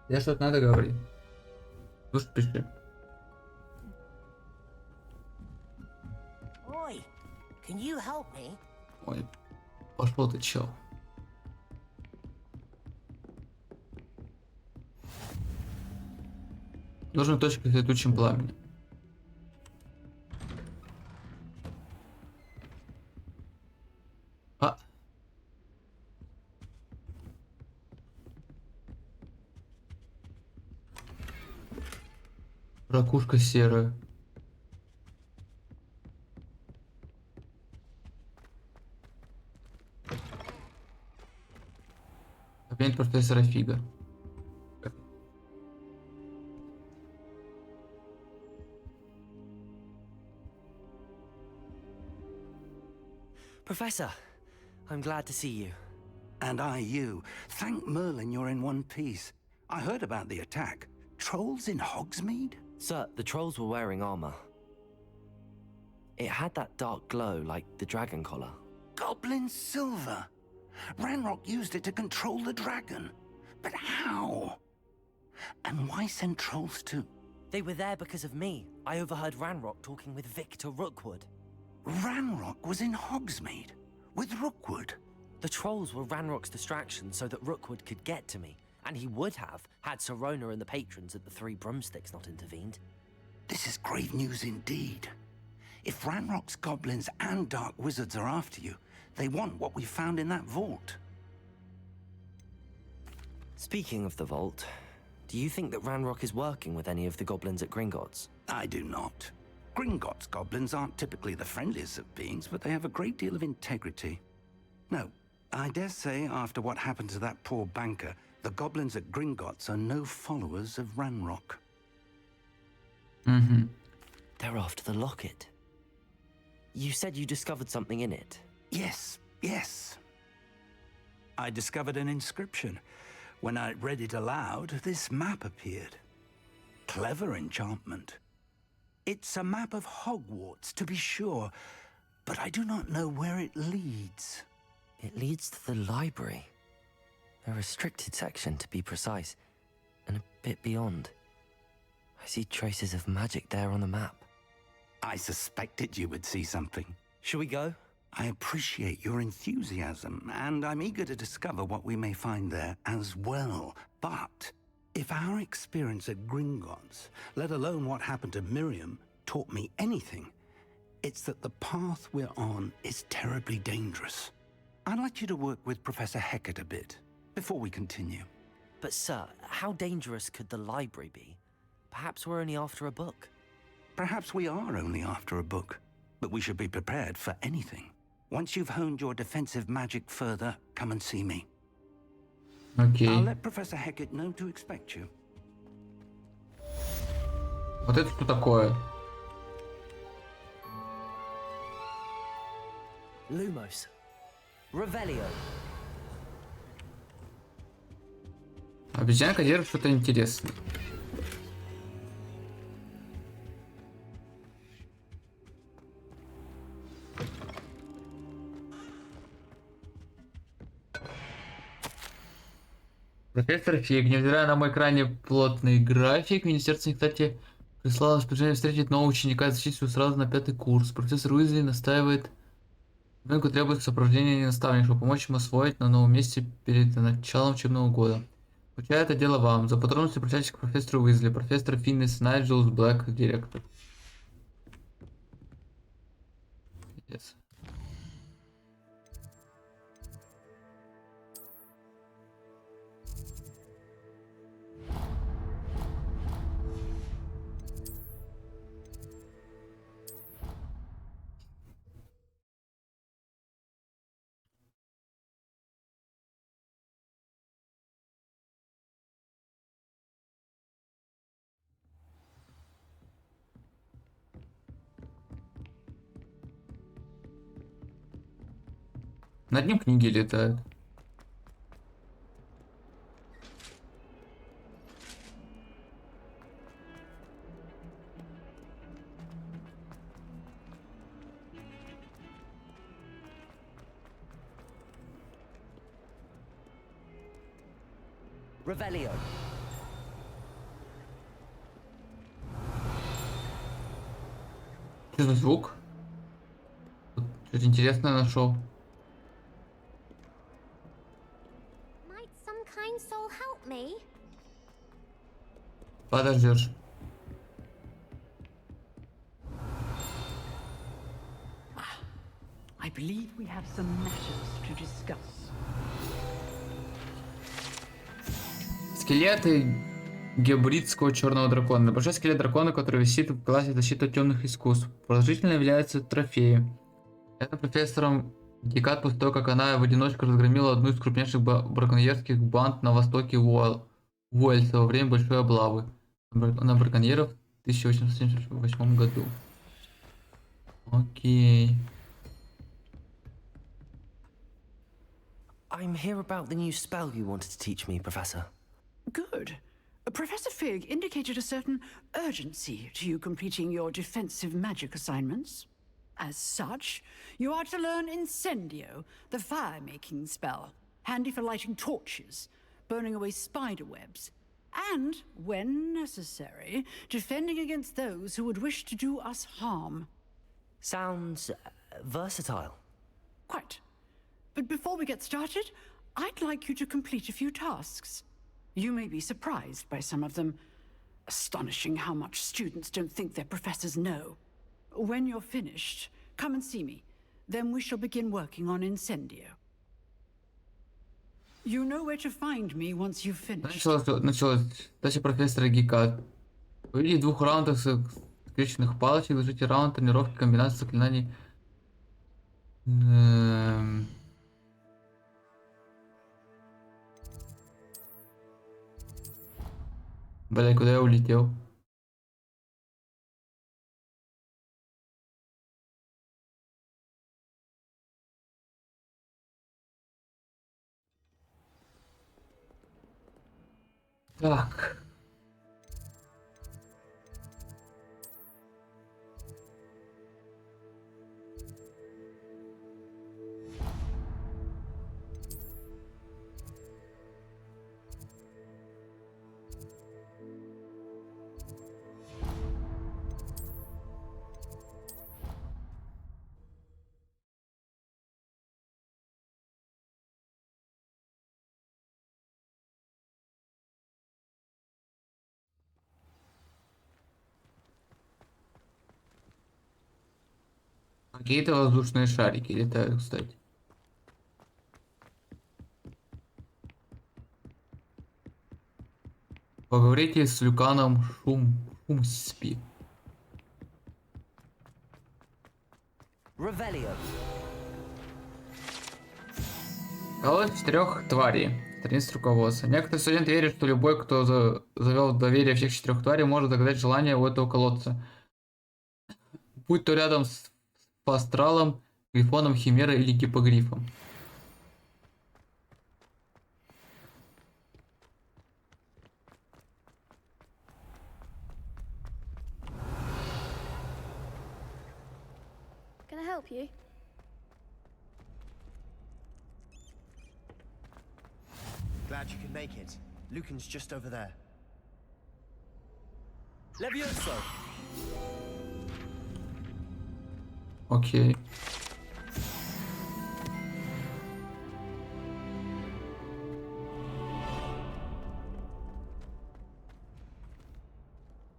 Я что-то надо говорить. Ну что пиши. Oi, can you help me? Ой, пошел ты, чел. Нужна точка с летучим пламенем. А. Ракушка серая. Кабинет профессора Фига. Professor, I'm glad to see you. And I you. Thank Merlin you're in one piece. I heard about the attack. Trolls in Hogsmeade? Sir, the trolls were wearing armor. It had that dark glow like the dragon collar. Goblin silver. Ranrock used it to control the dragon. But how? And why send trolls to... They were there because of me. I overheard Ranrock talking with Victor Rookwood. Ranrock was in Hogsmeade? With Rookwood? The trolls were Ranrock's distraction so that Rookwood could get to me. And he would have, had Sirona and the patrons at the Three Broomsticks not intervened. This is grave news indeed. If Ranrock's goblins and dark wizards are after you, they want what we found in that vault. Speaking of the vault, do you think that Ranrock is working with any of the goblins at Gringotts? I do not. Gringotts goblins aren't typically the friendliest of beings, but they have a great deal of integrity. No, I dare say after what happened to that poor banker, the goblins at Gringotts are no followers of Ranrock. Mm-hmm. They're after the locket. You said you discovered something in it. Yes, yes. I discovered an inscription. When I read it aloud, this map appeared. Clever enchantment. It's a map of Hogwarts, to be sure, but I do not know where it leads. It leads to the library. A restricted section, to be precise, and a bit beyond. I see traces of magic there on the map. I suspected you would see something. Shall we go? I appreciate your enthusiasm, and I'm eager to discover what we may find there as well. But if our experience at Gringotts, let alone what happened to Miriam, taught me anything, it's that the path we're on is terribly dangerous. I'd like you to work with Professor Hecat a bit, before we continue. But sir, how dangerous could the library be? Perhaps we're only after a book. Perhaps we are only after a book, but we should be prepared for anything. Once you've honed your defensive magic further, come and see me. Окей. I'll let Professor Hecat know to expect you. Вот это что такое? Lumos. Revelio. Обезьянка держит что-то интересное. Профессор Фиг, невзирая на мой крайне плотный график, министерство, кстати, прислало распоряжение встретить нового ученика и зачислить его сразу на 5-й курс. Профессор Уизли настаивает, ребенку требует сопровождения наставника, чтобы помочь ему освоить на новом месте перед началом учебного года. Получаю это дело вам. За подробности обращайтесь к профессору Уизли, профессор Финнис Найджелс Блэк, директор. Yes. Над ним книги летают. Revelio. Что за звук? Тут что-то интересное нашел. Might some kind soul help me? Подождешь. I believe we have some matters to discuss. Скелеты гибридского черного дракона. Небольшой скелет дракона, который висит в классе защиты от темных искусств. Положительно является трофеем. Это профессором Гекат после того, как она в одиночку разгромила одну из крупнейших браконьерских банд на востоке Уэльса во время большой облавы на браконьеров в 1878 году. Окей. I'm here about the new spell you wanted to teach me, Professor. Good. Professor Fig indicated a certain urgency to you completing your defensive magic assignments. As such, you are to learn Incendio, the fire-making spell, handy for lighting torches, burning away spider webs, and, when necessary, defending against those who would wish to do us harm. Sounds versatile. Quite. But before we get started, I'd like you to complete a few tasks. You may be surprised by some of them. Astonishing how much students don't think their professors know. When you're finished, come and see me. Then we shall begin working on Incendio. You know where to find me once you've finished. Началось. Дальше профессора Гекат. Увидев двух раундов скрещенных палочек, завершите раунд тренировки комбинации заклинаний. Бля, куда я улетел? Так. Какие-то воздушные шарики летают, кстати. Поговорите с Люканом Шумспи. Revelio. Колодец 4 тварей. Страница руководства. Некоторые студенты верят, что любой, кто завел доверие всех 4 тварей, может загадать желание у этого колодца. Будь то рядом с астралом, грифоном, химерой или гиппогрифом. Can I help you? Glad you could make it. Lucan's just over there. Levioso! Окей.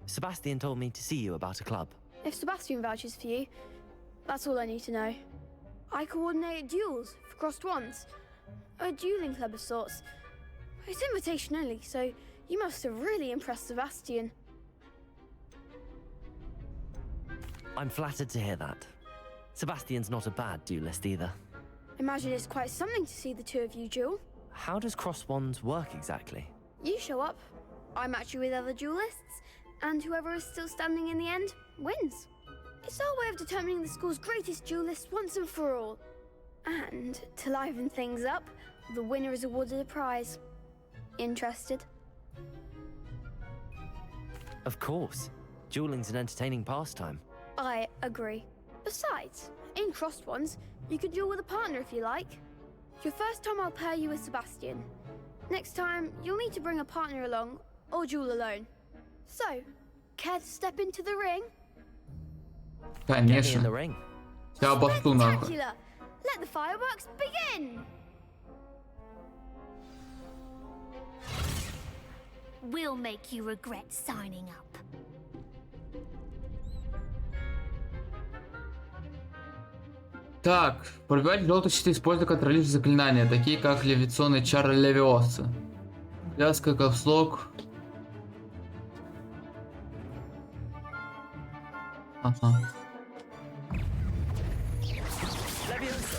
Sebastian told me to see you about a club. If Sebastian vouches for you, that's all I need to know. I coordinate duels for crossed ones. A dueling club of sorts. It's invitation only, so you must have really impressed Sebastian. I'm flattered to hear that. Sebastian's not a bad duelist either. Imagine it's quite something to see the two of you duel. How does cross wands work exactly? You show up, I match you with other duelists, and whoever is still standing in the end wins. It's our way of determining the school's greatest duelist once and for all. And to liven things up, the winner is awarded a prize. Interested? Of course. Dueling's an entertaining pastime. I agree. Besides, in crossed ones, you can duel with a partner if you like. Your first time I'll pair you with Sebastian. Next time, you'll need to bring a partner along, or duel alone. So, care to step into the ring? Get me in the Конечно. ring. Тебя обоссу нахуй. Spectacular! Let the fireworks begin! We'll make you regret signing up. Так, пробивать желтые щиты используя контролирующие заклинания, такие как левиационные чары Левиоса. Вязка, капслок. Ага. Leviosa.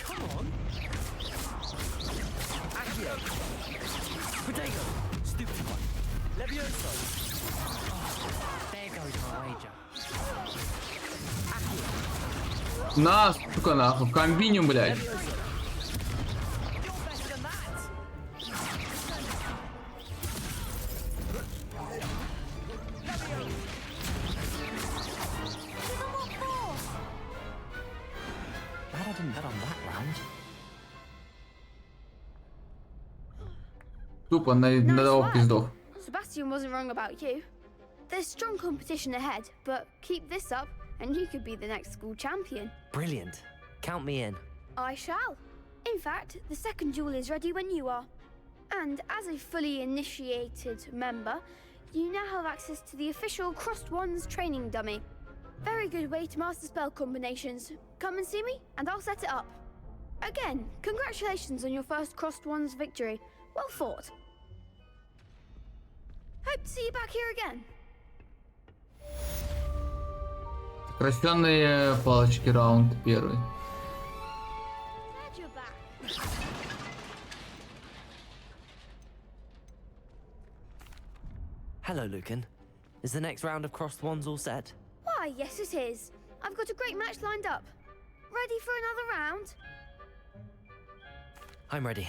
Come on. Accio. Potato. Stupid one. Leviosa. There goes my wager. Accio. На, сука, нахуй, комбиним, блядь. Leviosa. You're better than that. Glad I didn't bet on that round. Тупо надавал work. пиздов. Sebastian wasn't wrong about you. There's strong competition ahead, but keep this up and you could be the next school champion. Brilliant. Count me in. I shall. In fact, the second duel is ready when you are. And as a fully initiated member, you now have access to the official Crossed Wands training dummy. Very good way to master spell combinations. Come and see me, and I'll set it up. Again, congratulations on your first Crossed Wands victory. Well fought. Hope to see you back here again. Сокращенные палочки, раунд первый. Glad you're back. Hello, Lucan. Is the next round of Crossed Wands all set? Why, yes it is. I've got a great match lined up. Ready for another round? I'm ready.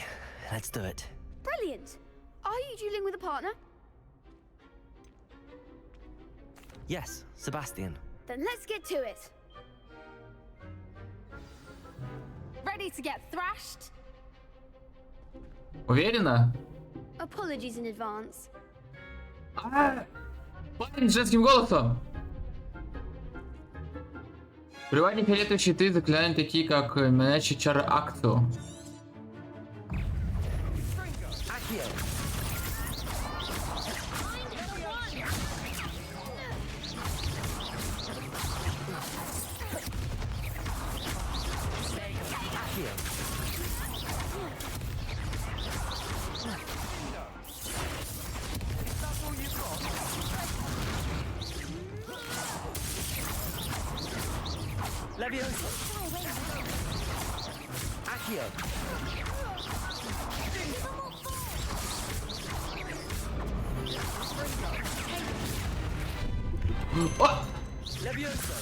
Let's do it. Brilliant. Are you dueling with a partner? Yes, Sebastian. Then let's get to it. Ready to get thrashed? Уверена? Apologies in advance. Парень с женским голосом. Приводить фиолетовые щиты заклинания такие как манящие чары Акцию. Accio. Accio. That's all you've got. Leviosa. Accio. О! Leviosa.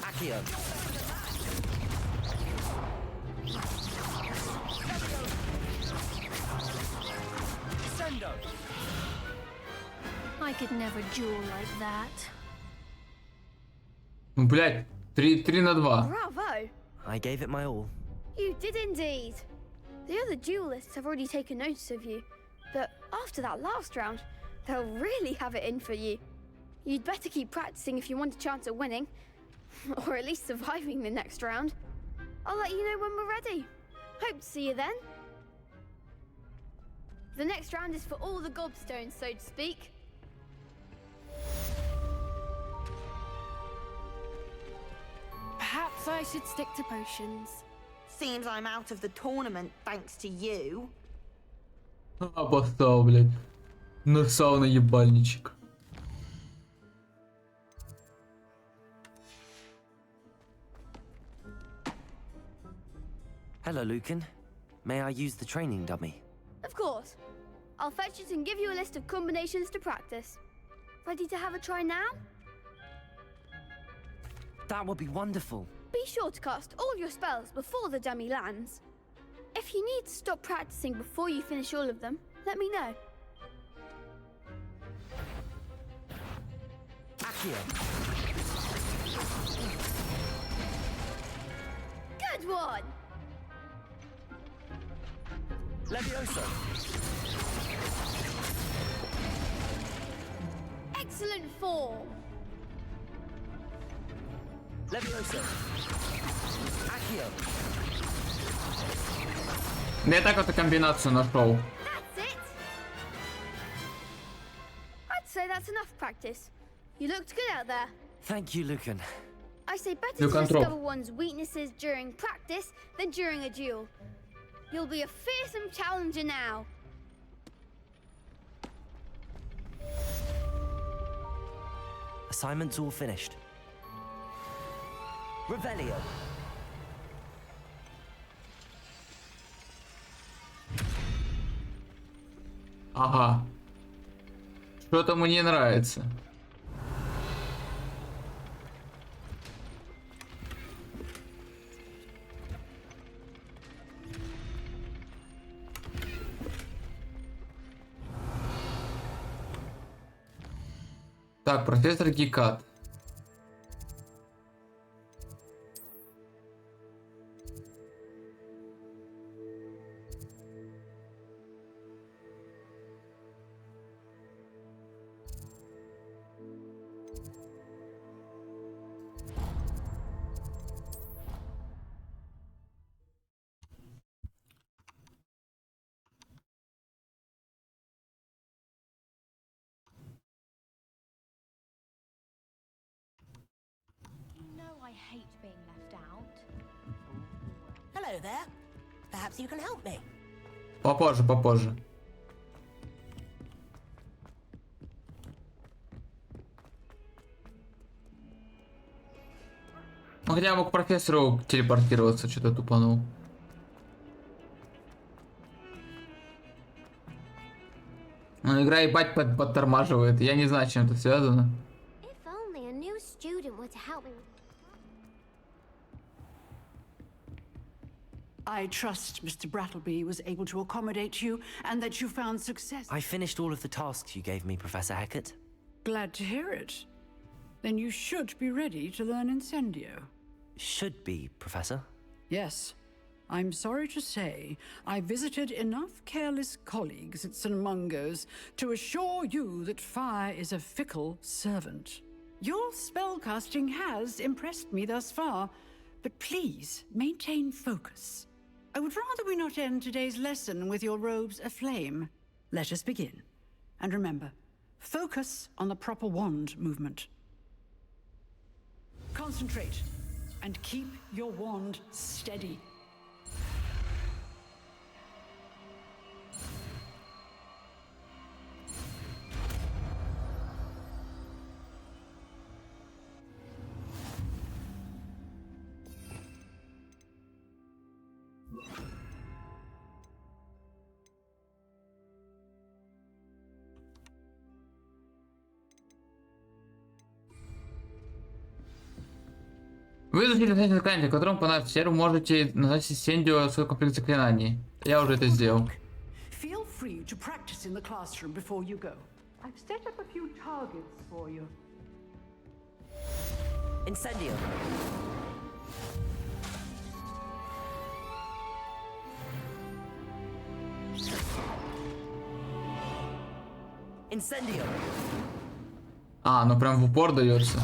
Accio. Sendo. I could never duel like that. Ну, блядь, 3 на 2. Bravo! I gave it my all. You did indeed. The other duelists have already taken notice of you, but after that last round, they'll really have it in for you. You'd better keep practicing if you want a chance at winning, or at least surviving the next round. I'll let you know when we're ready. Hope to see you then. The next round is for all the gobstones, so to speak. Perhaps I should stick to potions. Seems I'm out of the tournament thanks to you. Обоссал, блядь. Насал на ебальничек. Hello, Lucan. May I use the training dummy? Of course. I'll fetch it and give you a list of combinations to practice. Ready to have a try now? That would be wonderful. Be sure to cast all your spells before the dummy lands. If you need to stop practicing before you finish all of them, let me know. Accio. Good one! Leviosa. excellent form. Leviosa. Accio. Я так эту комбинацию нашел. That's it. I'd say that's enough practice. You looked good out there. Thank you, Lucan. I say better You to can drop. discover one's weaknesses during practice than during a duel. You'll be a fearsome challenger now. Assignment's all finished. Revelio. Ага. Что-то мне не нравится. Так, профессор Гикат. I hate being left out. Hello there. Perhaps you can help me. Попозже, попозже. Ну, хотя я мог к профессору телепортироваться, что-то тупанул. Ну, игра ебать подтормаживает. Я не знаю, с чем это связано. If only a new student were to help me. I trust Mr. Brattleby was able to accommodate you and that you found success. I finished all of the tasks you gave me, Professor Hecat. Glad to hear it. Then you should be ready to learn Incendio. Should be, Professor. Yes. I'm sorry to say, I visited enough careless colleagues at St. Mungo's to assure you that fire is a fickle servant. Your spellcasting has impressed me thus far, but please maintain focus. I would rather we not end today's lesson with your robes aflame. Let us begin. And remember, focus on the proper wand movement. Concentrate and keep your wand steady. Вы изучили заклинание, в котором понадобится серу, можете назвать Инсендио свой комплект заклинаний. Я уже это сделал. Feel free to practice in the classroom before you go. I've set up a few targets for you. Incendio. Incendio. А, ну прям в упор дается.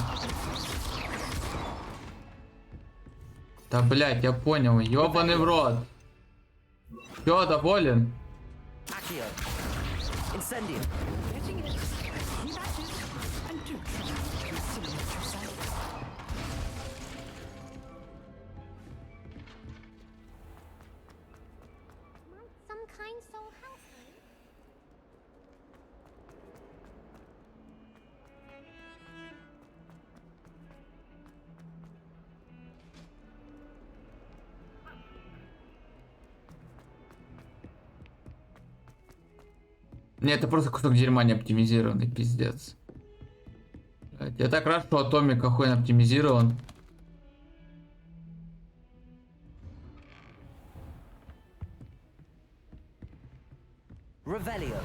Да блять, я понял, ёбаный в рот. Чё, доволен? Accio. Incendio. Getting it. Keep at it. And do try to conciliate yourself. Might some kind soul help me? Не, это просто кусок дерьма не оптимизированный, пиздец. Блядь, я так рад, что Атомик охуенно оптимизирован. Revelio.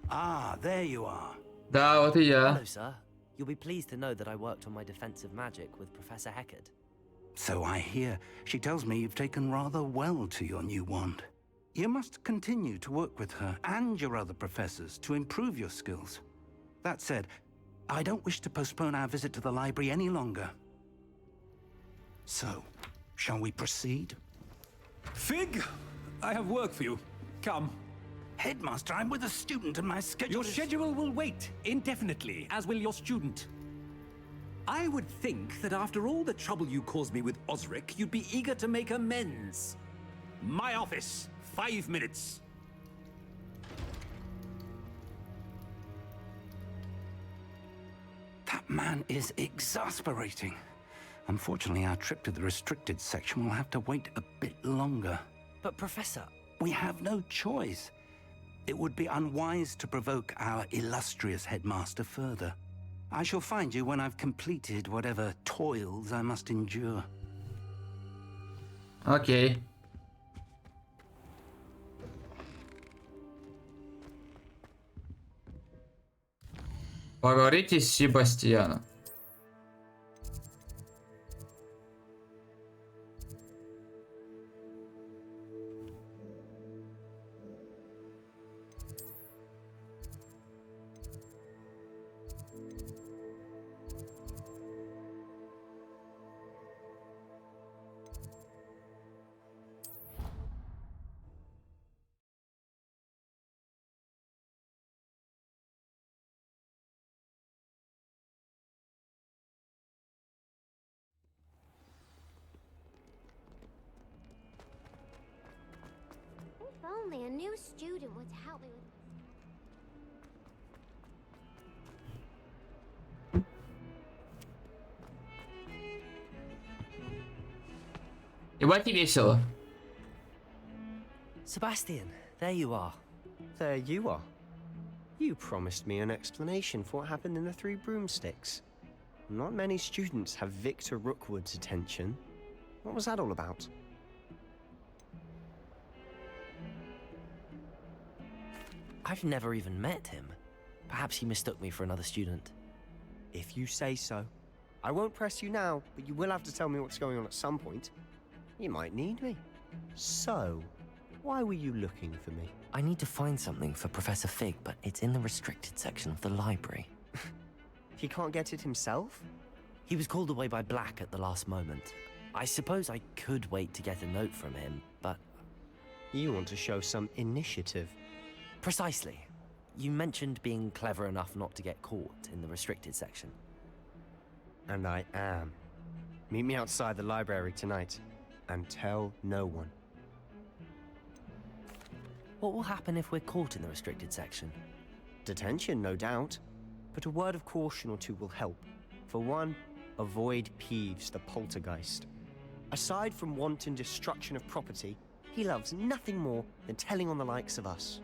Ah, there you are. Да, вот и я. Hello, sir. You'll be pleased to know that I worked on my defensive magic with Professor Heckard. So I hear. She tells me you've taken rather well to your new wand. You must continue to work with her and your other professors to improve your skills. That said, I don't wish to postpone our visit to the library any longer. So, shall we proceed? Fig, I have work for you. Come. Headmaster, I'm with a student and my schedule Your is... schedule will wait indefinitely, as will your student. I would think that after all the trouble you caused me with Osric, you'd be eager to make amends. My office, 5 minutes. That man is exasperating. Unfortunately, our trip to the restricted section will have to wait a bit longer. But Professor... We have no choice. It would be unwise to provoke our illustrious headmaster further. I shall find you when I've completed whatever toils I must endure. Окей. Поговорите с Себастьяном. If only a new student would help me with Ебать, не весело. Sebastian, there you are. There you are. You promised me an explanation for what happened in the Three Broomsticks. Not many students have Victor Rookwood's attention. What was that all about? I've never even met him. Perhaps he mistook me for another student. If you say so. I won't press you now, but you will have to tell me what's going on at some point. You might need me. So, why were you looking for me? I need to find something for Professor Fig, but it's in the restricted section of the library. He can't get it himself? He was called away by Black at the last moment. I suppose I could wait to get a note from him, but... You want to show some initiative. Precisely. You mentioned being clever enough not to get caught in the restricted section. And I am. Meet me outside the library tonight, and tell no one. What will happen if we're caught in the restricted section? Detention, no doubt. But a word of caution or two will help. For one, avoid Peeves, the poltergeist. Aside from wanton destruction of property, he loves nothing more than telling on the likes of us.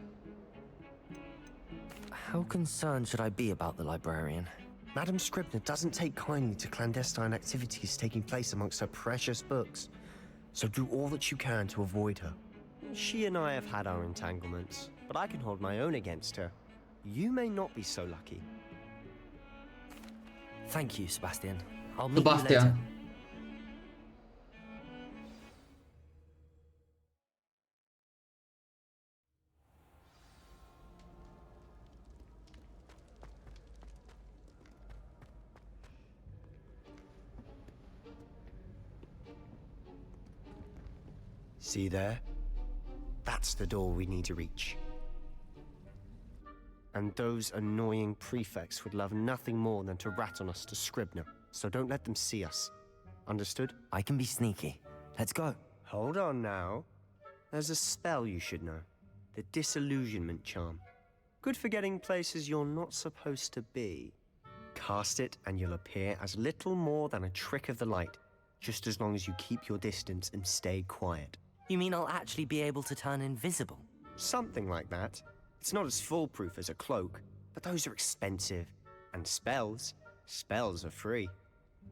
How concerned should I be about the librarian? Madam Scribner doesn't take kindly to clandestine activities taking place amongst her precious books. So do all that you can to avoid her. She and I have had our entanglements, but I can hold my own against her. You may not be so lucky. Thank you, Sebastian. I'll meet you later. Себастьян. See there? That's the door we need to reach. And those annoying prefects would love nothing more than to rat on us to Scribner, so don't let them see us. Understood? I can be sneaky. Let's go. Hold on now. There's a spell you should know. The Disillusionment Charm. Good for getting places you're not supposed to be. Cast it and you'll appear as little more than a trick of the light, just as long as you keep your distance and stay quiet. You mean I'll actually be able to turn invisible? Something like that. It's not as foolproof as a cloak, but those are expensive. And spells are free.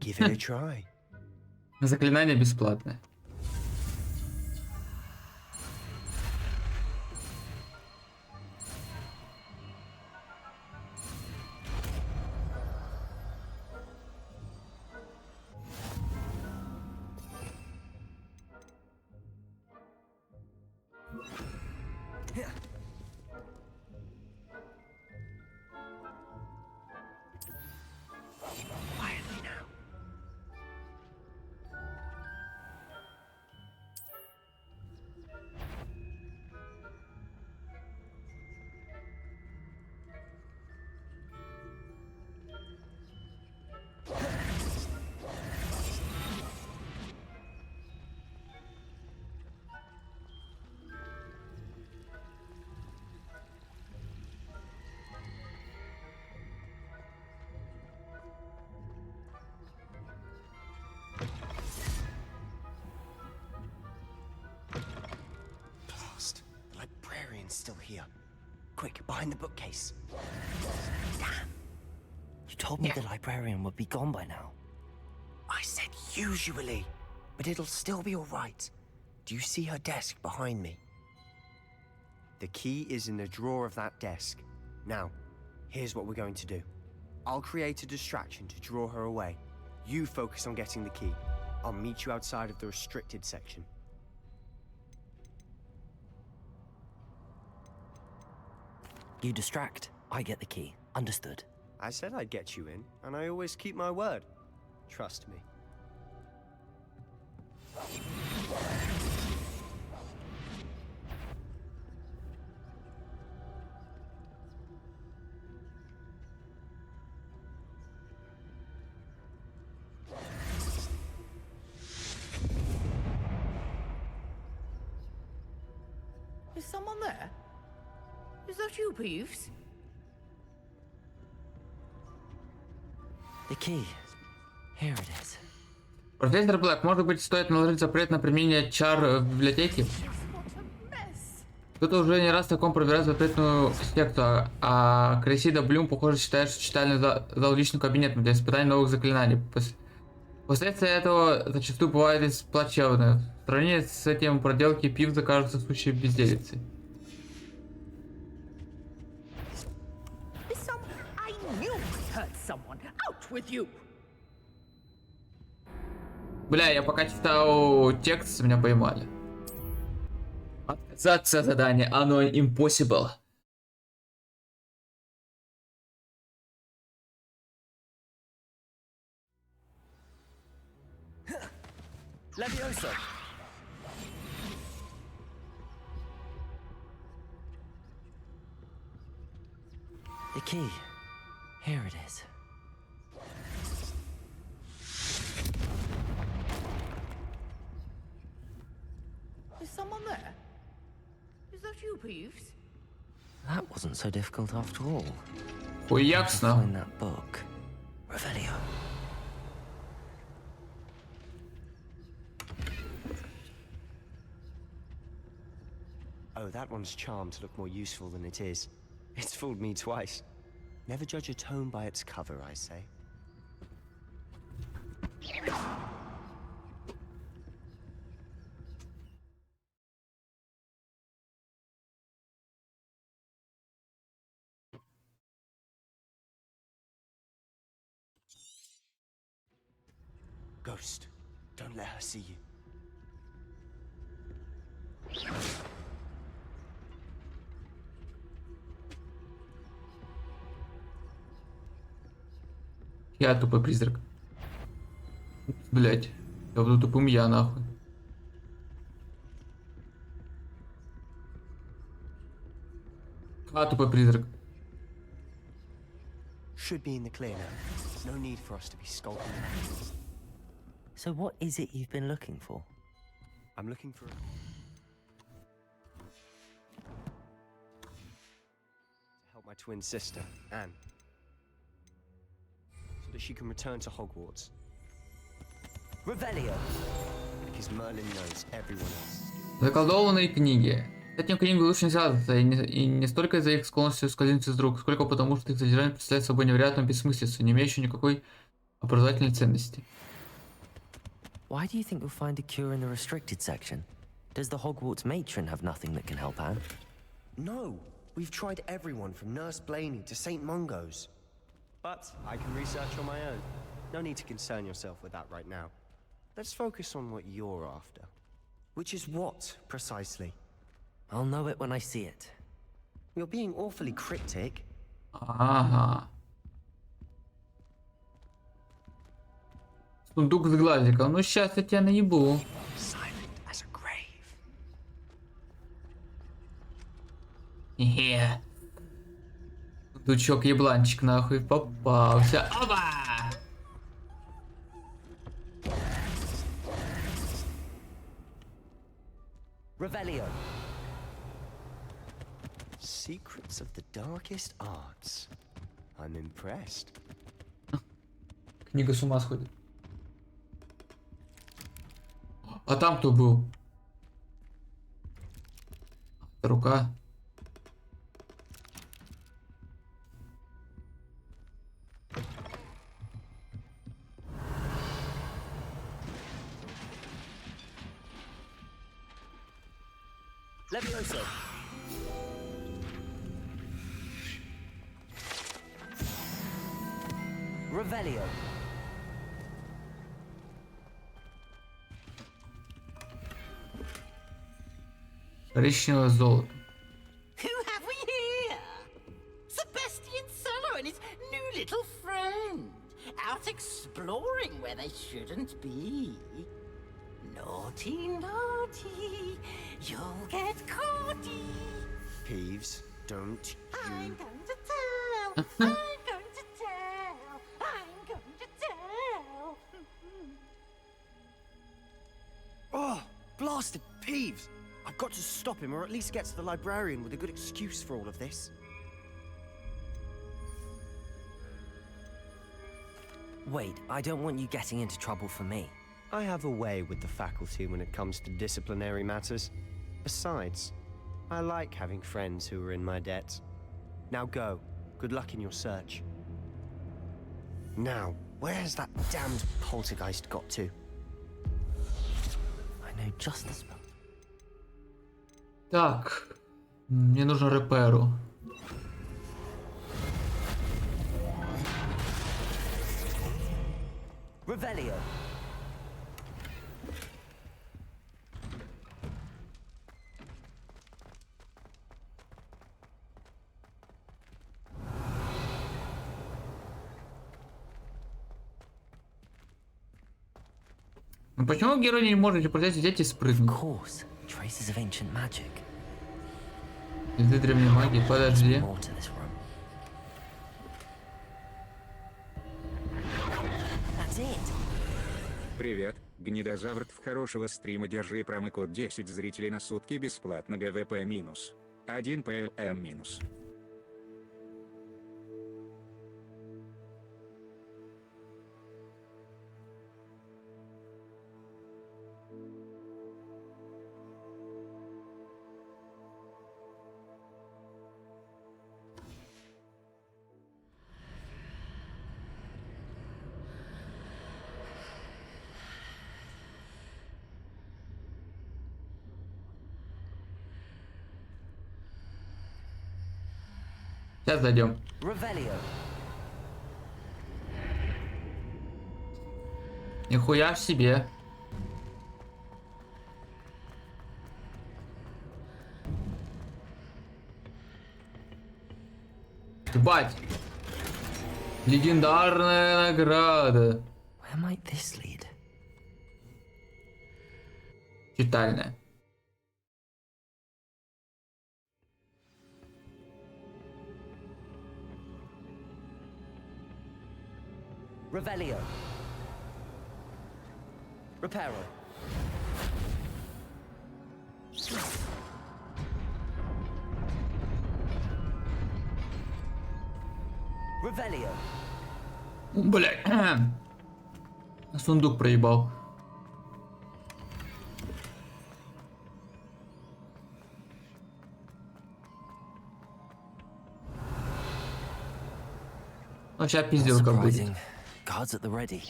Give it a try. Заклинание бесплатное. Quietly now. Blast. The librarian's still here. Quick, behind the bookcase. Damn. You told me the librarian would be gone by now. I said usually, but it'll still be all right. Do you see her desk behind me? The key is in the drawer of that desk. Now, here's what we're going to do. I'll create a distraction to draw her away. You focus on getting the key. I'll meet you outside of the restricted section. You distract, I get the key. Understood. I said I'd get you in, and I always keep my word. Trust me. Is someone there? Is that you, Peeves? The key. Here it is. Профессор Блэк, может быть, стоит наложить запрет на применение чар в библиотеке? Кто-то уже не раз таком пробирает запретную секту, а Кресида Блюм, похоже, считает, что читальный зал личным кабинетом для испытания новых заклинаний. Последствия этого зачастую бывают плачевные. В сравнении с этим проделки Пивза кажутся сущей безделицей. Бля, я пока читал текст, меня поймали. Отказаться от задания, оно impossible. Levioso. The key. Here it is. Is someone there? Is that you, Peeves? That wasn't so difficult after all. Ясно. Find that book. Revelio. Oh, that one's charmed to look more useful than it is. It's fooled me twice. Never judge a tome by its cover, I say. Ghost, don't let her see you. Я тупой призрак. Блять, я буду тупым я нахуй. А, тупой призрак. Should be in the clear now. No need for us to be skulking. So what is it you've been looking for? I'm looking for... to help my twin sister, Anne. So that she can return to Hogwarts. Revelio. Because Merlin knows everyone else. Заколдованные книги. С этим книгам лучше не связываться, и не столько из-за их склонности скользнуть из рук, сколько потому, что их содержание представляет собой невероятную бессмыслицу, не имеющую никакой образовательной ценности. Why do you think you'll find a cure in the restricted section? Does the Hogwarts matron have nothing that can help Anne? No! We've tried everyone from Nurse Blaney to St. Mungo's. But I can research on my own. No need to concern yourself with that right now. Let's focus on what you're after. Which is what, precisely? I'll know it when I see it. You're being awfully cryptic. Ага. Сундук с глазиком. Ну сейчас я тебя наебу. Silent as a grave. Хе. Сундучок ебланчик нахуй попался. Опа! Revelio. Secrets of the darkest arts. I'm impressed. Книга с ума сходит. А там кто был? Рука. Levioso. Revelio. Коричневое золото. Who have we here? Sebastian Sallow and his new little friend. Out exploring where they shouldn't be. Naughty, naughty. You'll get caughty. Peeves, don't I'm you... going to tell. I'm going to tell. I'm going to tell. Oh, blasted Peeves! I've got to stop him, or at least get to the librarian with a good excuse for all of this. Wait, I don't want you getting into trouble for me. I have a way with the faculty when it comes to disciplinary matters. Besides, I like having friends who are in my debt. Now go. Good luck in your search. Now, where's that damned poltergeist got to? I know just the spell. Так. Мне нужно реперу. Revelio. Ну почему герой не может просто взять и спрыгнуть? Of course, traces of ancient magic. Следы древней магии, подожди. More to this room. That's it. Привет, Гнидозавр, в хорошего стрима держи промокод 10 зрителей на сутки бесплатно ГВП минус. 1 ПМ минус. Сейчас зайдем. Revelio. Нихуя в себе. Ебать. Легендарная награда. Where might this lead? Читальная. Revelio. Reparo. Revelio. Блядь. Сундук проебал. Ну, сейчас пизделка будет. Guards at the ready.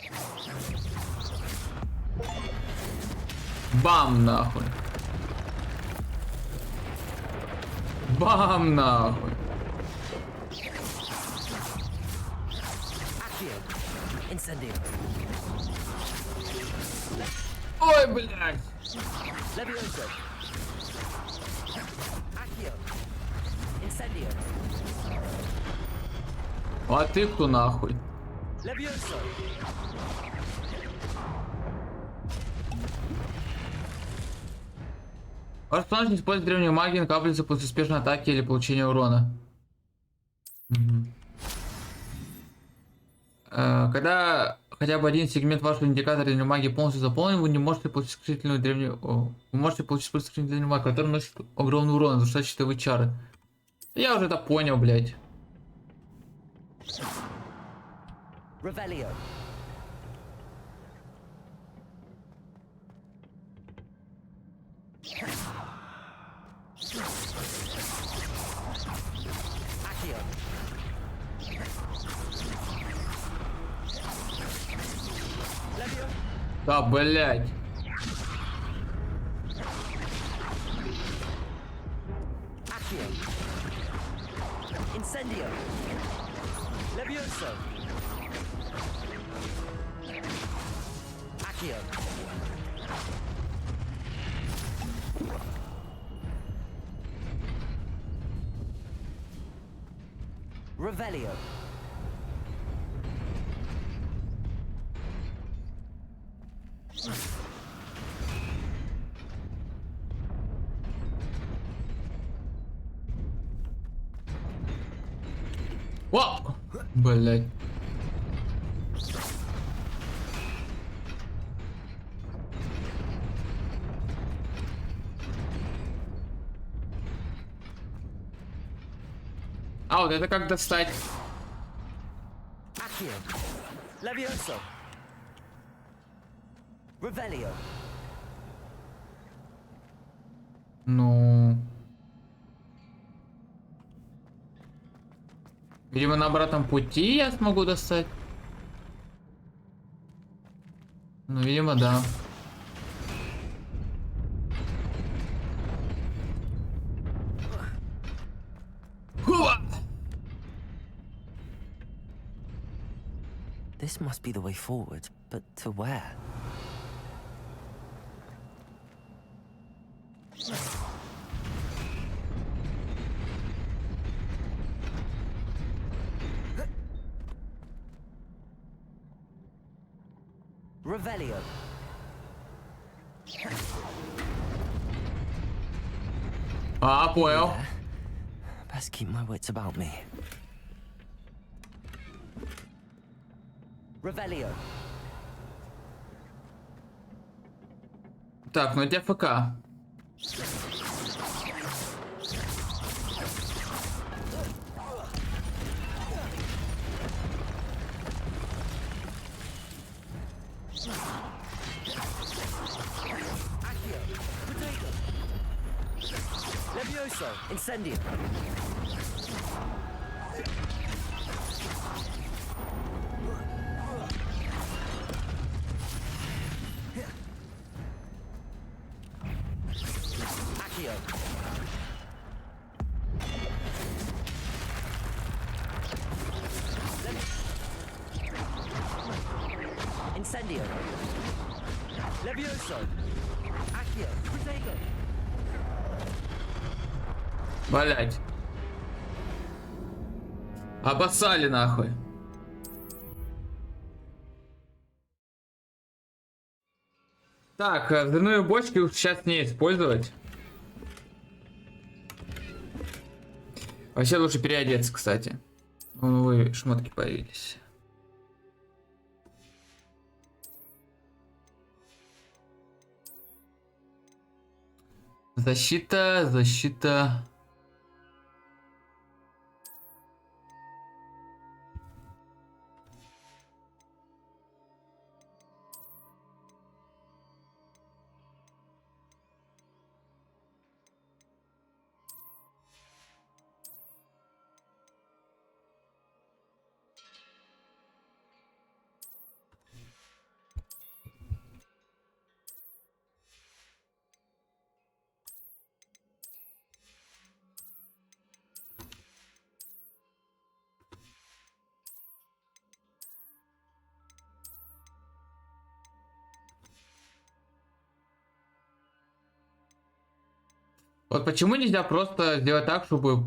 Бам нахуй. Бам нахуй. Incendio. Ой, блядь. Levioso. А ты кто нахуй? Ваш персонаж не использует древнюю магию, накапливается после успешной атаки или получения урона. Когда хотя бы один сегмент вашего индикатора древней магии полностью заполнен, вы не можете получить исключительную древнюю... Вы можете получить исключительную древнюю магию, которая наносит огромный урон, разрушает щитовые чары. Я уже это понял, блядь. Revelio. Accio. Levio. Да, блядь. Accio. Incendio. Levioso. Accio. Revelio. О! Блядь. А, вот это как достать? Accio. Levioso. Revelio. Ну... Видимо, на обратном пути я смогу достать. Ну, видимо, да. This must be the way forward, but to where? Revelio. А, понял. Yeah. Best keep my wits about me. Revelio. Так, ну это ФК. Levioso. Incendio. Accio. Incendio. Levioso. Accio. Protego. Блять. Обоссали нахуй. Так, взрывные бочки уж сейчас не использовать. Вообще лучше переодеться, кстати. Новые шмотки появились. Защита, защита. Вот почему нельзя просто сделать так, чтобы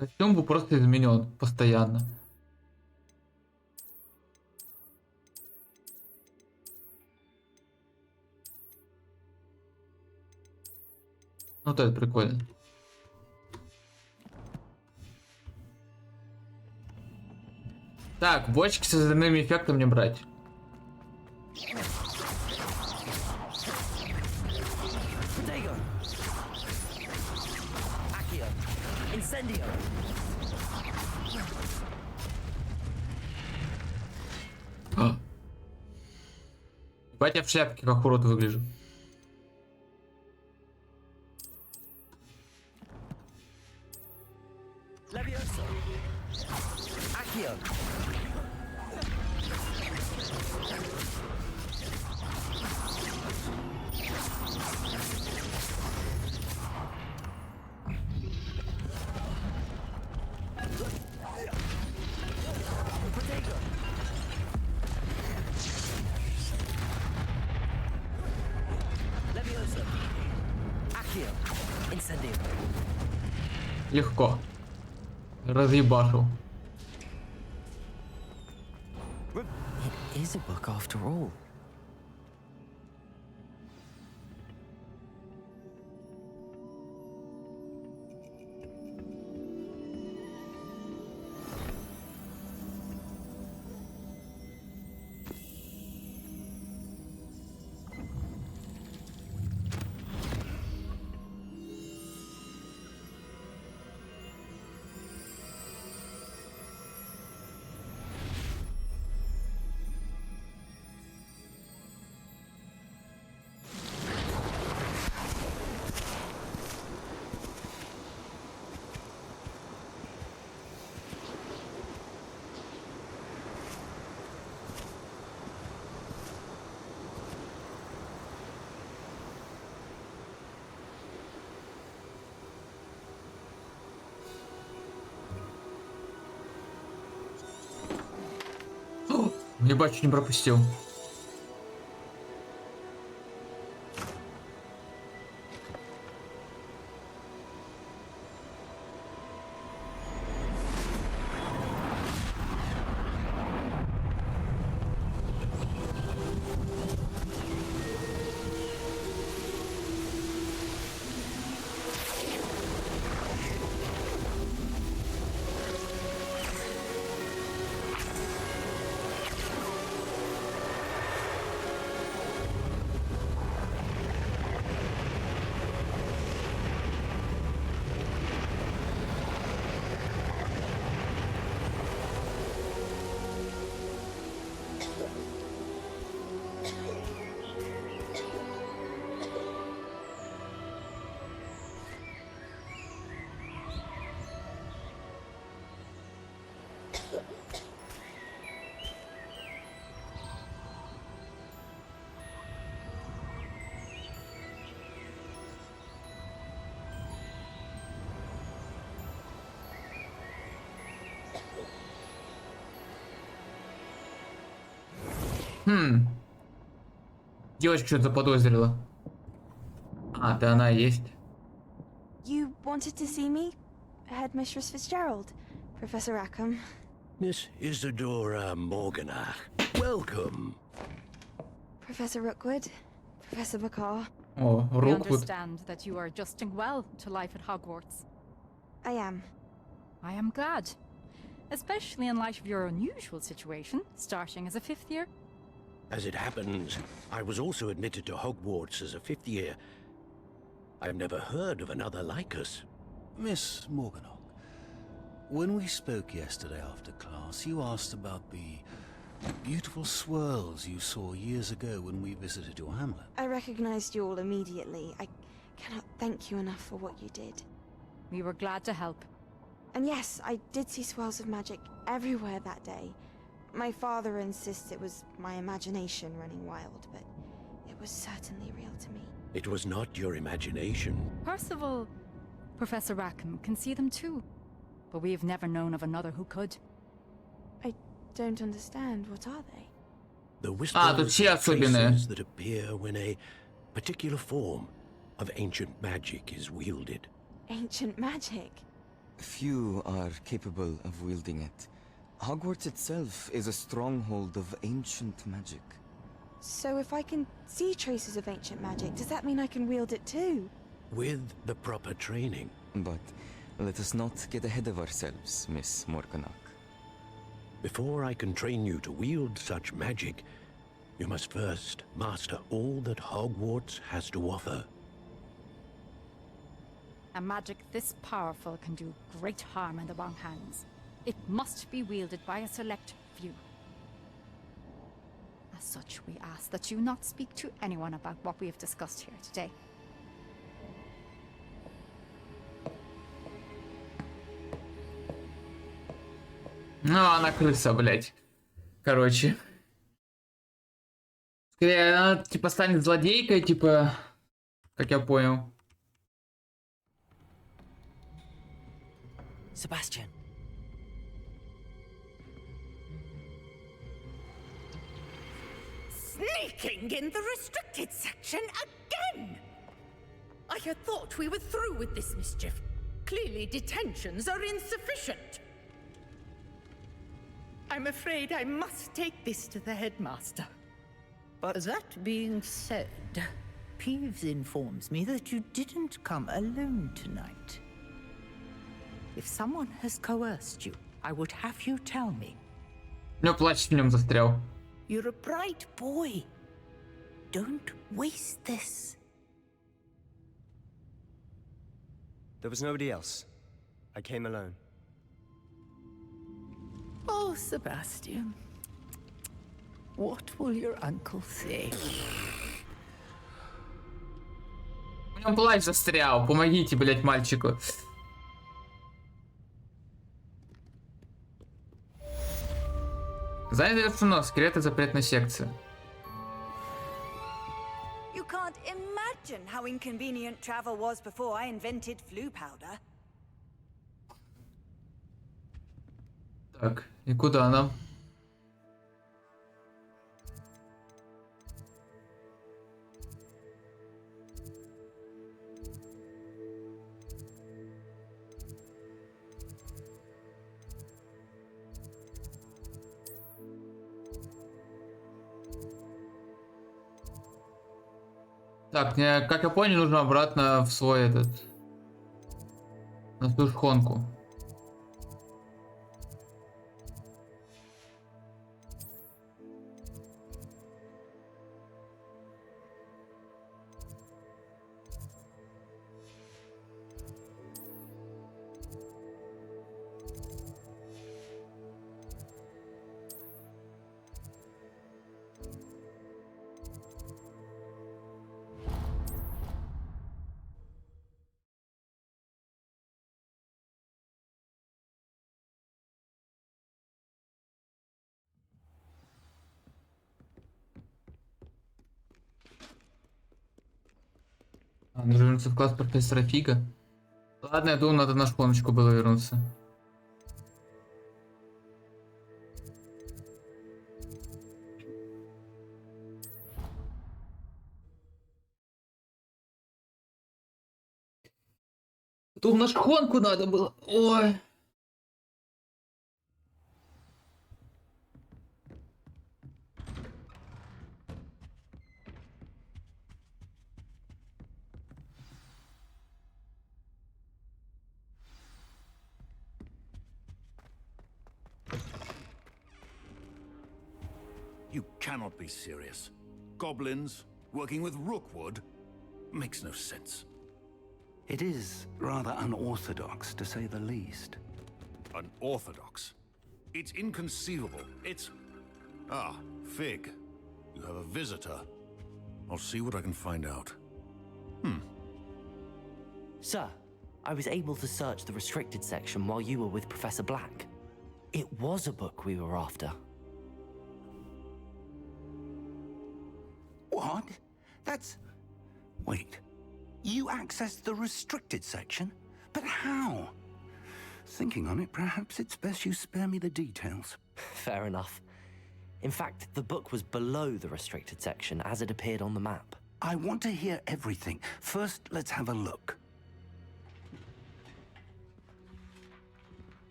Костюм был просто изменен постоянно. Вот это прикольно. Так, бочки с взрывными эффектами не брать. Ебать, я в шляпке как урод выгляжу. Легко. Разъебашил. It is a book after all. Ебать, чуть не пропустил. Девочка что-то заподозрила. А, да она есть. You wanted to see me? Headmistress Fitzgerald, Professor Rackham. Miss Isadora Morganach, welcome. Professor Rookwood, Professor Bakar. Oh, We Rookwood. understand that you are adjusting well to life at Hogwarts. I am. I am glad. Especially in light of your unusual situation, starting as a 5th year. As it happens, I was also admitted to Hogwarts as a 5th year. I've never heard of another like us. Miss Morganach, when we spoke yesterday after class, you asked about the beautiful swirls you saw years ago when we visited your hamlet. I recognized you all immediately. I cannot thank you enough for what you did. We were glad to help. And yes, I did see swirls of magic everywhere that day. My father insists it was my imagination running wild, but it was certainly real to me. It was not your imagination. Percival, Professor Rackham can see them too. But we have never known of another who could. I don't understand. What are they? The тут whispers все and особенные. traces that appear when a particular form of ancient magic is wielded. Ancient magic? Few are capable of wielding it. Hogwarts itself is a stronghold of ancient magic. So if I can see traces of ancient magic, does that mean I can wield it too? With the proper training. But let us not get ahead of ourselves, Miss Morganach. Before I can train you to wield such magic, you must first master all that Hogwarts has to offer. A magic this powerful can do great harm in the wrong hands. It must be wielded by a select few. As such, we ask that you not speak to anyone about what we have discussed here today. Ну, она крыса, блядь. Короче. Скорее, она, типа, станет злодейкой, типа, как я понял. Sebastian. Sneaking in the restricted section again! I had thought we were through with this mischief. Clearly detentions are insufficient. I'm afraid I must take this to the headmaster. But that being said, Peeves informs me that you didn't come alone tonight. If someone has coerced you, I would have you tell me. У него плащ в нем застрял. You're a bright boy. Don't waste this. There was nobody else. I came alone. Oh, Sebastian. What will your uncle say? У него плащ застрял. Помогите, блядь, мальчику. Завершено. Секреты запретной секции. You can't imagine how inconvenient travel was before I invented flu powder. Так, и куда нам? Так, мне, как я понял, нужно обратно в свой этот... На свою шхонку. Нужно вернуться в класс профессора Фига. Ладно, я думаю, надо на шхоночку было вернуться. Тут на шхонку надо было. Ой. You cannot be serious. Goblins working with Rookwood makes no sense. It is rather unorthodox, to say the least. Unorthodox? It's inconceivable. It's... Ah, Fig. You have a visitor. I'll see what I can find out. Sir, I was able to search the restricted section while you were with Professor Black. It was a book we were after. What? That's... Wait. You accessed the restricted section? But how? Thinking on it, perhaps it's best you spare me the details. Fair enough. In fact, the book was below the restricted section as it appeared on the map. I want to hear everything. First, let's have a look.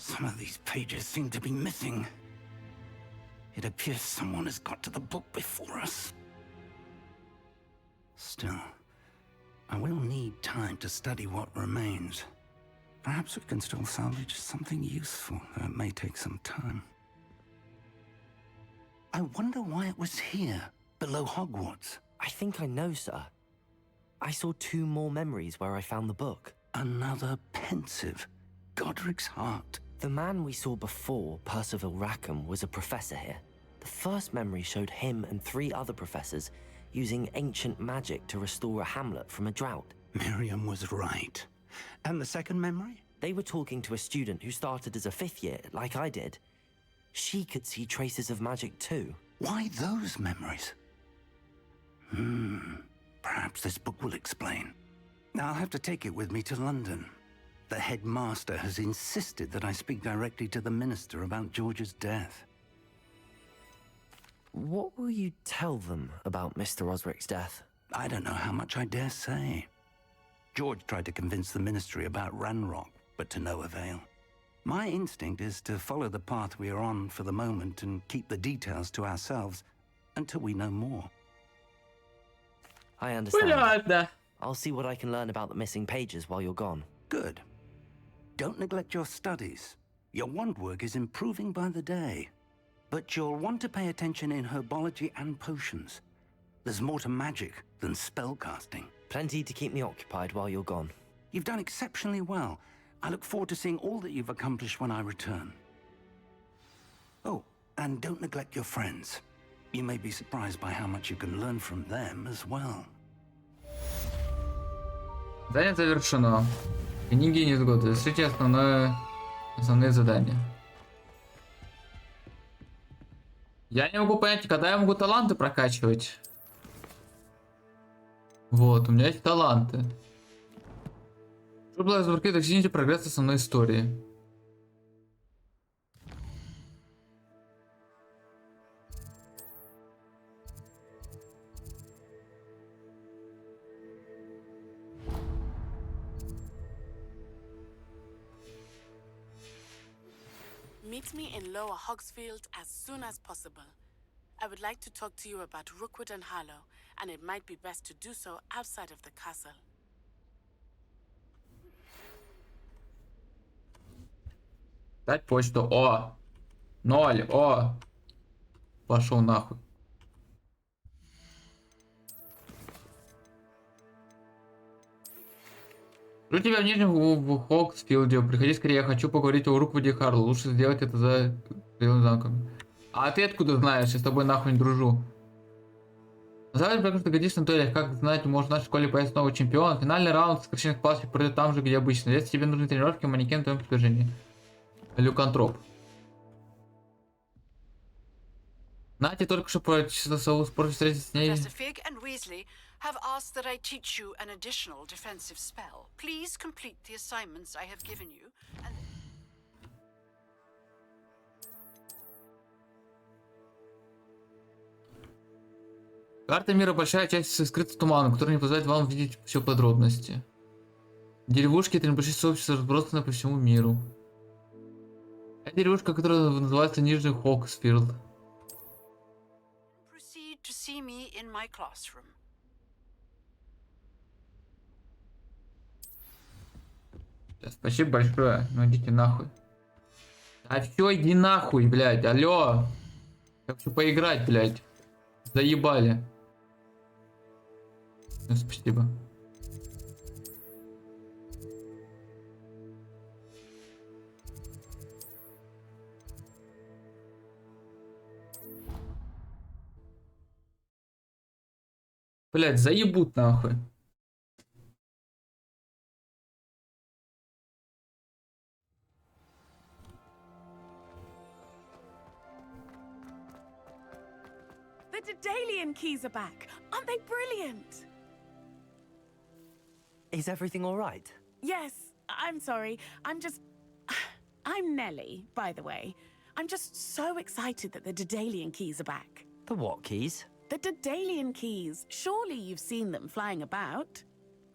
Some of these pages seem to be missing. It appears someone has got to the book before us. Still, I will need time to study what remains. Perhaps we can still salvage something useful, though it may take some time. I wonder why it was here, below Hogwarts. I think I know, sir. I saw 2 more memories where I found the book. Another pensive. Godric's heart. The man we saw before, Percival Rackham, was a professor here. The first memory showed him and 3 other professors using ancient magic to restore a hamlet from a drought. Miriam was right. And the second memory? They were talking to a student who started as a 5th year, like I did. She could see traces of magic too. Why those memories? Perhaps this book will explain. I'll have to take it with me to London. The headmaster has insisted that I speak directly to the minister about George's death. What will you tell them about Mr. Osric's death? I don't know how much I dare say. George tried to convince the ministry about Ranrock, but to no avail. My instinct is to follow the path we are on for the moment and keep the details to ourselves until we know more. I understand. I'll see what I can learn about the missing pages while you're gone. Good. Don't neglect your studies. Your wand work is improving by the day. But you'll want to pay attention in herbology and potions. There's more to magic than spellcasting. Plenty to keep me occupied while you're gone. You've done exceptionally well. I look forward to seeing all that you've accomplished when I return. Oh, and don't neglect your friends. You may be surprised by how much you can learn from them as well. Задание завершено. Книги не сгодны. Решите основные задания. Я не могу понять, когда я могу таланты прокачивать. Вот, у меня есть таланты. Чтобы разработать, достигните прогресса основной истории. Meet me in Lower Hogsfield as soon as possible. I would like to talk to you about Rookwood and Harlow, and it might be best to do so outside of the castle. Дать почту. О! 0. О! Пошел нахуй. Жду тебя в Нижнем в Хогсфилде. Приходи скорее, я хочу поговорить о Руквуде и Харлу. Лучше сделать это за Белым замком. А ты откуда знаешь? Я с тобой нахуй не дружу. Завтра, потому что годишься на туалет. Как знать, может в нашей школе появится новый чемпион. Финальный раунд сокращенных палочек пройдет там же, где обычно. Если тебе нужны тренировки, манекен в твоем приближении. Люкантроп. Нати только что про часовую спорт встретиться с ней. Professor Fig and Weasley have asked that I teach you an additional defensive spell. Please complete the assignments I have given you. And... Карта мира большая часть скрыта туманом, который не позволяет вам видеть все подробности. Деревушки и небольшие сообщества разбросаны по всему миру. Это деревушка, которая называется Нижний Хогсфилд. Proceed to see me in my classroom. Спасибо большое. Ну идите нахуй. А все, иди нахуй, блядь. Алло. Я хочу поиграть, блядь. Заебали. Ну, спасибо. Блядь, заебут нахуй. The Daedalian keys are back. Aren't they brilliant? Is everything all right? Yes, I'm sorry. I'm Nellie, by the way. I'm just so excited that the Daedalian keys are back. The what keys? The Daedalian keys. Surely you've seen them flying about.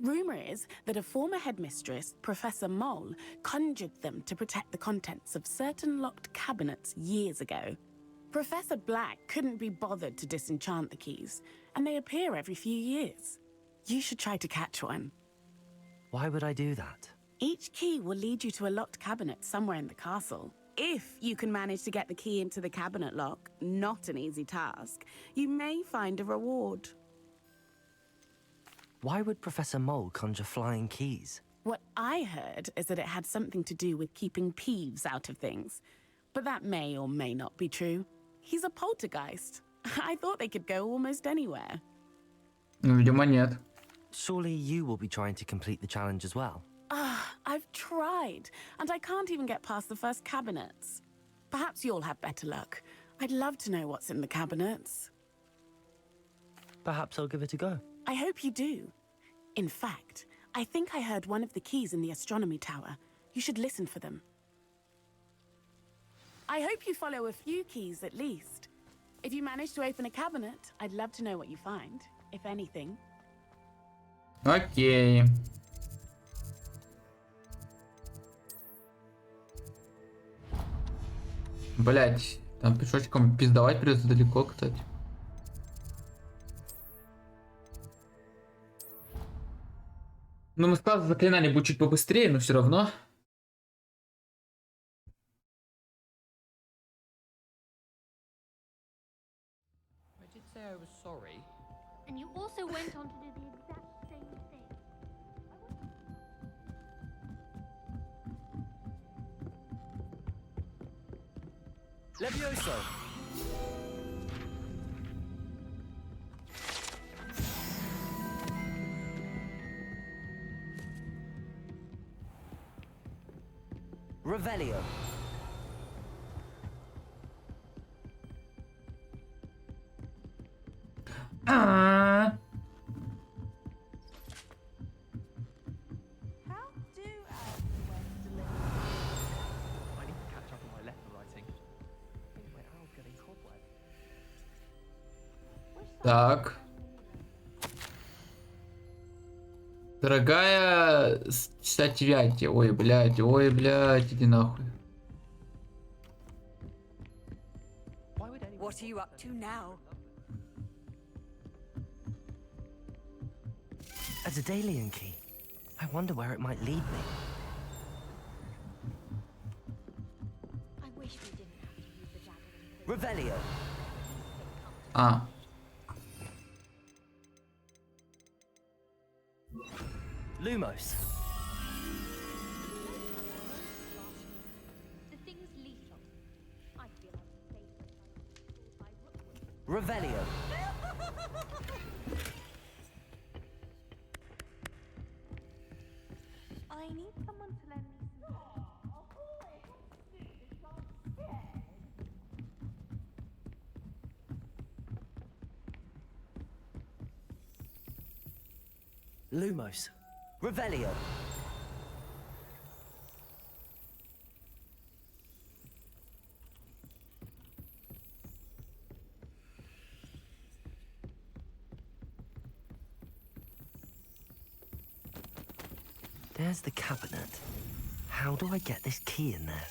Rumor is that a former headmistress, Professor Mole, conjured them to protect the contents of certain locked cabinets years ago. Professor Black couldn't be bothered to disenchant the keys, and they appear every few years. You should try to catch one. Why would I do that? Each key will lead you to a locked cabinet somewhere in the castle. If you can manage to get the key into the cabinet lock, not an easy task, you may find a reward. Why would Professor Mole conjure flying keys? What I heard is that it had something to do with keeping Peeves out of things. But that may or may not be true. He's a poltergeist. I thought they could go almost anywhere. Видимо, нет. Surely you will be trying to complete the challenge as well. I've tried, and I can't even get past the first cabinets. Perhaps you'll have better luck. I'd love to know what's in the cabinets. Perhaps I'll give it a go. I hope you do. In fact, I think I heard one of the keys in the astronomy tower. You should listen for them. I hope you follow a few keys at least. If you manage to open a cabinet, I'd love to know what you find, if anything. Окей. Блять, там пешочком пиздовать придется далеко, кстати. Ну, мы сказали, заклинание будет чуть побыстрее, но все равно. I did say I was sorry. And you also went on to do the exact same thing. Levioso! Revelio. I need to catch up on my letter writing. I think my owl's getting cobweb. Так. Дорогая, читать Вяти. Ой, блядь, иди нахуй. What are you up to now? A Daedalian key. I wonder where it might lead me. I wish we didn't have to use the javelin. Revelio. А. Lumos. The thing's lethal. I feel unsafe by Rookwood. Revelio. I need someone to lend me some. Lumos. Revelio. There's the cabinet. How do I get this key in there?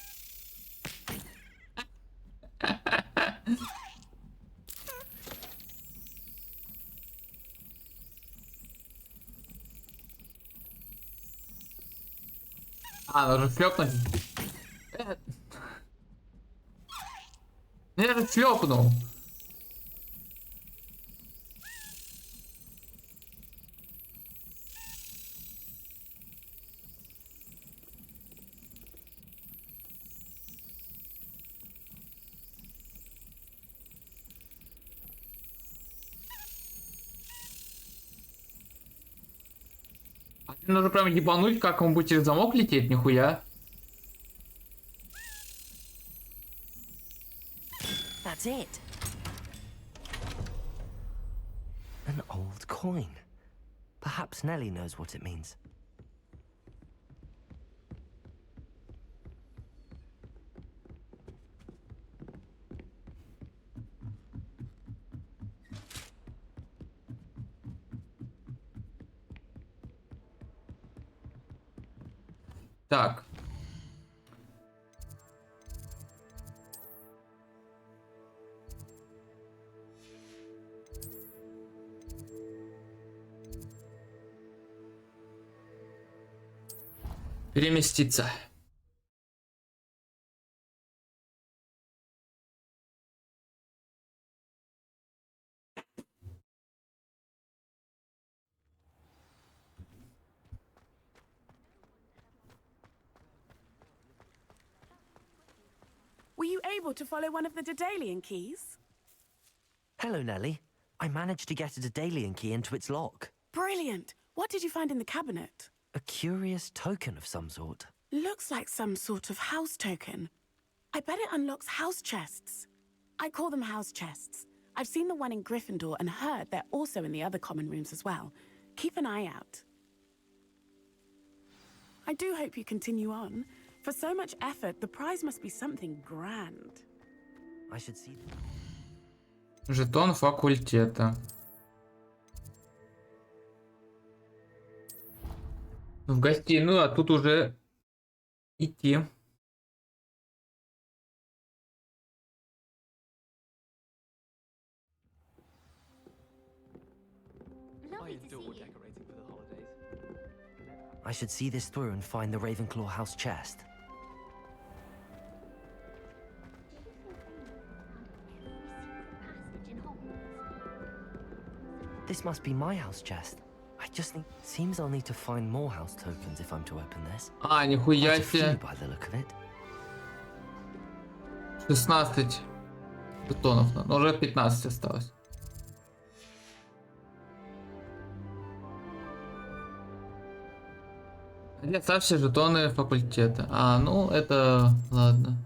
А, нужно шлепнуть. Я же шлепнул. Нужно прям ебануть, как он будет через замок лететь, нихуя. That's it. An old coin. Perhaps Nellie knows what it means. Так. Переместиться. Were you able to follow one of the Daedalian keys? Hello, Nellie. I managed to get a Daedalian key into its lock. Brilliant! What did you find in the cabinet? A curious token of some sort. Looks like some sort of house token. I bet it unlocks house chests. I call them house chests. I've seen the one in Gryffindor and heard they're also in the other common rooms as well. Keep an eye out. I do hope you continue on. For so much effort, the prize must be something grand. I should see. Жетон факультета. В гостиную, а тут уже идти. I should see this through and find the Ravenclaw house chest. This must be my house chest. I just think seems I'll need to find more house tokens if I'm to open this. А, нихуя Quite a few себе. by the look of it. 16 жетонов, но уже 15 осталось. Где оставшиеся жетоны факультета? А, ну это... Ладно.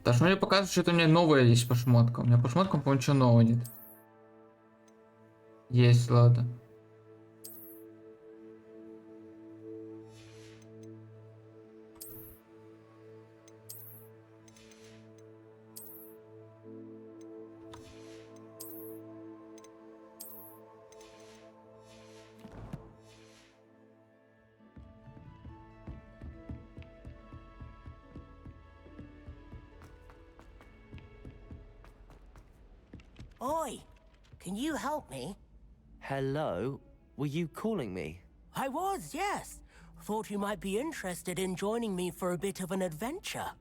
Так что мне показывает, что это у меня новое есть по шмоткам. У меня по шмоткам, по-моему, ничего нового нет. Есть, ладно. Oi, can you help me? Hello? Were you calling me? I was, yes. Thought you might be interested in joining me for a bit of an adventure.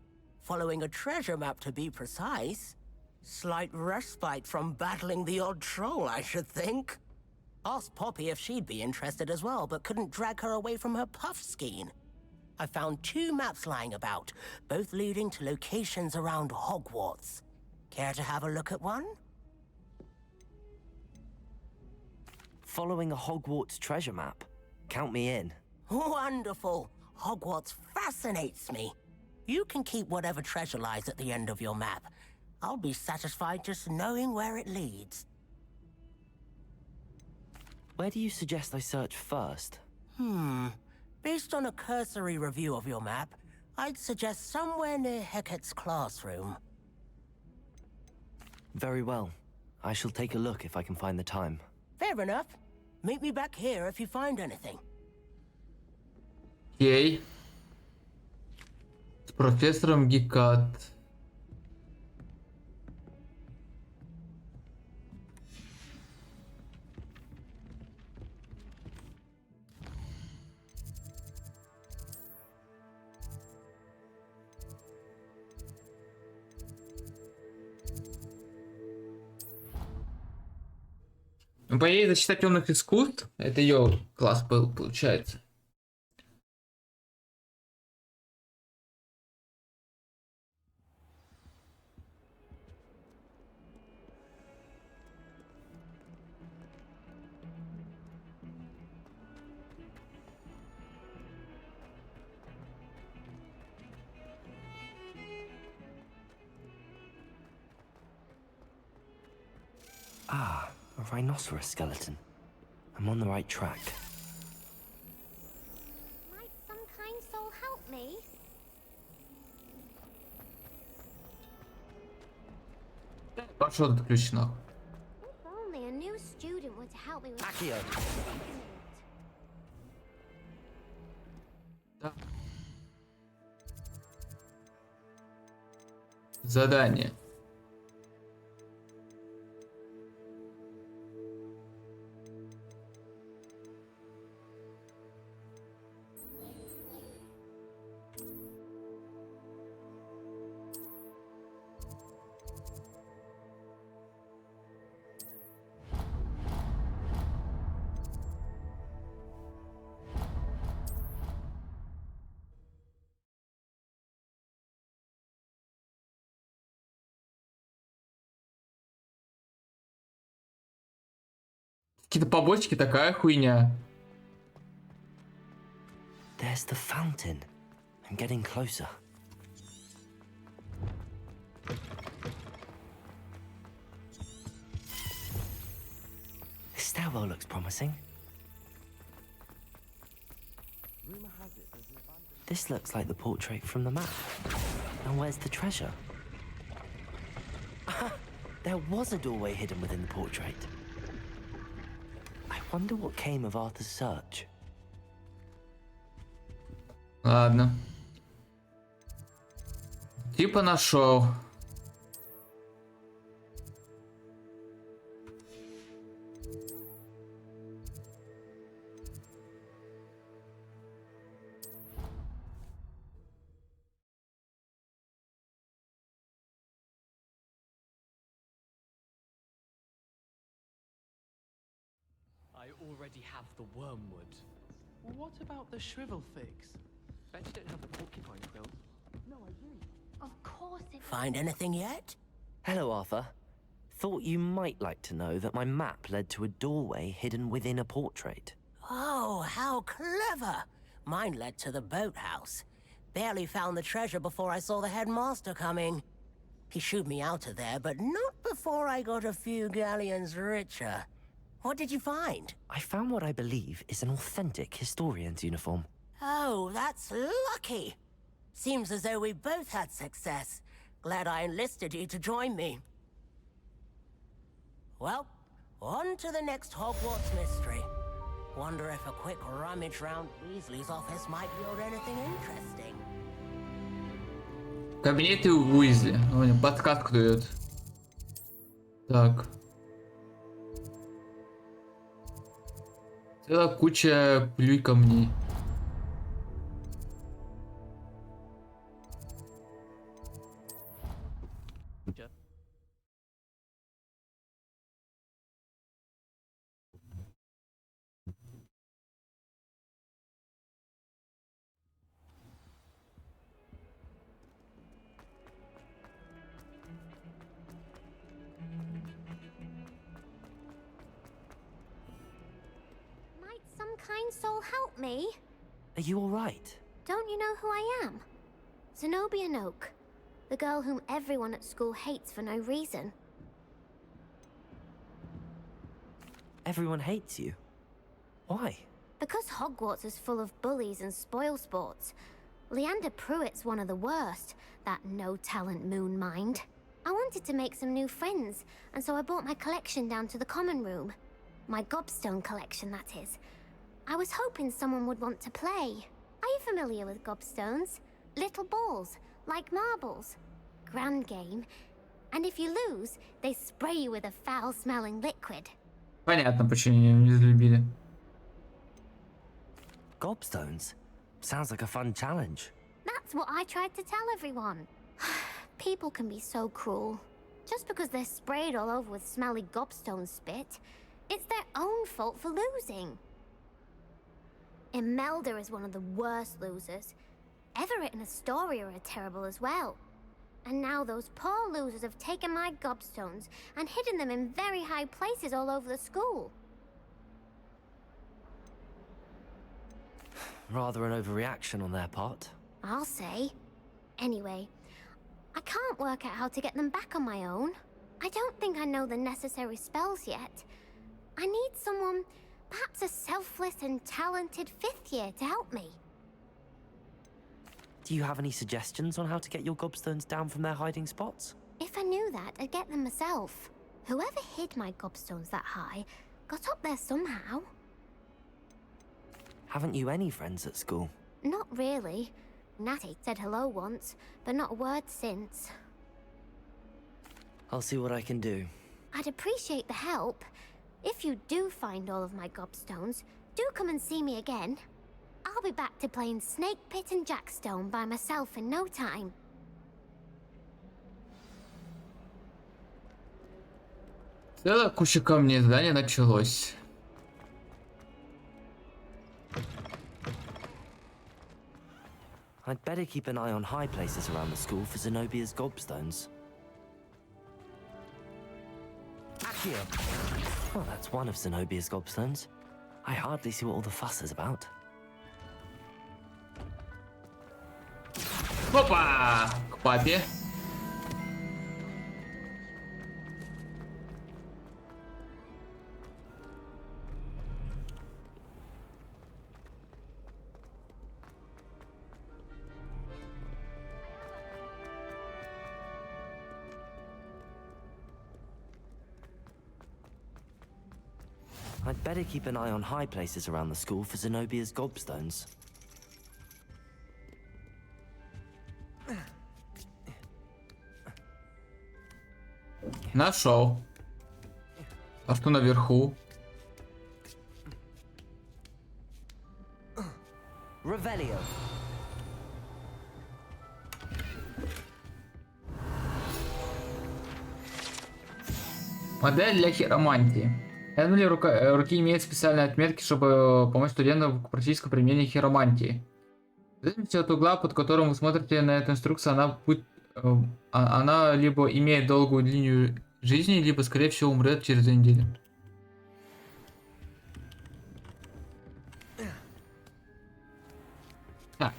Following a treasure map, to be precise. Slight respite from battling the odd troll, I should think. Asked Poppy if she'd be interested as well, but couldn't drag her away from her puff skein. I found 2 maps lying about, both leading to locations around Hogwarts. Care to have a look at one? Following a Hogwarts treasure map. Count me in. Wonderful. Hogwarts fascinates me. You can keep whatever treasure lies at the end of your map. I'll be satisfied just knowing where it leads. Where do you suggest I search first? Based on a cursory review of your map, I'd suggest somewhere near Hecat's classroom. Very well. I shall take a look if I can find the time. Fair enough. Meet me back here if you find anything. Окей. С профессором Гекат. Ну, по идее, защита темных искусств. Это ее класс был, получается. Ah, a rhinoceros skeleton. I'm on the right track. help me? Пошел этот ключ нахуй. If only a new student were to help me with Accio. Задание. Какие-то побочки, такая хуйня. There's the fountain. I'm getting closer. The stairwell looks promising. This looks like the portrait from the map. And where's the treasure? There was a doorway hidden within the portrait. I wonder what came of Arthur's search. Ладно. Типа нашел. I already have the wormwood. What about the shrivel figs? Bet you don't have the porcupine quills. No, I do. Of course it. Find anything yet? Hello, Arthur. Thought you might like to know that my map led to a doorway hidden within a portrait. Oh, how clever! Mine led to the boathouse. Barely found the treasure before I saw the headmaster coming. He shooed me out of there, but not before I got a few galleons richer. What did you find? I found what I believe is an authentic historian's uniform. Oh, that's lucky. Seems as though we both had success. Glad I enlisted you to join me. Well, on to the next Hogwarts mystery. Wonder if a quick rummage round Weasley's office might yield anything interesting. Кабинеты Уизли. Он подсказку дает. Так. Целая куча пыль камней. Might some kind soul help me? Are you all right? Don't you know who I am? Zenobia Noak, the girl whom everyone at school hates for no reason. Everyone hates you. Why? Because Hogwarts is full of bullies and spoilsports. Leander Pruitt's one of the worst, that no-talent moon mind. I wanted to make some new friends, and so I brought my collection down to the common room. My gobstone collection, that is. I was hoping someone would want to play. Are you familiar with gobstones? Little balls, like marbles. Grand game. And if you lose, they spray you with a foul-smelling liquid. Понятно, почему не взлюбили. Gobstones? Sounds like a fun challenge. That's what I tried to tell everyone. People can be so cruel. Just because they're sprayed all over with smelly gobstone spit, it's their own fault for losing. Imelda is one of the worst losers. Everett and Astoria are terrible as well. And now those poor losers have taken my gobstones and hidden them in very high places all over the school. Rather an overreaction on their part. I'll say. Anyway, I can't work out how to get them back on my own. I don't think I know the necessary spells yet. I need someone, perhaps a selfless and talented fifth year to help me. Do you have any suggestions on how to get your gobstones down from their hiding spots? If I knew that, I'd get them myself. Whoever hid my gobstones that high got up there somehow. Haven't you any friends at school? Not really. Natty said hello once, but not a word since. I'll see what I can do. I'd appreciate the help. If you do find all of my gobstones, do come and see me again. I'll be back to playing Snake Pit and Jackstone by myself in no time. Целая куча камней, задание началось. I'd better keep an eye on high places around the school for Zenobia's gobstones. Accio! Well, that's one of Zenobia's gobstones. I hardly see what all the fuss is about. Опа! К папе. I'd better keep an eye on high places around the school for Zenobia's gobstones. Нашел. А что наверху? Revelio. Модель для хиромантии. Для руки имеет специальные отметки, чтобы помочь студентам в практическом применении хиромантии. В зависимости от угла, под которым вы смотрите на эту инструкцию, она либо имеет долгую линию жизни, либо, скорее всего, умрет через 2 недели.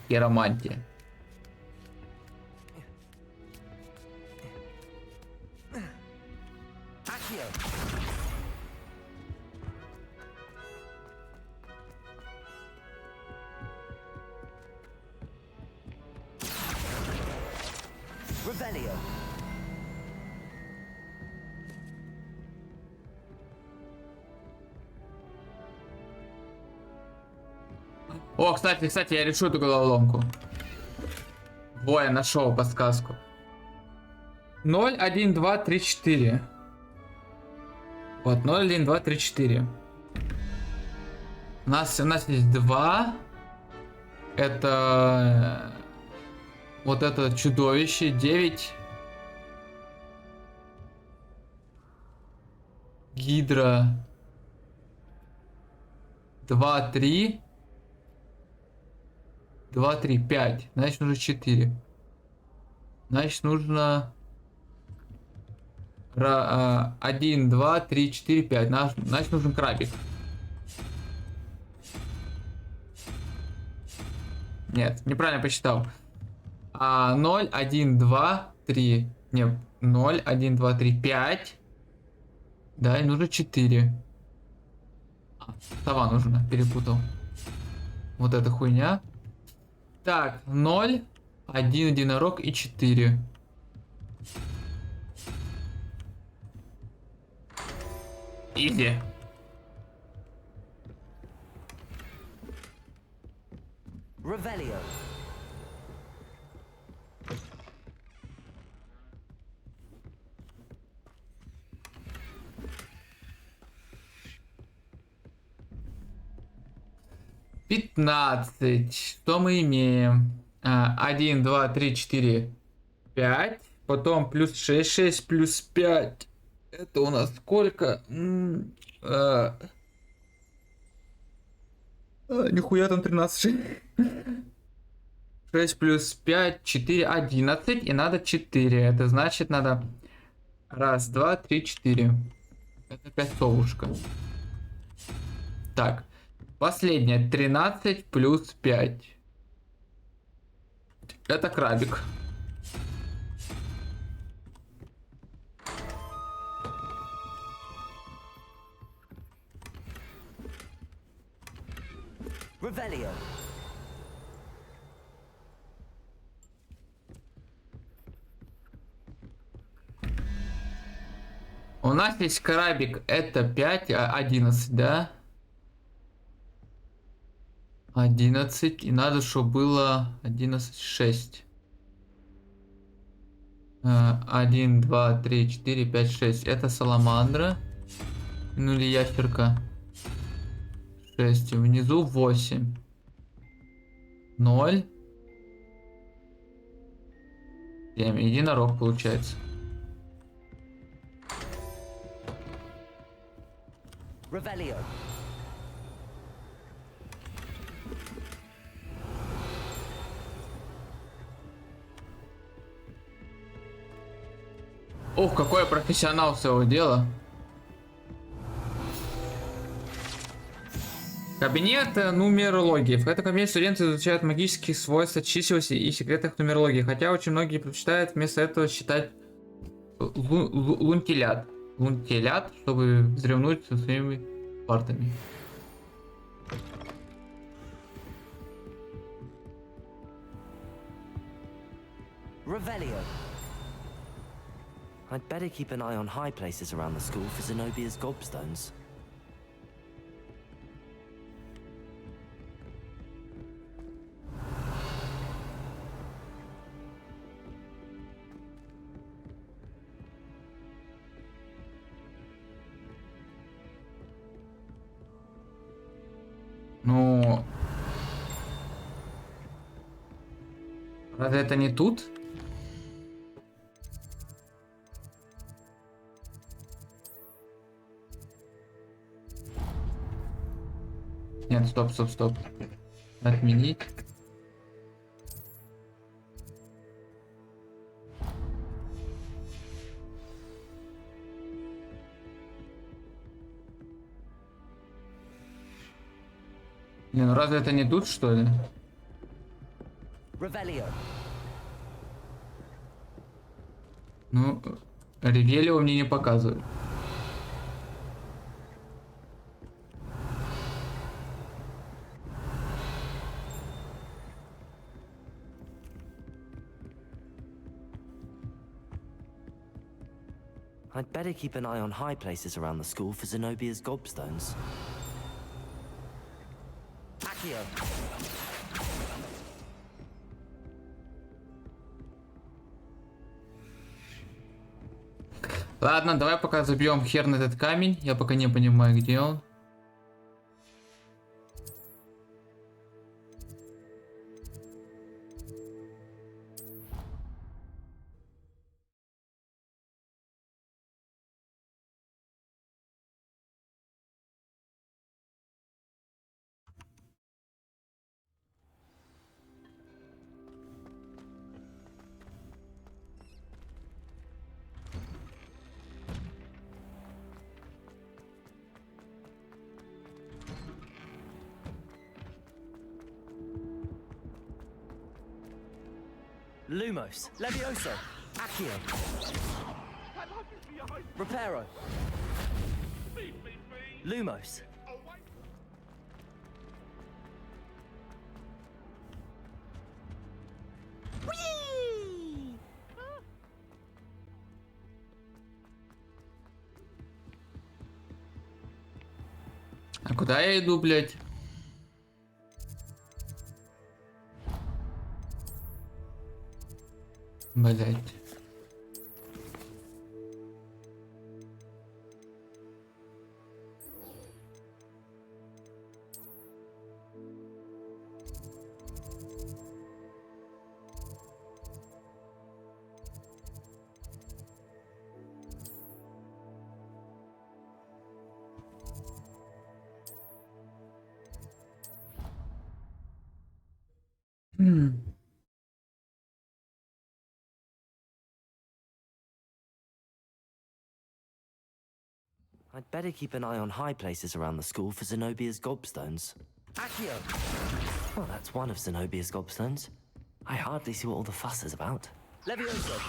Хиромантия. Revelio. О, кстати, я решу эту головоломку. Во, я нашел подсказку. 0, 1, 2, 3, 4. Вот, 0, 1, 2, 3, 4. У нас есть 2. Это... Вот это чудовище. 9. Гидра. 2, 3. 2, 3, 5. Значит, нужно 4. Значит, нужно... 1, 2, 3, 4, 5. Значит, нужен крабик. Нет, неправильно посчитал. 0, 1, 2, 3. Нет, 0, 1, 2, 3, 5. Да, и нужно 4. Сова нужна, перепутал. Вот эта хуйня. Так, 0, 1 единорог и 4. Изи. Revelio. Пятнадцать. Что мы имеем? 1, 2, 3, 4, 5. Потом плюс 6. 6 плюс 5. Это у нас сколько? Нихуя там 13. 6 плюс 5, 4, 11. И надо 4. Это значит надо... 1, 2, 3, 4. Это 5 совушка. Так. Последнее. 13 плюс 5. Это крабик. Revelio. нас есть карабик, это 5, 11, да? 11, и надо, чтобы было 11, 6. 1, 2, 3, 4, 5, 6. Это саламандра. Ну или ящерка. 6. Внизу 8. 0. 7. Единорог получается. Revelio. Ух, какой я профессионал своего дела. Кабинет нумерологии. В этом кабинете студенты изучают магические свойства чисельности и секретах нумерологии. Хотя очень многие предпочитают вместо этого считать лунтилят. Лунтилят, чтобы взрывнуть со своими партами. Revelio. I'd better keep an eye on high places around the school for Zenobia's gobstones. Ну... Разве это не тут? Нет, стоп, стоп, стоп. Отменить. Не, ну разве это не тут, что ли? Revelio. Ну, Ревелио мне не показывают. I'd better keep an eye on high places around the school for Zenobia's gobstones. Accio. Ладно, давай пока забьем хер на этот камень. Я пока не понимаю, где он. Lumos. Levioso. Accio. Reparo. Lumos. А куда я иду, блядь? Блядь. I'd better keep an eye on high places around the school for Zenobia's gobstones. Accio! Well, that's one of Zenobia's gobstones. I hardly see what all the fuss is about. Levioso!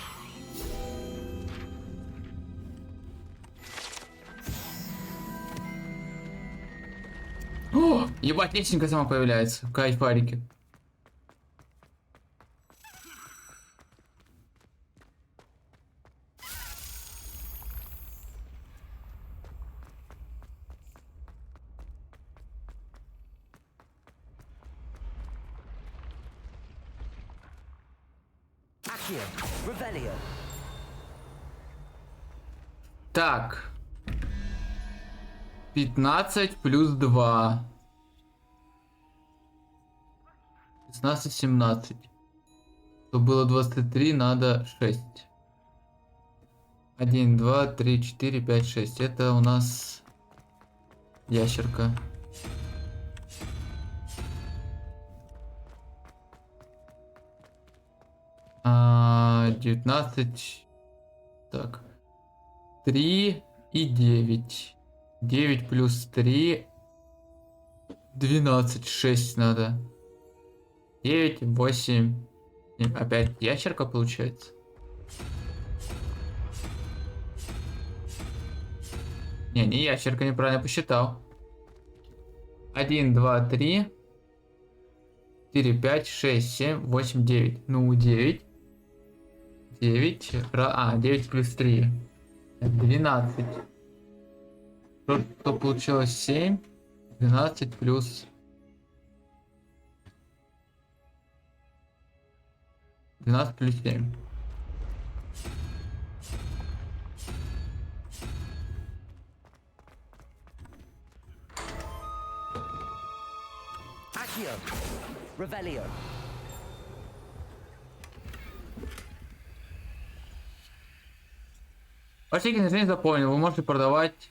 О, ебать, лестничка сама появляется. Кайфарики. Accio, Revelio. Так. 15 плюс 2. 16, 17. То было 23, надо 6. 1, 2, 3, 4, 5, 6. Это у нас ящерка. А, 19. Так. 3 и 9. 9 плюс 3. 12. 6 надо. 9, 8. Опять ящерка получается. Не ящерка, неправильно посчитал. 1, 2, 3, 4, 5, 6, 7, 8, 9. Ну, 9. 9. 9 плюс 3. 12. Что получилось? 7. 12 плюс... 12 плюс 7. Accio, Revelio. Почти не запомнил, вы можете продавать.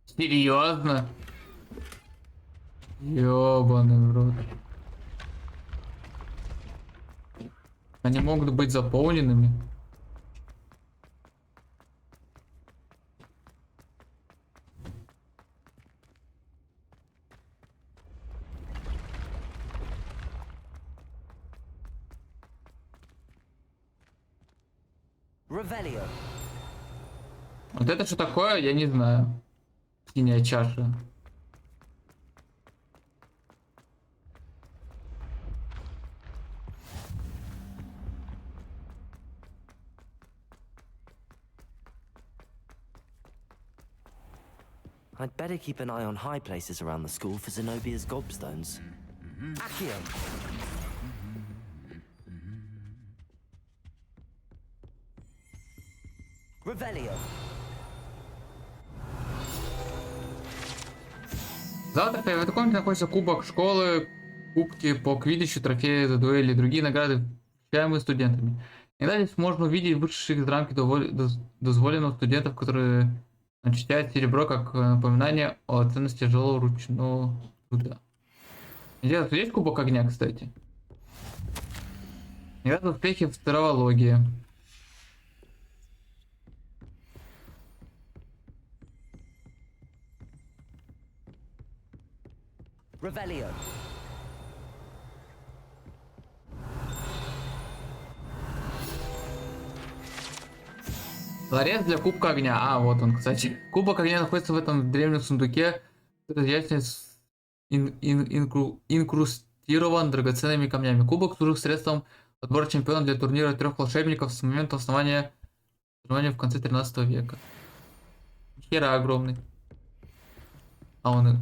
Серьезно? Ёбаный в рот. Они могут быть заполненными. Revelio. Вот это что такое, я не знаю. Синяя чаша. I'd better keep an eye on high places around the school for Zenobia's gobstones. Accio. Revelio. Завтра в этой комнате находится кубок школы, кубки по квиддичу, трофеи за дуэли и другие награды, получаемые студентами. Иногда здесь можно увидеть вышедших из рамки дозволенных студентов, которые начисляют серебро как напоминание о ценности тяжелого ручного труда. Здесь есть кубок огня, кстати. Иногда успехи в травологии. Revelio. Ларец для кубка огня. А, вот он, кстати. Кубок огня находится в этом древнем сундуке, который инкрустирован драгоценными камнями. Кубок служит средством отбора чемпиона для турнира 3 волшебников с момента основания в конце 13 века. Хера огромный. А он...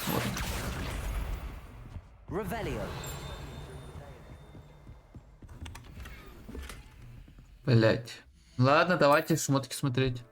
Вот. Revelio. Блять. Ладно, давайте шмотки смотреть.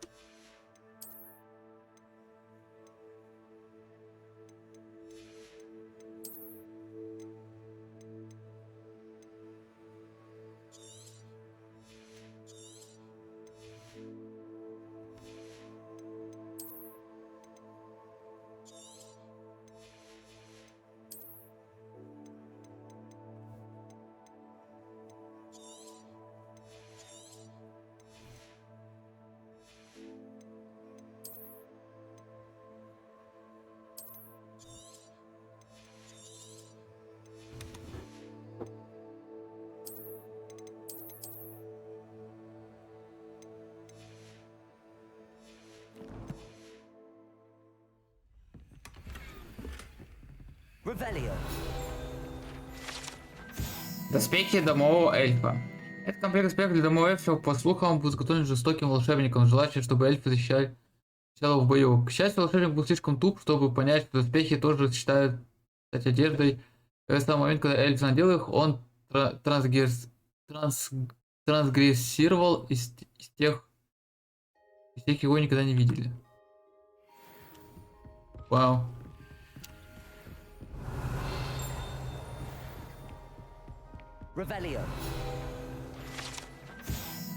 Revelio. Доспехи домового эльфа. Это комплект доспехов для домового эльфа, по слухам, был изготовлен жестоким волшебником, желающим, чтобы эльфы защищали в бою. К счастью, волшебник был слишком туп, чтобы понять, что доспехи тоже считают, кстати, одеждой В тот момент, когда эльф надел их, он трансгрессировал из тех, его никогда не видели. Вау.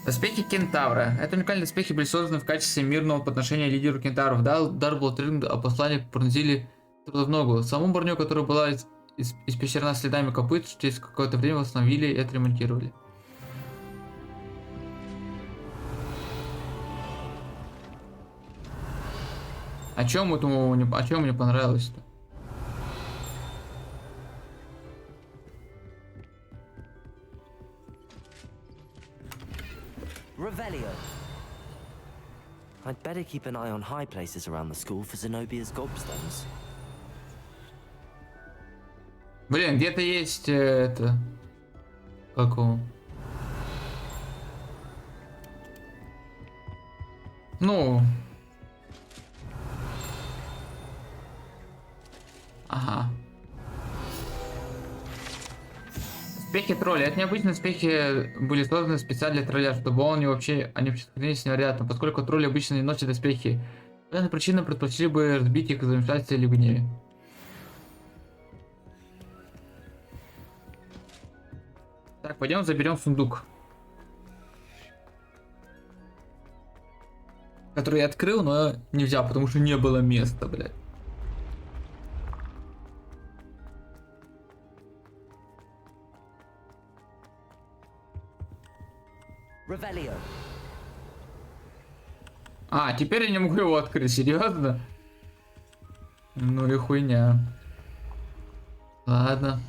Доспехи кентавра. Это уникальные доспехи были созданы в качестве мирного подношения лидеру кентавров. Да, удар был отрыгнут, а послание пронзили в ногу. Саму броню, которая была испещрена следами копыт, через какое-то время восстановили и отремонтировали. А чем мне понравилось-то? Revelio. I'd better keep an eye on high places around the school for Zenobia's gobstones. Блин, где-то есть это... Как его? Ну... Ага. Доспехи тролля. Это необычные доспехи были созданы специально для тролля, чтобы они вообще сохранились невероятно, поскольку тролли обычно не носят доспехи. По этой причине предпочли бы разбить их из-за замешательства или гневе. Так, пойдем заберем сундук. Который я открыл, но не взял, потому что не было места, блядь. Revelio. А, теперь я не могу его открыть, серьезно? Ну и хуйня. Ладно.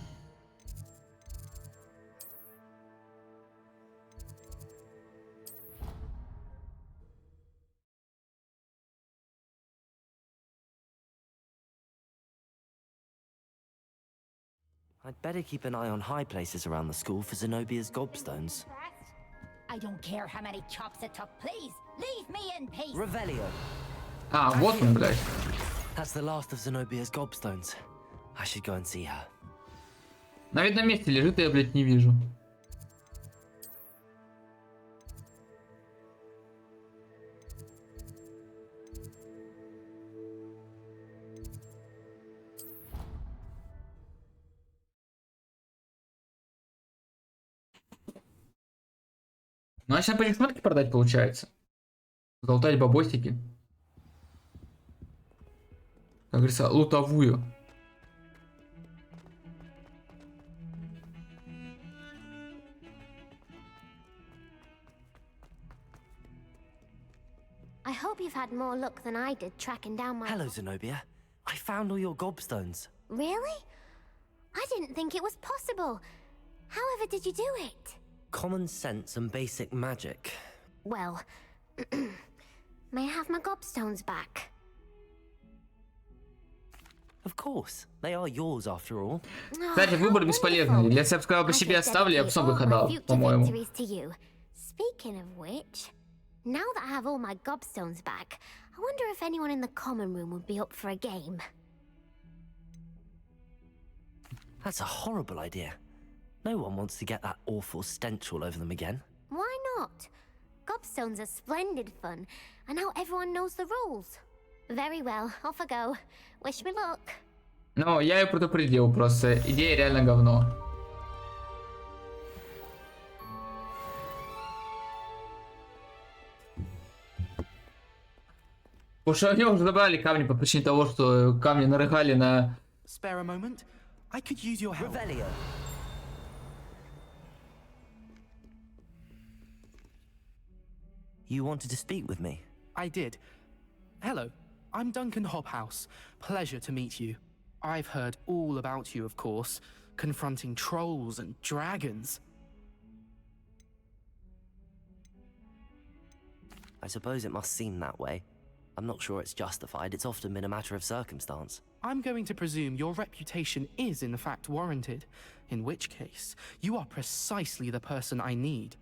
I'd better keep an eye on high places around the school for Zenobia's gobstones. I don't care how many chops it took, please. Leave me in peace. Revelio. А, вот он, блядь. That's the last of Zenobia's gobstones. I should go and see her. На видном месте лежит, я, блядь, не вижу. Ну, а сейчас пойдем шмотки продать, получается. Золотать бабосики. Как говорится, лутовую. I hope you've had more luck than I did tracking down my... Hello, Zenobia. I found all your gobstones. Really? I didn't think it was possible. However did you do it? Common sense and basic magic. Well, may I have my gobstones back? Of course. They are yours after all. Кстати, выбор бесполезный. Если я бы сказал по себе оставлю, я бы сам выходал, по-моему. Speaking of which, now that I have all my gobstones back, I wonder if anyone in the common room would be up for a game. That's a horrible idea. No one wants to get that awful stench all over them again. Why not? Gobstones are splendid fun, and now everyone knows the rules. Very well, off I go. Wish me luck. Ну, я ее предупредил, просто идея реально говно. Потому что у него уже забрали камни по причине того, что камни нарыгали на... Spare a moment? I could use your help. Revelio. You wanted to speak with me? I did. Hello, I'm Duncan Hobhouse. Pleasure to meet you. I've heard all about you, of course, confronting trolls and dragons. I suppose it must seem that way. I'm not sure it's justified. It's often been a matter of circumstance. I'm going to presume your reputation is in fact warranted, in which case, you are precisely the person I need.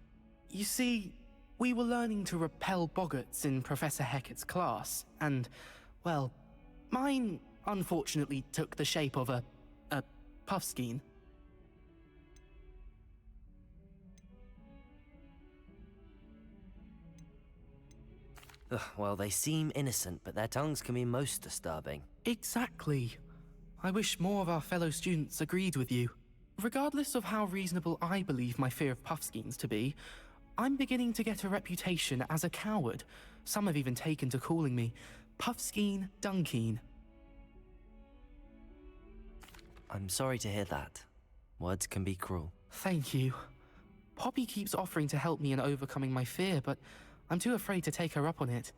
You see, we were learning to repel boggarts in Professor Hecat's class, and, well, mine unfortunately took the shape of a puffskein. Well, they seem innocent, but their tongues can be most disturbing. Exactly. I wish more of our fellow students agreed with you. Regardless of how reasonable I believe my fear of Puffskeins to be, I'm beginning to get a reputation as a coward. Some have even taken to calling me Puffskeen Dunkeen. I'm sorry to hear that. Words can be cruel. Thank you. Poppy keeps offering to help me in overcoming my fear, but I'm too afraid to take her up on it.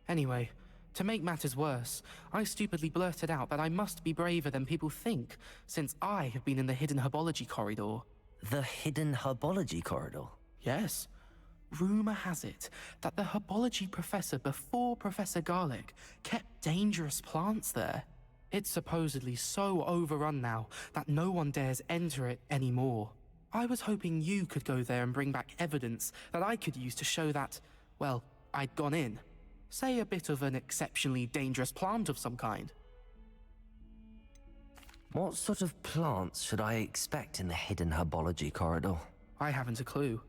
Anyway, to make matters worse, I stupidly blurted out that I must be braver than people think, since I have been in the hidden herbology corridor. The hidden herbology corridor? Yes. Rumor has it that the herbology professor before Professor Garlic kept dangerous plants there. It's supposedly so overrun now that no one dares enter it anymore. I was hoping you could go there and bring back evidence that I could use to show that, well, I'd gone in. Say a bit of an exceptionally dangerous plant of some kind. What sort of plants should I expect in the hidden herbology corridor? I haven't a clue.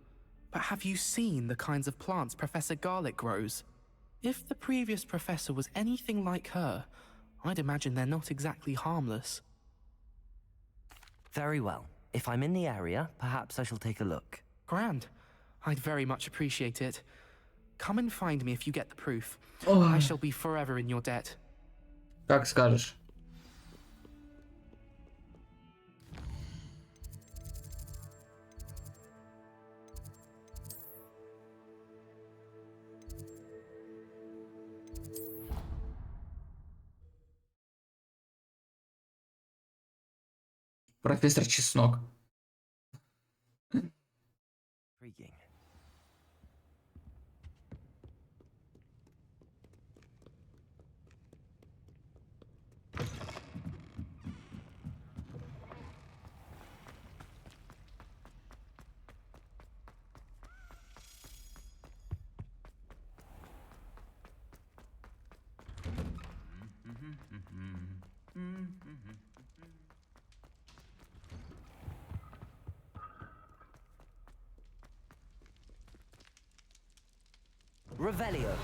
But have you seen the kinds of plants Professor Garlic grows? If the previous professor was anything like her, I'd imagine they're not exactly harmless. Very well. If I'm in the area, perhaps I shall take a look. Grand. I'd very much appreciate it. Come and find me if you get the proof. Oh. I shall be forever in your debt. Как скажешь. Профессор Чеснок. Intriguing. Revelio.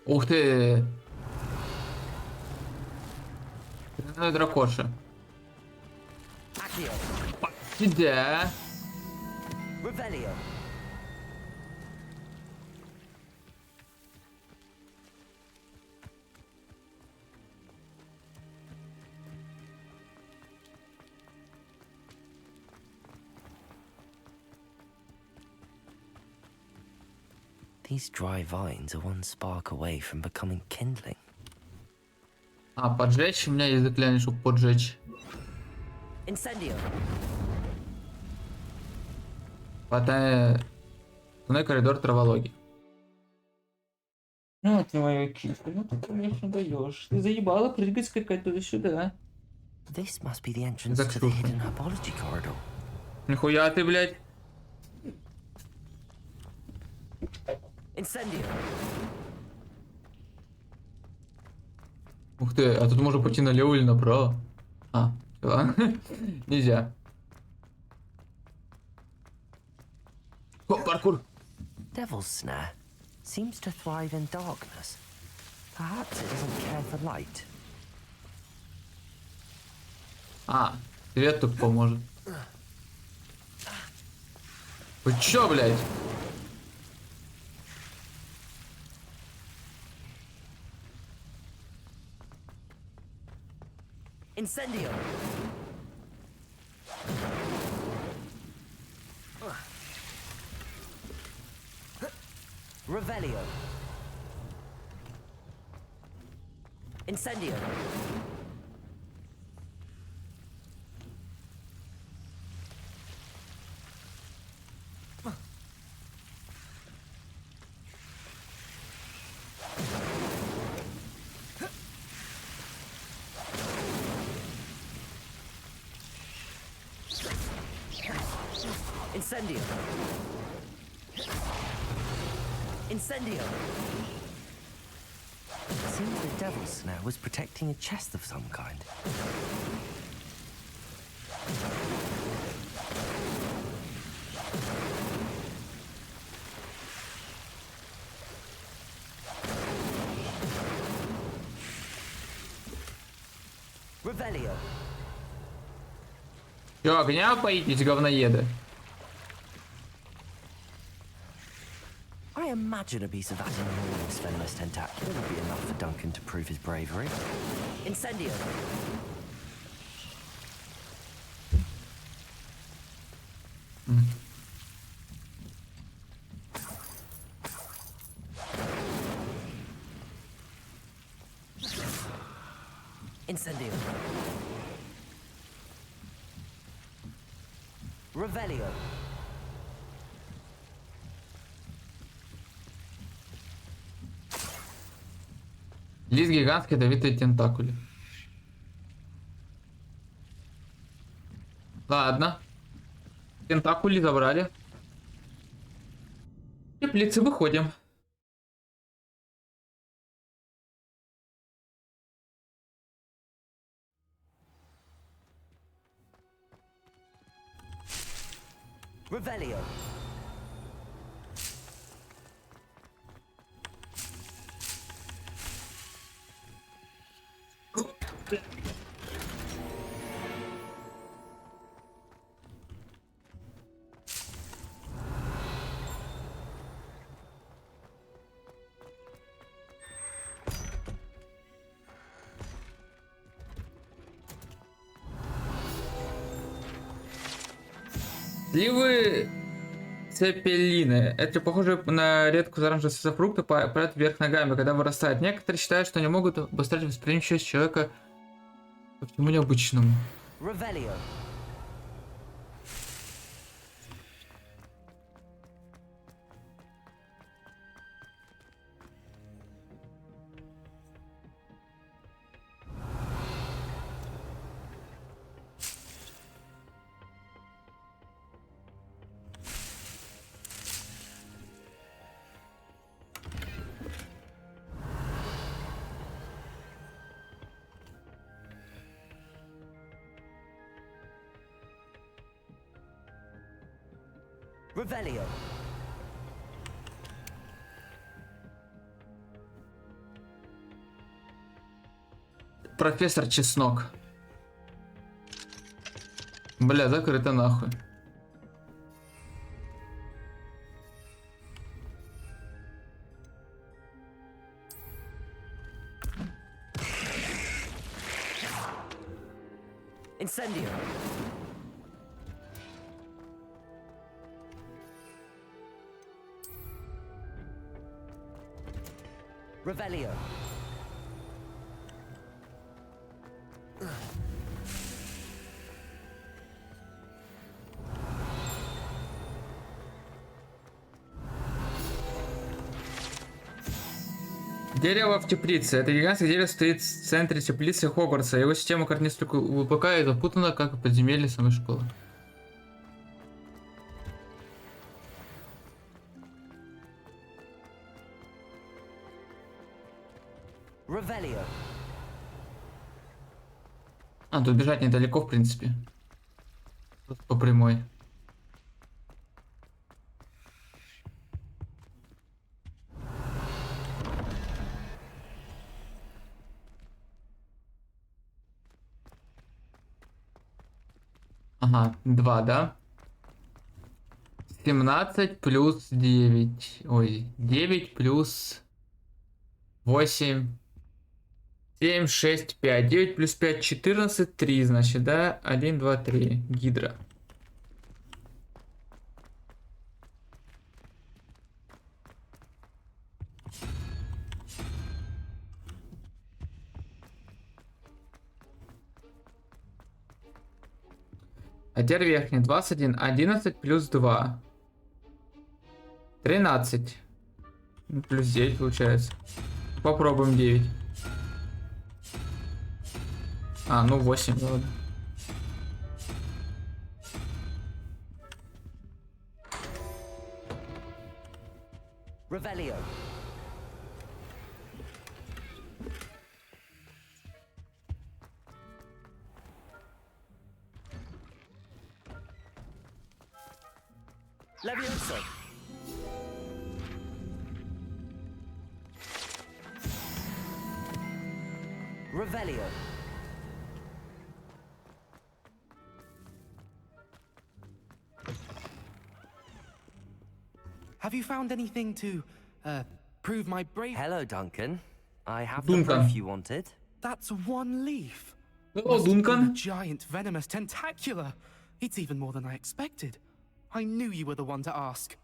Ух ты! Трясная дракоша. Сюда. Revelio. These dry vines are one spark away from becoming kindling. А, поджечь? У меня есть заклинание, чтобы поджечь. Incendio. Потайной коридор травологии. Ну, ты моя кишка, ну ты, конечно, даешь. Ты заебала прыгать скакать туда-сюда. This must be the entrance to the hidden herbology corridor. Нихуя ты, блядь. Incendio. Ух ты, а тут можно пойти налево или направо. А, ладно. Нельзя. О, паркур. Devil's snare seems to thrive in darkness. Perhaps it doesn't care for light. А, свет тут поможет. Вы чё, блядь? Incendio. Revelio. Incendio. Incendio. Incendio. It seems the devil's snare was protecting a chest of some kind. Revelio. Чё, огня боитесь, говноеды? I imagine a piece of that enormous venomous tentacular would be enough for Duncan to prove his bravery. Incendio. Incendio. Revelio. Лист гигантские ядовитые тентакули. Ладно. Тентакули забрали. Теплицы, выходим. Revelio. Сливы цепелины. Это похоже на редкую оранжевую фрукты, падают вверх ногами, когда вырастают. Некоторые считают, что они могут обострять восприимчивость человека ко всему необычному. Revelio. Revelio. Профессор Чеснок. Бля, закрыто нахуй. Incendio. Revelio. Дерево в теплице. Это гигантское дерево стоит в центре теплицы Хогвартса. Его система координат ВПК и запутана, как и подземелье самой школы. Revelio. А, тут бежать недалеко, в принципе. Просто по прямой. Ага, 2, да? 17 плюс 9. Ой, 9 плюс 8. 7, 6, 5. 9 плюс 5, 14, 3, значит, да? 1, 2, 3. Гидра. А теперь верхний. 21. 11 плюс 2. 13. Плюс 9 получается. Попробуем 9. А, ну 8, ладно. Revelio. Levioso. Revelio. Have you found anything to, prove my bravery? Hello, Duncan. I have Duncan. the proof you wanted. That's one leaf. Hello, Must have been Duncan. a giant venomous tentacula. It's even more than I expected. I knew you were the one to ask.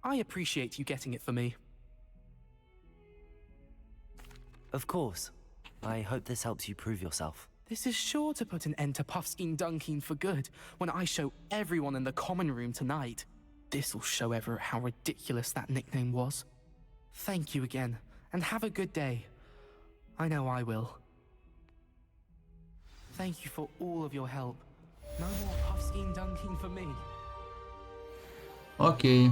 I appreciate you getting it for me. Of course. I hope this helps you prove yourself. This is sure to put an end to Puffskein Dunkeen for good when I show everyone in the common room tonight. This'll show Everett how ridiculous that nickname was. Thank you again, and have a good day. I know I will. Thank you for all of your help. No more Puffskein Dunkeen for me. Окей.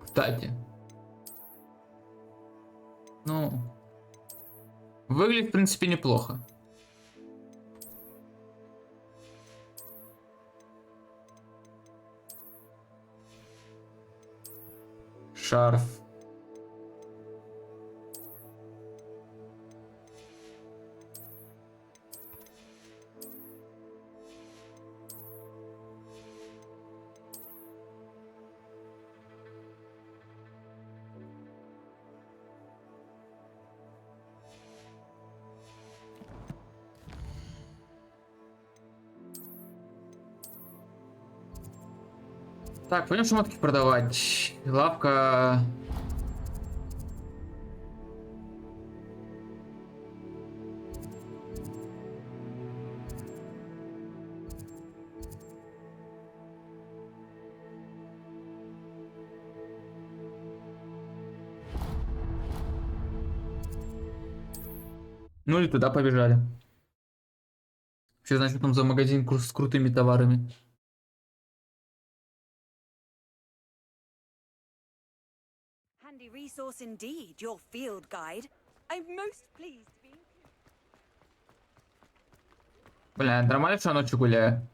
Кстати. Ну, выглядит, в принципе, неплохо. Шарф. Так, пойдем шмотки продавать. Лавка. Ну и туда побежали. Что значит там за магазин с крутыми товарами? Handy resource indeed, your field guide. I'm most pleased to be... Бля, нормально, что я ночью гуляю?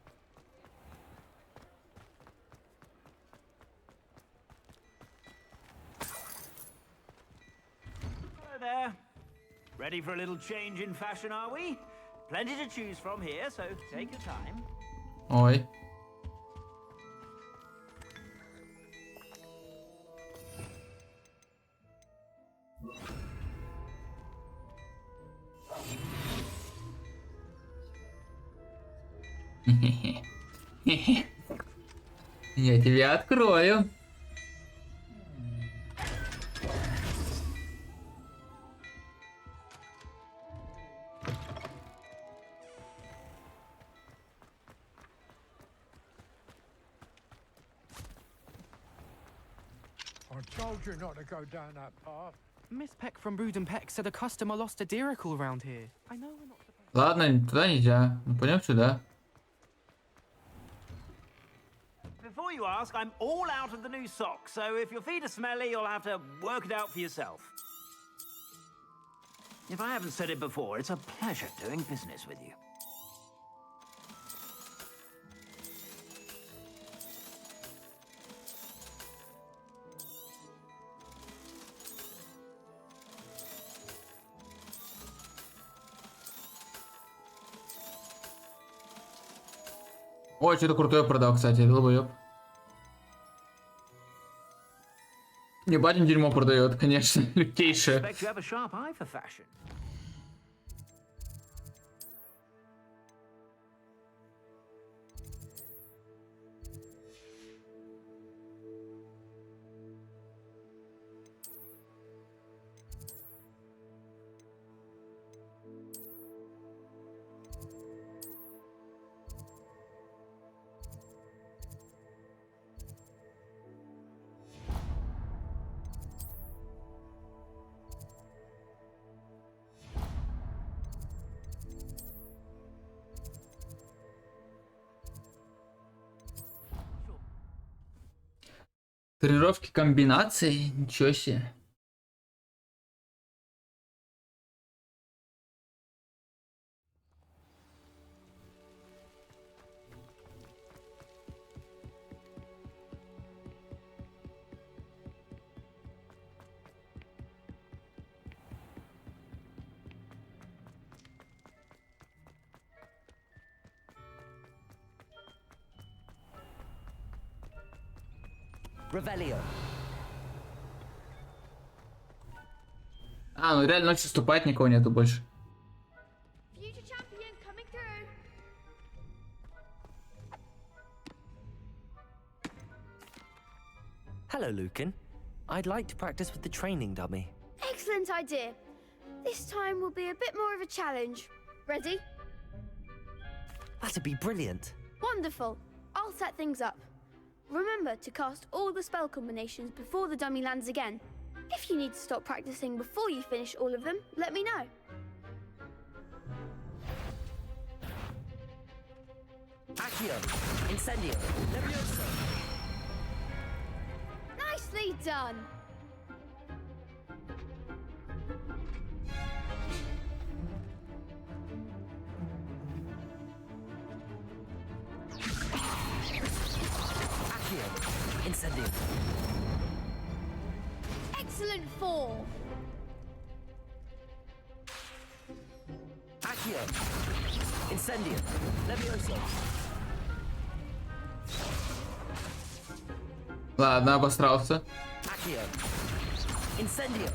Hello there. Ready for a little change in fashion, are we? Plenty to choose from here, so take your time. Ой. Я тебе открою. I told you not to go down that path. Miss Peck from Brood and Peck said a customer lost a diricle around here. I know we're not supposed... Ладно, туда нельзя. Ну пойдем сюда. Before you ask, I'm all out of the new socks, so if your feet are smelly, you'll have to work it out for yourself. If I haven't said it before, it's a pleasure doing business with you. Ой, что-то крутое продал, кстати, долбоёб. Не батин дерьмо продает, конечно, лютейшее. Expect you have a sharp eye for fashion. Тренировки комбинаций? Ничего себе. Revelio. А, ну реально ночью вступать никого нету больше. Hello, Lucan. I'd like to practice with the training dummy. Excellent idea. This time will be a bit more of a challenge. Ready? That'd be brilliant. Wonderful. I'll set things up. Remember to cast all the spell combinations before the dummy lands again. If you need to stop practicing before you finish all of them, let me know. Accio. Incendio. Levioso. Nicely done. Accio. Incendio. Excellent fall. Accio. Incendio. Levioso. Ладно, обосрался. Accio. Incendio.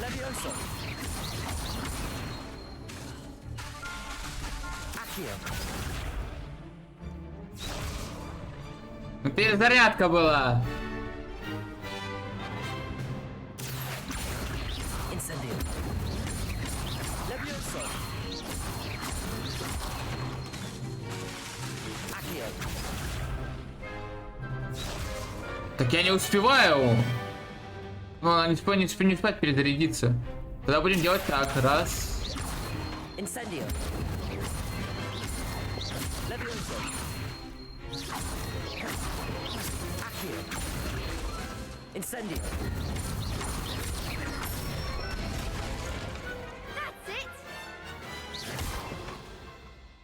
Levioso. Accio. Перезарядка была. Incendio. Levioso. Accio. Так я не успеваю. Ну, она не успевает перезарядиться. Тогда будем делать так. Раз. Incendio. Levioso. Accio. Incendio. That's it.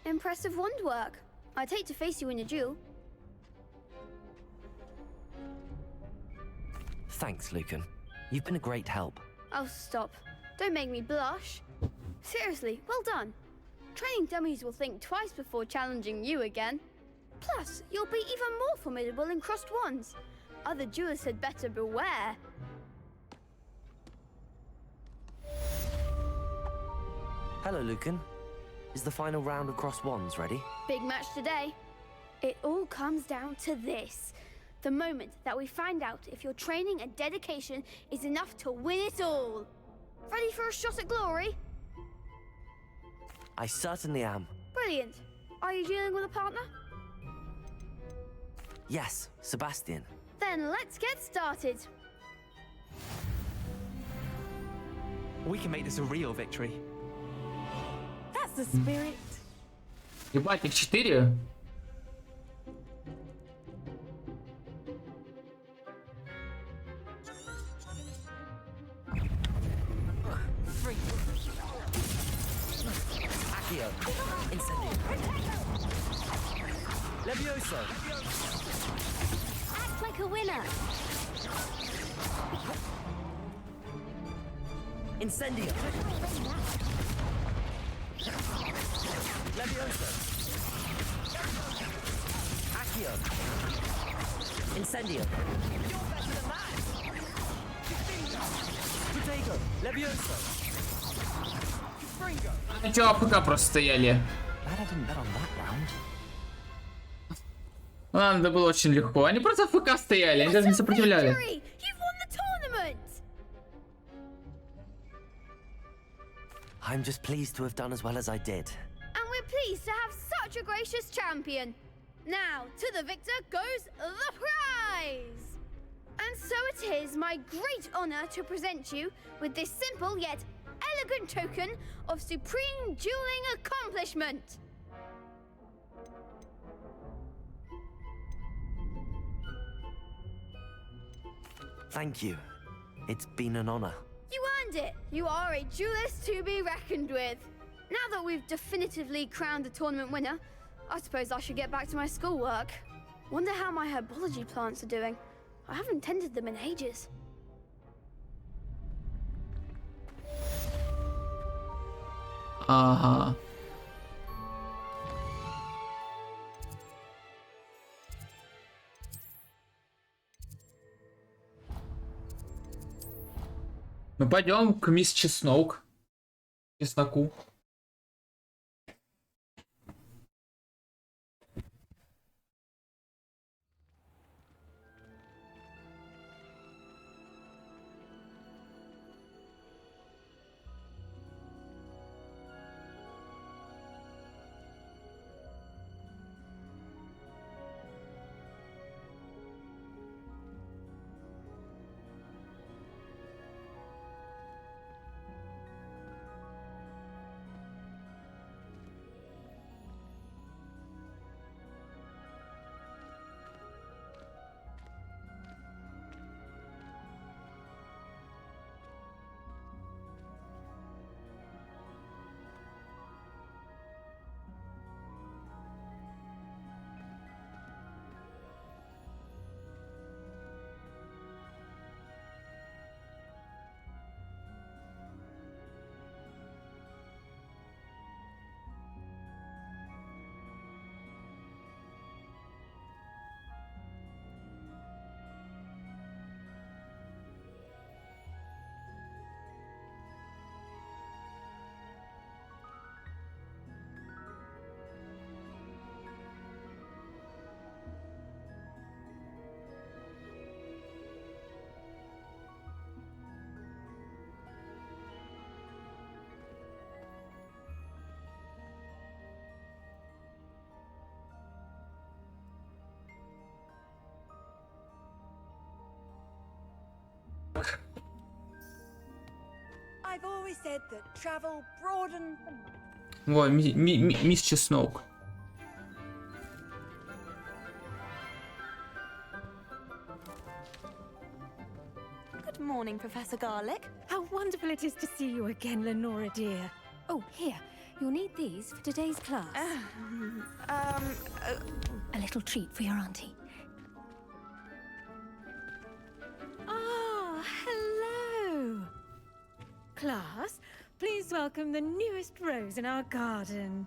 Impressive wand work. I'd hate to face you in a duel. Thanks, Lucan. You've been a great help. Oh, stop. Don't make me blush. Seriously, well done. Training dummies will think twice before challenging you again. Plus, you'll be even more formidable in crossed wands. Other duelists had better beware. Hello, Lucan. Is the final round of cross wands ready? Big match today. It all comes down to this. The moment that we find out if your training and dedication is enough to win it all. Ready for a shot at glory? I certainly am. Brilliant. Are you dealing with a partner? Yes, Sebastian. Then let's get started. We can make this a real victory. That's the spirit. Ебать, их 4. Accio. Incendio. Levioso. Act like a winner. Incendio. Levioso. Accio. Incendio. You're better than that. Potato. Levioso. Ничего, АФК просто стояли. Ладно, это было очень легко. Они просто АФК стояли, они даже не сопротивляли. You've won the tournament! I'm just pleased to have done as well as I did. And we're pleased to have such a gracious champion. Now, to the victor goes the prize! And so it is my great honor to present you with this simple yet elegant token of supreme dueling accomplishment. Thank you. It's been an honor. You earned it! You are a duelist to be reckoned with. Now that we've definitively crowned the tournament winner, I suppose I should get back to my schoolwork. Wonder how my herbology plants are doing. I haven't tended them in ages. Ага. Мы пойдем к мисс Чеснок. Чесноку. I've always said that travel broadens the mind. Ой, мисс Чеснок. Good morning, Professor Garlick. How wonderful it is to see you again, Lenora dear. Oh, here. You'll need these for today's class. A little treat for your auntie. Ah, hello. Class, please welcome the newest rose in our garden.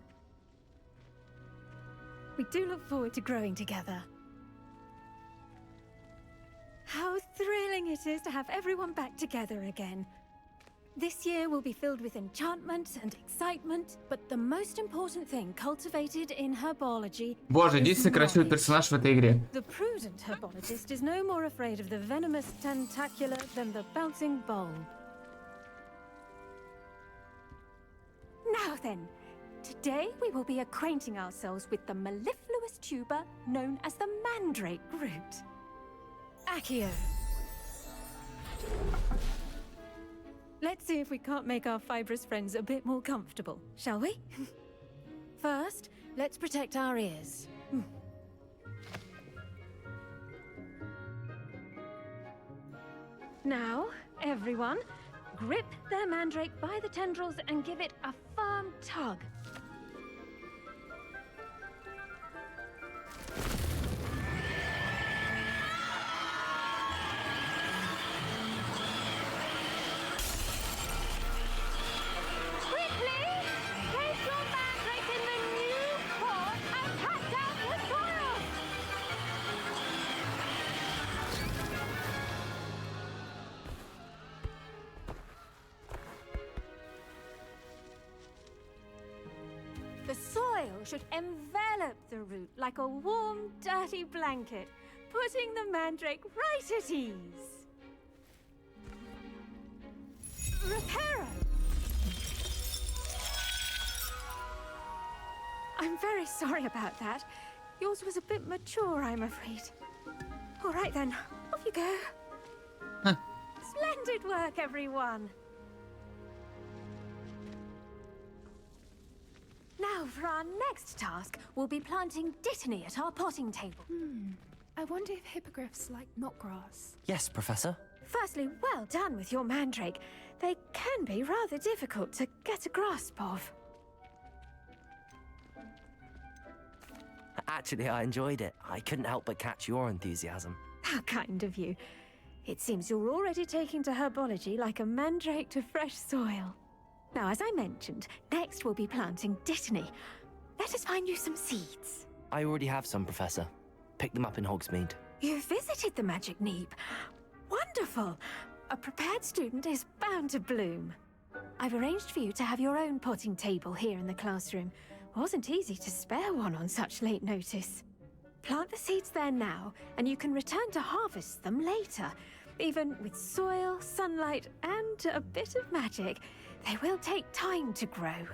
We do look forward to growing together. How thrilling it is to have everyone back together again. This year will be filled with enchantment and excitement, but the most important thing cultivated in herbology Боже, is единственный красивый knowledge. персонаж в этой игре. The prudent herbologist is no more afraid of the venomous tentacula than the bouncing bulb. Now then, today we will be acquainting ourselves with the mellifluous tuber known as the mandrake root. Accio. Let's see if we can't make our fibrous friends a bit more comfortable, shall we? First, let's protect our ears. Now, everyone, grip their mandrake by the tendrils and give it a firm tug. The soil should envelop the root like a warm, dirty blanket, putting the mandrake right at ease. Reparo! I'm very sorry about that. Yours was a bit mature, I'm afraid. All right then, off you go. Splendid work, everyone. Now, for our next task, we'll be planting dittany at our potting table. I wonder if hippogriffs like knotgrass. Yes, Professor. Firstly, well done with your mandrake. They can be rather difficult to get a grasp of. Actually, I enjoyed it. I couldn't help but catch your enthusiasm. How kind of you. It seems you're already taking to herbology like a mandrake to fresh soil. Now, as I mentioned, next we'll be planting dittany. Let us find you some seeds. I already have some, Professor. Picked them up in Hogsmeade. You visited the Magic Neep. Wonderful! A prepared student is bound to bloom. I've arranged for you to have your own potting table here in the classroom. Wasn't easy to spare one on such late notice. Plant the seeds there now, and you can return to harvest them later. Even with soil, sunlight, and a bit of magic, they will take time to grow.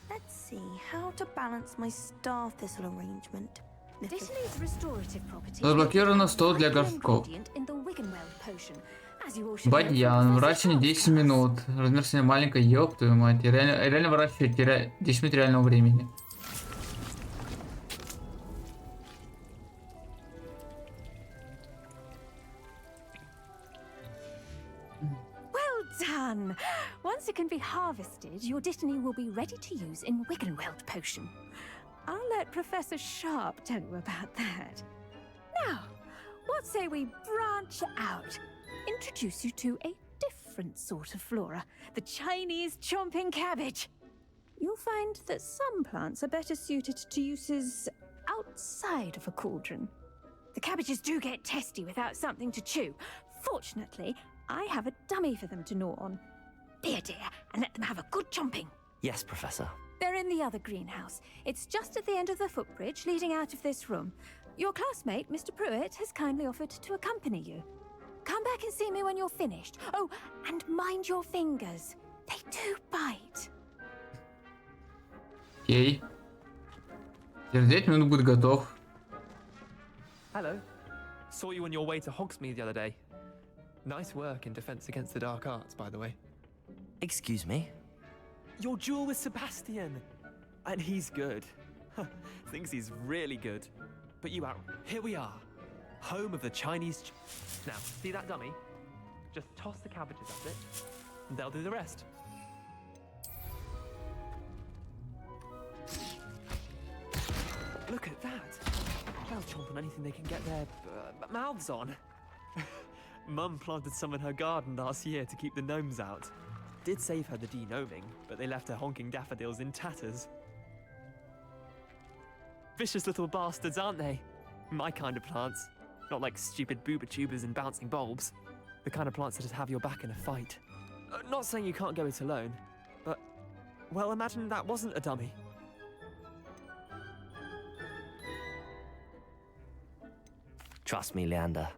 Let's see how to balance my star thistle arrangement. Dittany's restorative property. Заблокировано стол для горшков. Бадьян. Выращивание 10 минут. Размер растения маленькая, ёб твою мать. Реально выращивать 10 минут реального времени. Done! Once it can be harvested, your dittany will be ready to use in Wiggenweld potion. I'll let Professor Sharp tell you about that. Now, what say we branch out? Introduce you to a different sort of flora, the Chinese chomping cabbage. You'll find that some plants are better suited to uses outside of a cauldron. The cabbages do get testy without something to chew. Fortunately, I have a dummy for them to gnaw on. Be a dear and let them have a good chomping. Yes, Professor. They're in the other greenhouse. It's just at the end of the footbridge leading out of this room. Your classmate, Mr. Pruitt, has kindly offered to accompany you. Come back and see me when you're finished. Oh, and mind your fingers. They do bite. Окей. Через 9 минут будет готов. Hello. Saw you on your way to Hogsmeade the other day. Nice work in Defense Against the Dark Arts, by the way. Excuse me? Your duel with Sebastian! And he's good. Thinks he's really good. But you out. Here we are. Home of the Chinese... Now, see that dummy? Just toss the cabbages at it, and they'll do the rest. Look at that! They'll chomp on anything they can get their mouths on. Mum planted some in her garden last year to keep the gnomes out. Did save her the de-gnoming, but they left her honking daffodils in tatters. Vicious little bastards, aren't they? My kind of plants. Not like stupid booba tubers and bouncing bulbs. The kind of plants that just have your back in a fight. Not saying you can't go it alone, but... Well, imagine that wasn't a dummy. Trust me, Leander.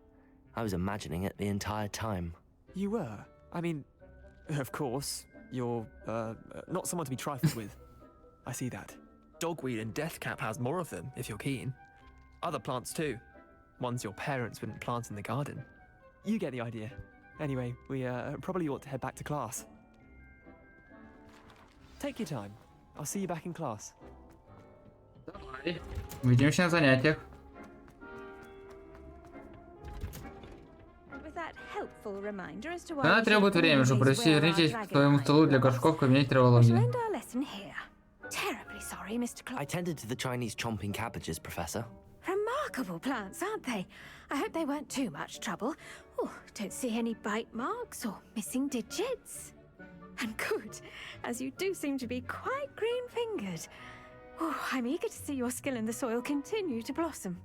I was imagining it the entire time. You were? I mean, of course, you're, not someone to be trifled with. I see that. Dogweed and deathcap has more of them, if you're keen. Other plants too. Ones your parents wouldn't plant in the garden. You get the idea. Anyway, we, probably ought to head back to class. Take your time. I'll see you back in class. Увидимся на занятиях. Она требует времени, чтобы провести. Вернитесь к своему столу для горшков в кабинете травологии. I tended to the Chinese chomping cabbages, Professor. Remarkable plants, aren't they? I hope they weren't too much trouble. Oh, don't see any bite marks or missing digits. And good, as you do seem to be quite green-fingered. Oh, I'm eager to see your skill in the soil continue to blossom.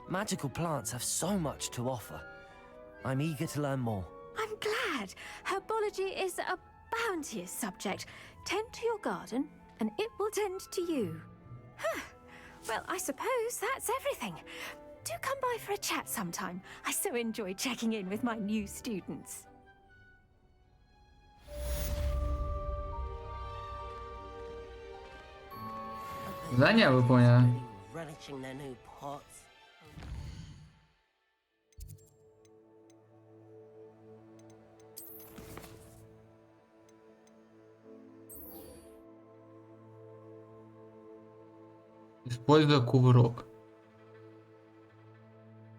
Magical plants have so much to offer. I'm eager to learn more. I'm glad. Herbology is a bounteous subject. Tend to your garden, and it will tend to you. Huh. Well, I suppose that's everything. Do come by for a chat sometime. I so enjoy checking in with my new students. Задание выполнено. Relishing their new pots. Используя кувырок.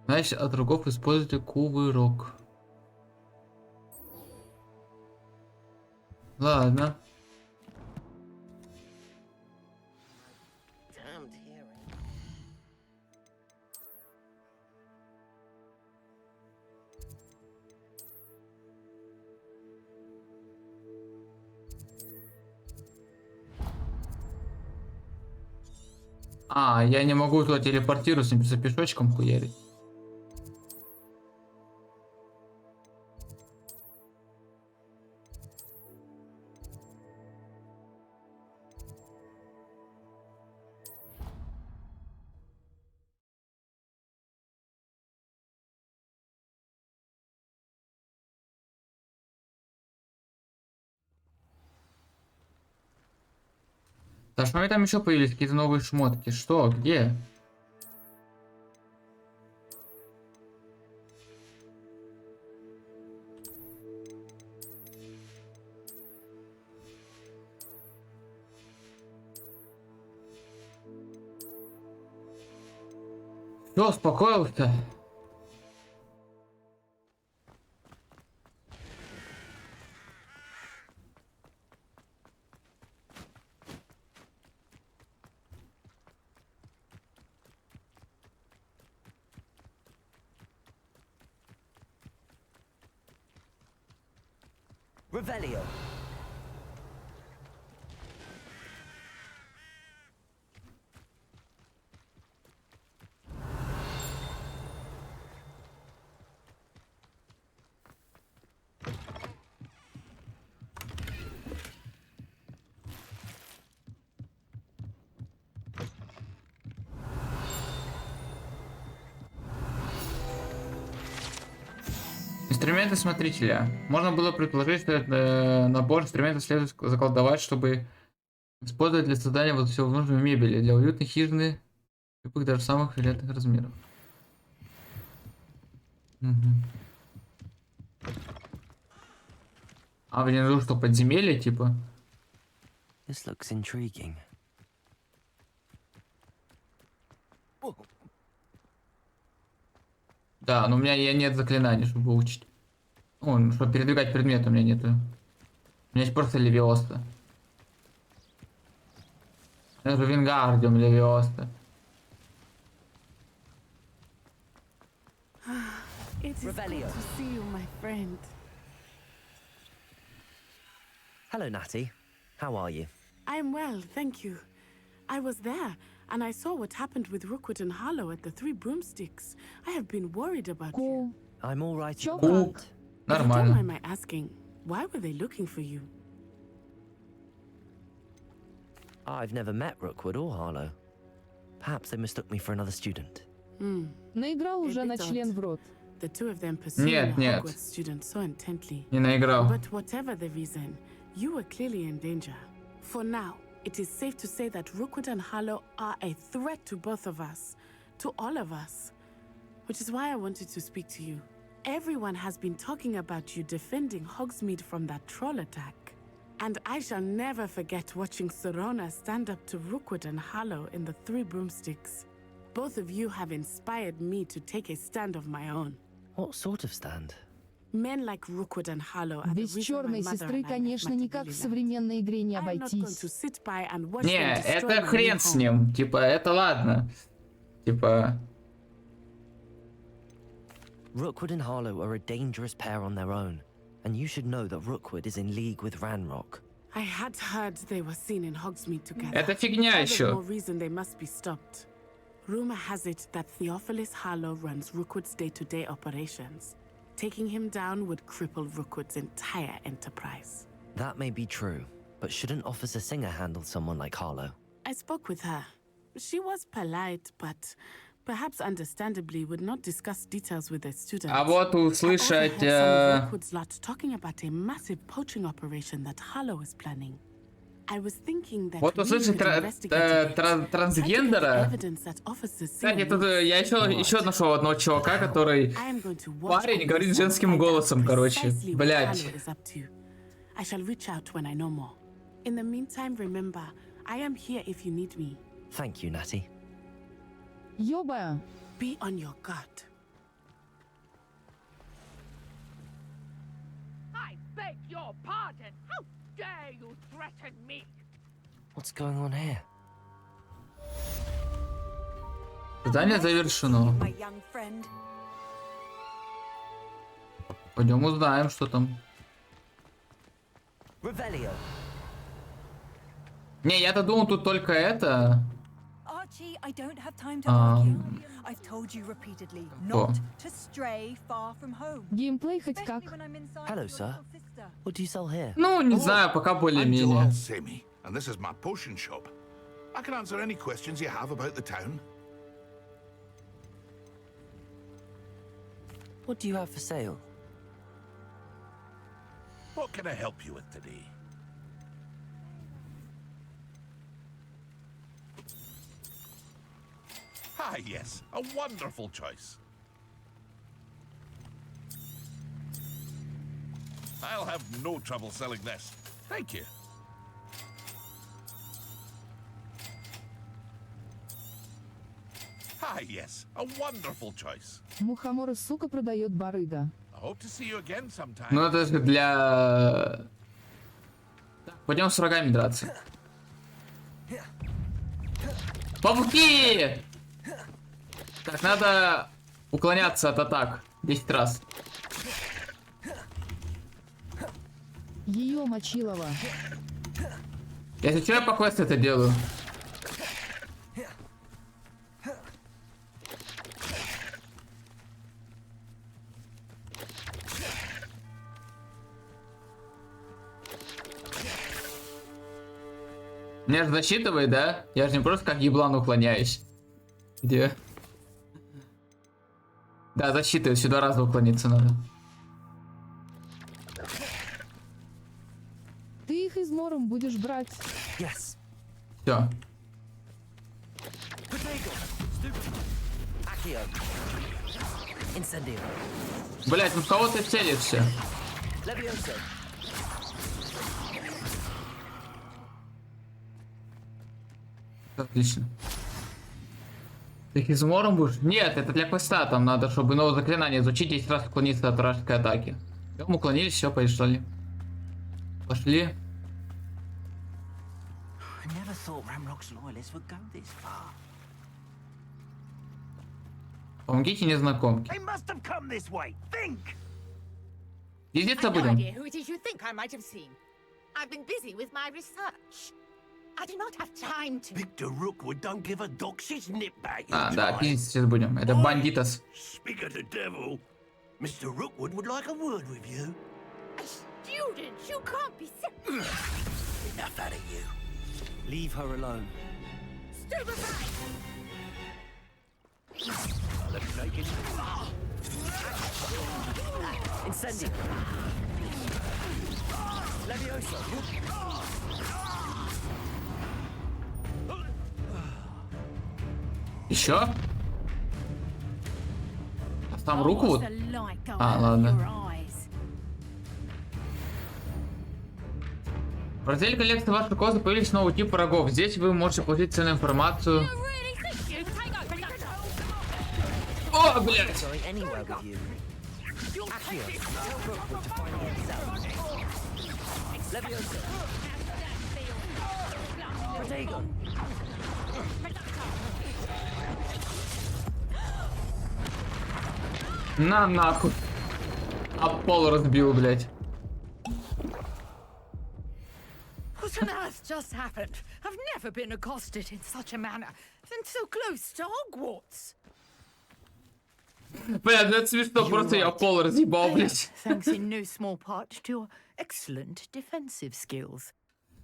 Значит, от врагов используйте кувырок. Ладно. А, я не могу туда телепортироваться, мне придется пешочком хуярить. Да что там еще появились какие-то новые шмотки? Что? Где? Все, успокоился. Revelio. Инструменты смотрителя. Можно было предположить, что это набор инструментов следует заколдовать, чтобы использовать для создания вот всего нужной мебели для уютной хижины, любых даже самых элегантных размеров. А мне нужно что, подземелье типа? This looks intriguing. Да, но у меня нет заклинаний, чтобы выучить. Ну, чтобы передвигать предметы у меня нету. У меня есть просто левиоста. Это же Вингардиум левиоста. It is good to see you, my friend. Hello, Natty. How are you? I'm well, thank you. I was there, and I saw what happened with Rookwood and Harlow at the Three Broomsticks. I have been worried about you. I'm all right. If you don't Нормально. mind my asking, why were they looking for you? I've never met Rookwood or Harlow. Perhaps they mistook me for another student. Наиграл уже на член в рот. The two of them pursued Нет, a нет. Hogwarts student so intently. Не наиграл. But whatever the reason, you were clearly in danger. For now, it is safe to say that Rookwood and Harlow are a threat to both of us, to all of us. Which is why I wanted to speak to you. Everyone has been talking about you defending Hogsmeade from that troll attack. And I shall never forget watching Serona stand up to Rookwood and Harlow in the Three Broomsticks. Both of you have inspired me to take a stand of my own. What sort of stand? Men like Rookwood and Harlow are the Без reason my черной mother сестры, and I конечно, left никак в Matabele. современной игре не I'm not going обойтись. to sit by and watch Не, them destroy это my хрен new с home. ним. Типа, это ладно. Типа... Rookwood and Harlow are a dangerous pair on their own, and you should know that Rookwood is in league with Ranrock. I had heard they were seen in Hogsmeade together. Это фигня All the еще. more reason they must be stopped. Rumor has it that Theophilus Harlow runs Rookwood's day-to-day operations. Taking him down would cripple Rookwood's entire enterprise. That may be true, but shouldn't Officer Singer handle someone like Harlow? I spoke with her. She was polite, but perhaps understandably would not discuss details with the students. А вот услышать... I also heard some of Rookwood's lot talking about a massive poaching operation that Harlow is planning. I was thinking that Вот we услышать could investigate it, трансгендера. evidence that Officer Кстати, Singer тут я еще нашел одного чувака, который парень говорит женским голосом, короче. precisely what Блять. Harlow is up to. I shall reach out when I know more. In the meantime, remember, I am here if you need me. Thank you, Natty. Ёба! Be on your guard. I beg your pardon. How dare you threaten me? What's going on here? Задание завершено. My young friend. Пойдем узнаем, что там. Revelio. Не, я-то думал, тут только это. Archie, I don't have time to argue. I've told you repeatedly not to stray far from home. Геймплей хоть как. Hello, sir. What do you sell here? Ну, не знаю, пока более-менее. Semi, and this is my potion shop. I can answer any questions you have about the town. What do you have for sale? What can I help you with today? Ah, yes, a wonderful choice. I'll have no trouble selling this. Thank you. Ah, yes, a wonderful choice. Мухоморы, сука, продает барыга. I hope to see you again sometime. Ну, это же для... Пойдем с врагами драться. Пауки! Так, надо уклоняться от атак 10 раз. Ее Мочилова. Если что, я по квесту это делаю. Меня же засчитывает, да? Я же не просто как еблан уклоняюсь. Где? Да, засчитывает, сюда раз уклониться надо. Ты их измором будешь брать. Yes. Все. Блять, ну в кого ты целишься? Отлично. Ты их измором будешь? Нет, это для квеста, там надо, чтобы новое заклинание изучить, 10 раз уклониться от вражеской атаки. Мы уклонились, все, пошли. Пошли. Помогите незнакомке. Ездиться будем? Victor Rookwood don't give a dox's nip back. А, да, пиздить сейчас будем. Это бандитас. Speak of the devil. Mr. Rookwood would like a word with you. A student, you can't be Enough out of you. Leave her alone. Stupefy! Incendio. Levioso. Еще? А там руку вот? А, ладно. В разделе коллекции ваших козы появились новый тип врагов. Здесь вы можете получить ценную информацию. О, блядь! На нахуй. А пол разбил, блядь. What on earth just happened? I've never been accosted in such a manner, and so close to Hogwarts. Блядь, ну это смешно, просто я пол разъебал, блядь. Thanks in no small part to your excellent defensive skills.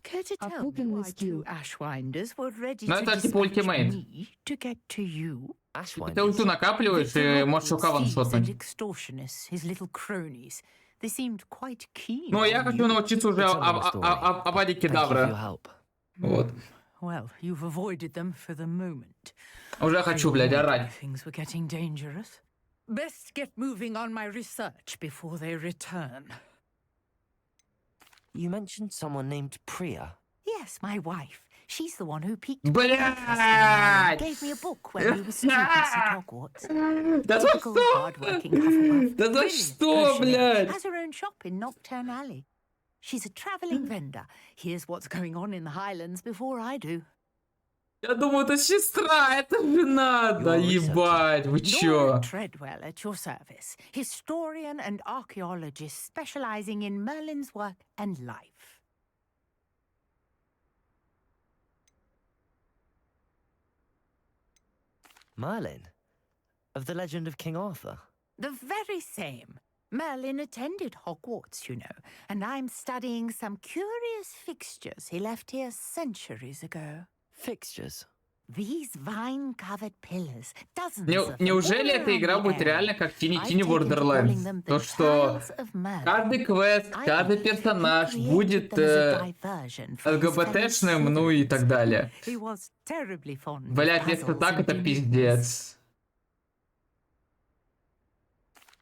Care to tell me why two Ashwinders were ready Ну to это типа dispatch ультимейт. me to get to you? Ты ульту накапливаешь и можешь шокаван and шотнуть. extortionists, his little cronies. They seemed quite keen. Ну я хочу научиться уже Авади Кедавра. Вот. Well, you've avoided them for the moment. Уже хочу, блядь, орать. Things were getting dangerous. Best get moving on my research before they return. You mentioned someone named Priya. Yes, my wife. She's the one who piqued Блядь! gave me a book when we were students at Hogwarts. Да за что? Да за что, блядь? Has her own shop in Nocturne Alley. She's a traveling vendor. Here's what's going on in the Highlands before I do. Я думаю, это сестра, это жена. Да ебать, вы чё? Laura Treadwell at your service, historian and archaeologist specializing in Merlin's work and life. Merlin? Of the legend of King Arthur? The very same. Merlin attended Hogwarts, you know, and I'm studying some curious fixtures he left here centuries ago. Fixtures? These vine-covered pillars, dozens of them, Неужели эта игра будет реально как Тини Borderlands? То, что каждый квест, каждый персонаж будет ЛГБТшным, ну и так далее. Блять, если так, это пиздец.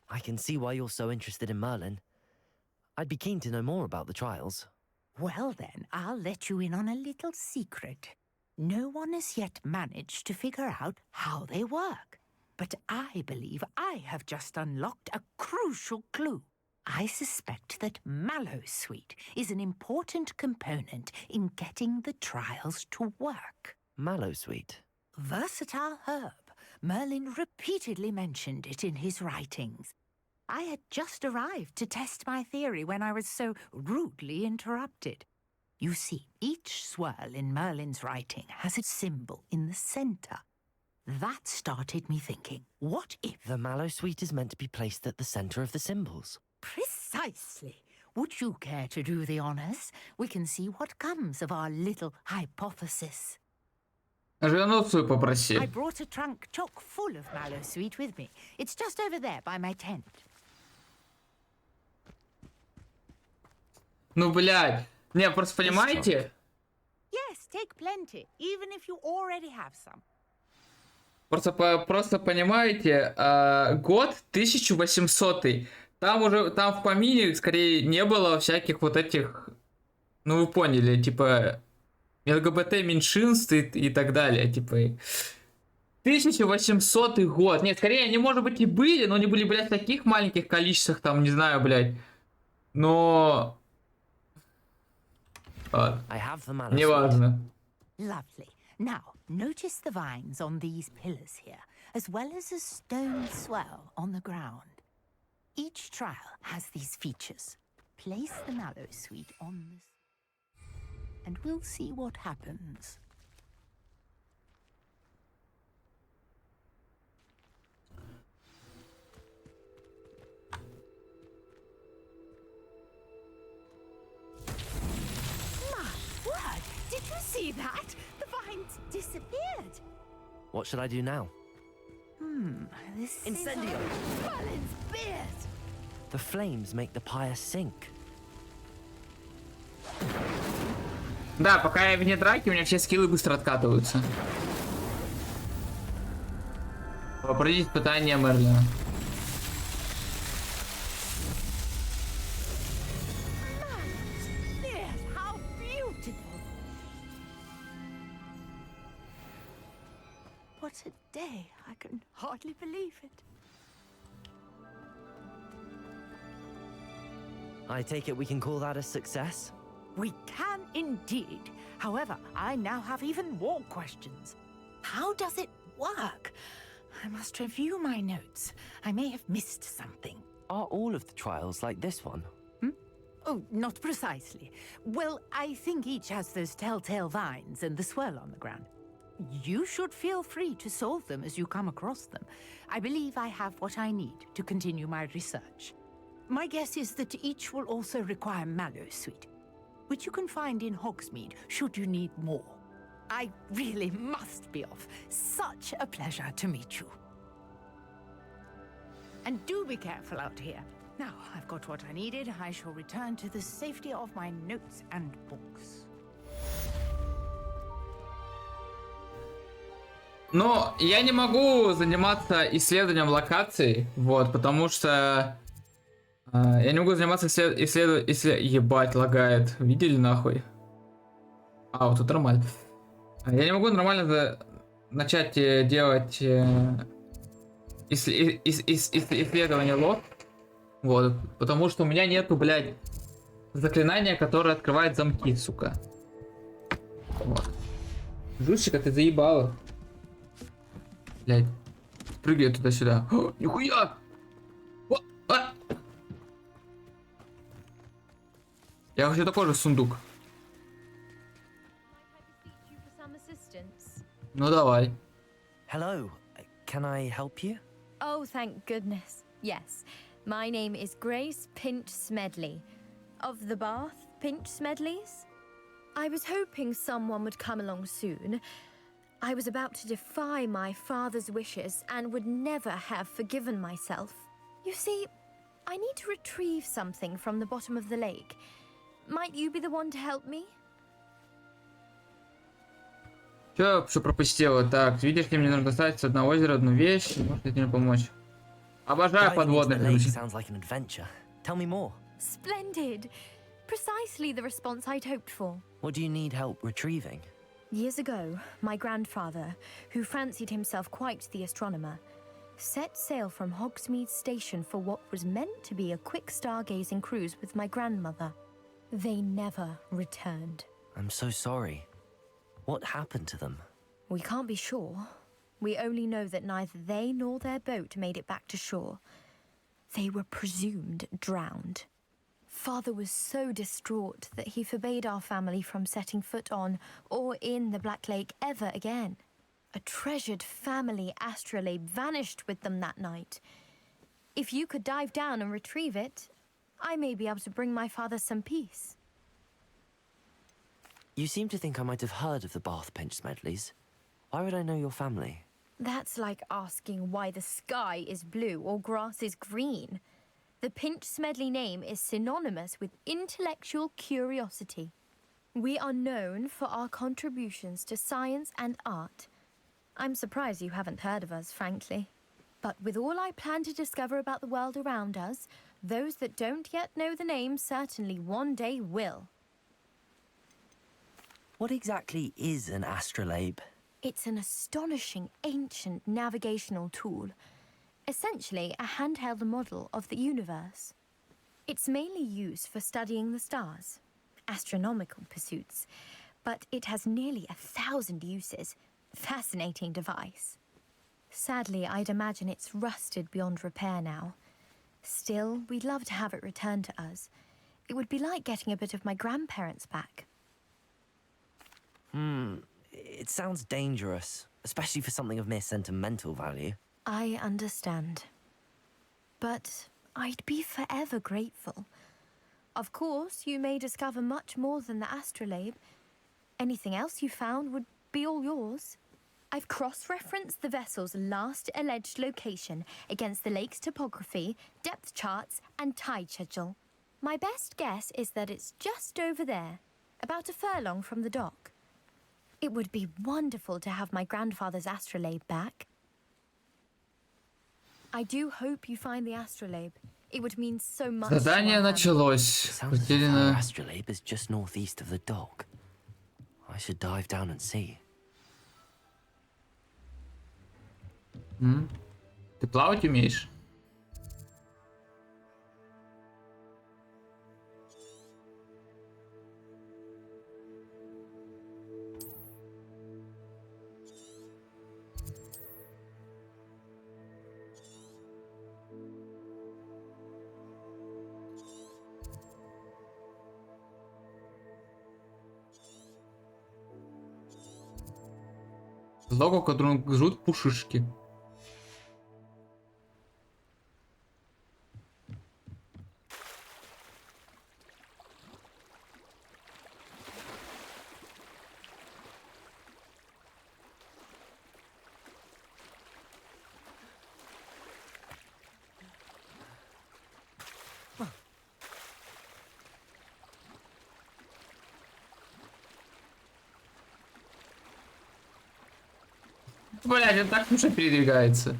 I can see why you're so interested in Merlin. I'd be keen to know more about the trials. Well then, I'll let you in on a little secret. No one has yet managed to figure out how they work. But I believe I have just unlocked a crucial clue. I suspect that Mallowsweet is an important component in getting the trials to work. Mallowsweet? Versatile herb. Merlin repeatedly mentioned it in his writings. I had just arrived to test my theory when I was so rudely interrupted. You see, each swirl in Merlin's writing has a symbol in the center. That started me thinking, what if... The Mallowsweet is meant to be placed at the center of the symbols. Precisely. Would you care to do the honors? We can see what comes of our little hypothesis. Жену свою попроси. I brought a trunk chock full of Mallowsweet with me. It's just over there by my tent. Ну, блядь. Не, просто понимаете? Yes, take plenty, even if you already have some. Просто понимаете, год 1800-й. Там в помине скорее не было всяких вот этих, ну вы поняли, типа ЛГБТ меньшинств и так далее, типа 1800 год. Нет, скорее они, может быть, и были, но они были, блядь, в таких маленьких количествах, там, не знаю, блядь. Но... Неважно. Lovely. Now, notice the vines on these pillars here, as well as a stone swell on the ground. Each trial has these features. Place the Mallowsweet on this, and we'll see what happens. Did you see that? The vines disappeared. What should I do now? This Incendio! is Merlin's beard. The flames make the pyre sink. Да, пока я вне драки, у меня все скиллы быстро откатываются. Пройди испытание Мерлина. What a day. I can hardly believe it. I take it we can call that a success? We can indeed. However, I now have even more questions. How does it work? I must review my notes. I may have missed something. Are all of the trials like this one? Oh, not precisely. Well, I think each has those telltale vines and the swirl on the ground. You should feel free to solve them as you come across them. I believe I have what I need to continue my research. My guess is that each will also require Mallowsweet, which you can find in Hogsmeade should you need more. I really must be off. Such a pleasure to meet you. And do be careful out here. Now I've got what I needed. I shall return to the safety of my notes and books. Но я не могу заниматься исследованием локаций, вот, потому что я не могу заниматься ебать, лагает. Видели нахуй? А, вот тут нормально. Я не могу нормально начать делать исследование лог. Вот. Потому что у меня нету, блядь, заклинания, которое открывает замки, сука. Вот. Жучика, ты заебала. Блядь. Прыгай туда-сюда. О, нихуя! О, а! Я хочу такой же сундук. Ну давай. Hello. Can I help you? Oh, thank goodness. Yes. My name is Grace Pinch Smedley. Of the Bath Pinch Smedleys? I was hoping someone would come along soon. I was about to defy my father's wishes and would never have forgiven myself. You see, I need to retrieve something from the bottom of the lake. Might you be the one to help me? Что пропустила? Так, видишь, мне нужно достать с одного озера одну вещь. Может ли ты мне помочь? Обожаю подводных. Sounds like an adventure. Tell me more. Splendid. Precisely the response I'd hoped for. What do you need help retrieving? Years ago, my grandfather, who fancied himself quite the astronomer, set sail from Hogsmeade Station for what was meant to be a quick stargazing cruise with my grandmother. They never returned. I'm so sorry. What happened to them? We can't be sure. We only know that neither they nor their boat made it back to shore. They were presumed drowned. Father was so distraught that he forbade our family from setting foot on or in the Black Lake ever again. A treasured family astrolabe vanished with them that night. If you could dive down and retrieve it, I may be able to bring my father some peace. You seem to think I might have heard of the Bath Pinch Smedleys. Why would I know your family? That's like asking why the sky is blue or grass is green. The Pinch Smedley name is synonymous with intellectual curiosity. We are known for our contributions to science and art. I'm surprised you haven't heard of us, frankly. But with all I plan to discover about the world around us, those that don't yet know the name certainly one day will. What exactly is an astrolabe? It's an astonishing ancient navigational tool. Essentially a handheld model of the universe. It's mainly used for studying the stars, astronomical pursuits, but it has nearly 1,000 uses. Fascinating device. Sadly, I'd imagine it's rusted beyond repair now. Still, we'd love to have it returned to us. It would be like getting a bit of my grandparents back. It sounds dangerous, especially for something of mere sentimental value. I understand. But I'd be forever grateful. Of course, you may discover much more than the astrolabe. Anything else you found would be all yours. I've cross-referenced the vessel's last alleged location against the lake's topography, depth charts, and tide schedule. My best guess is that it's just over there, about a furlong from the dock. It would be wonderful to have my grandfather's astrolabe back. I do hope you find the astrolabe. It would mean so much. Задание началось. Потеряно. The astrolabe is just northeast of the dock. I should dive down and see. Ты плавать умеешь? Логу, которую жрут пушишки. Блядь, он так уже передвигается.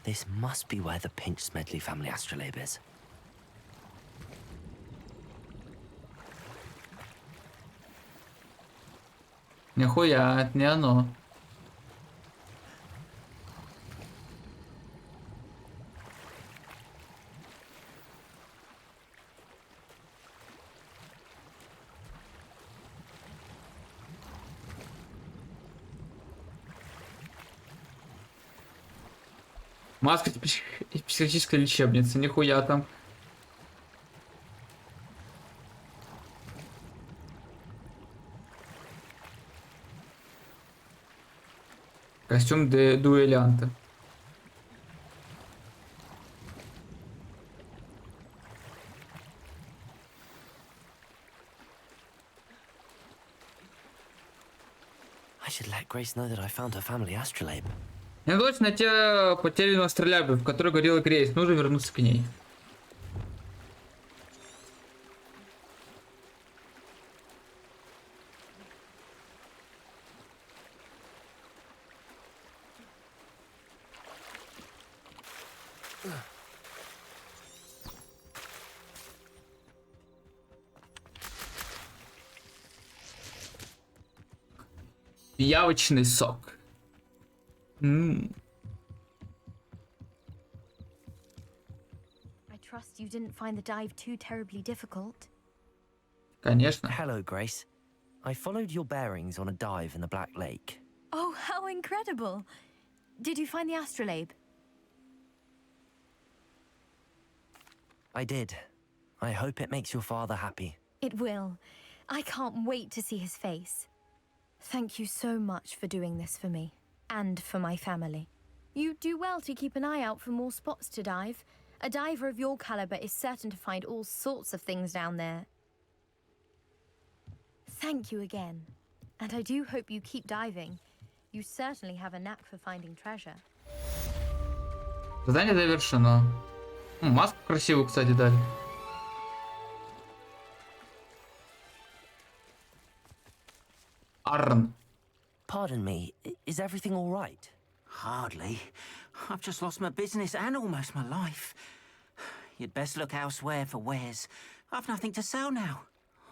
This must be where the Pinch Smedley family astrolabe is. Нихуя, это не оно. Маска из психической лечебницы, нихуя там. Костюм дуэлянта. I should let Grace know that I found her family astrolabe. Мне удалось найти потерянного астролябию, в которой горела Грейс. Нужно вернуться к ней. Пиявочный сок. I trust you didn't find the dive too terribly difficult. Конечно. Hello, Grace. I followed your bearings on a dive in the Black Lake. Oh, how incredible! Did you find the astrolabe? I did. I hope it makes your father happy. It will. I can't wait to see his face. Thank you so much for doing this for me, and for my family. You do well to keep an eye out for more spots to dive. A diver of your caliber is certain to find all sorts of things down there. Thank you again. And I do hope you keep diving. You certainly have a knack for finding treasure. Задание завершено. Маску красивую, кстати, дали. Арн. Pardon me, is everything all right? Hardly. I've just lost my business and almost my life. You'd best look elsewhere for wares. I've nothing to sell now.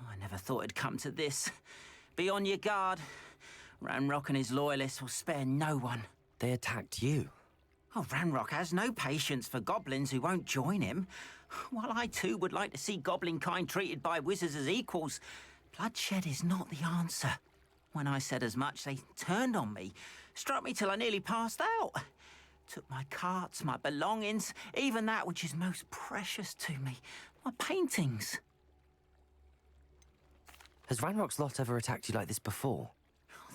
I never thought it'd come to this. Be on your guard. Ranrock and his loyalists will spare no one. They attacked you. Oh, Ranrock has no patience for goblins who won't join him. While I too would like to see goblin kind treated by wizards as equals, bloodshed is not the answer. When I said as much, they turned on me, struck me till I nearly passed out. Took my carts, my belongings, even that which is most precious to me, my paintings. Has Ranrock's lot ever attacked you like this before?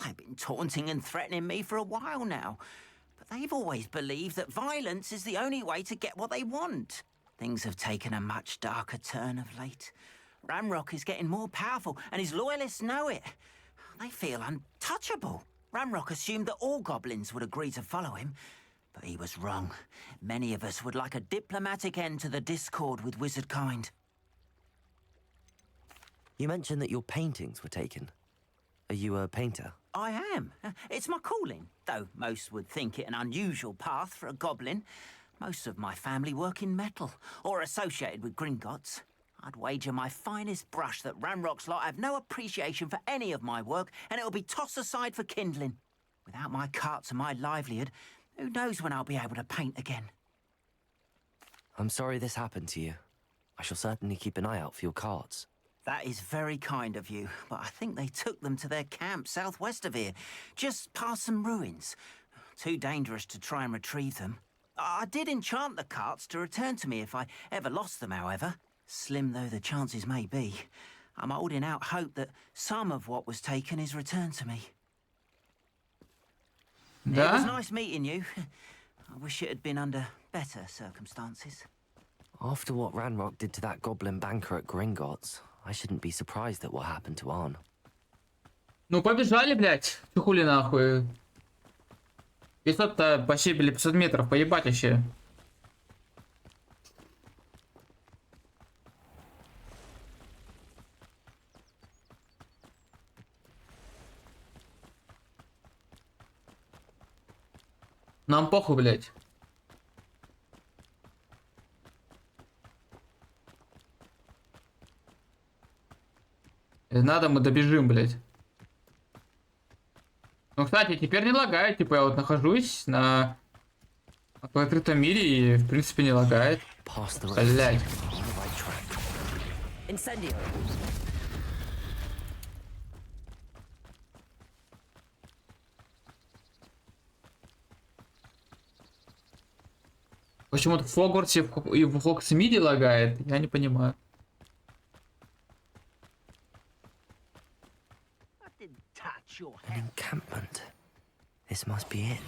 They've been taunting and threatening me for a while now. But they've always believed that violence is the only way to get what they want. Things have taken a much darker turn of late. Ranrock is getting more powerful, and his loyalists know it. They feel untouchable. Ranrock assumed that all goblins would agree to follow him, but he was wrong. Many of us would like a diplomatic end to the discord with wizard kind. You mentioned that your paintings were taken. Are you a painter? I am. It's my calling, though most would think it an unusual path for a goblin. Most of my family work in metal, or associated with Gringotts. I'd wager my finest brush that Ranrock's lot have no appreciation for any of my work, and it'll be tossed aside for kindling. Without my carts and my livelihood, who knows when I'll be able to paint again? I'm sorry this happened to you. I shall certainly keep an eye out for your carts. That is very kind of you, but I think they took them to their camp southwest of here, just past some ruins. Too dangerous to try and retrieve them. I did enchant the carts to return to me if I ever lost them, however. Slim though the chances may be, I'm holding out hope that some of what was taken is returned to me. It was nice meeting you. I wish it had been under better circumstances. After what Ranrock did to that goblin banker at Gringotts, I shouldn't be surprised at what happened to Arn. Ну побежали, блядь. Ты хули нахуй. 500 почти 500 метров, поебать вообще. Нам похуй, блядь. Надо, мы добежим, блядь. Ну, кстати, теперь не лагает. Типа, я вот нахожусь на в открытом мире и, в принципе, не лагает. Блять. Почему-то в Хогвартсе и в Хогсмиде лагает, я не понимаю. An encampment. This must be it.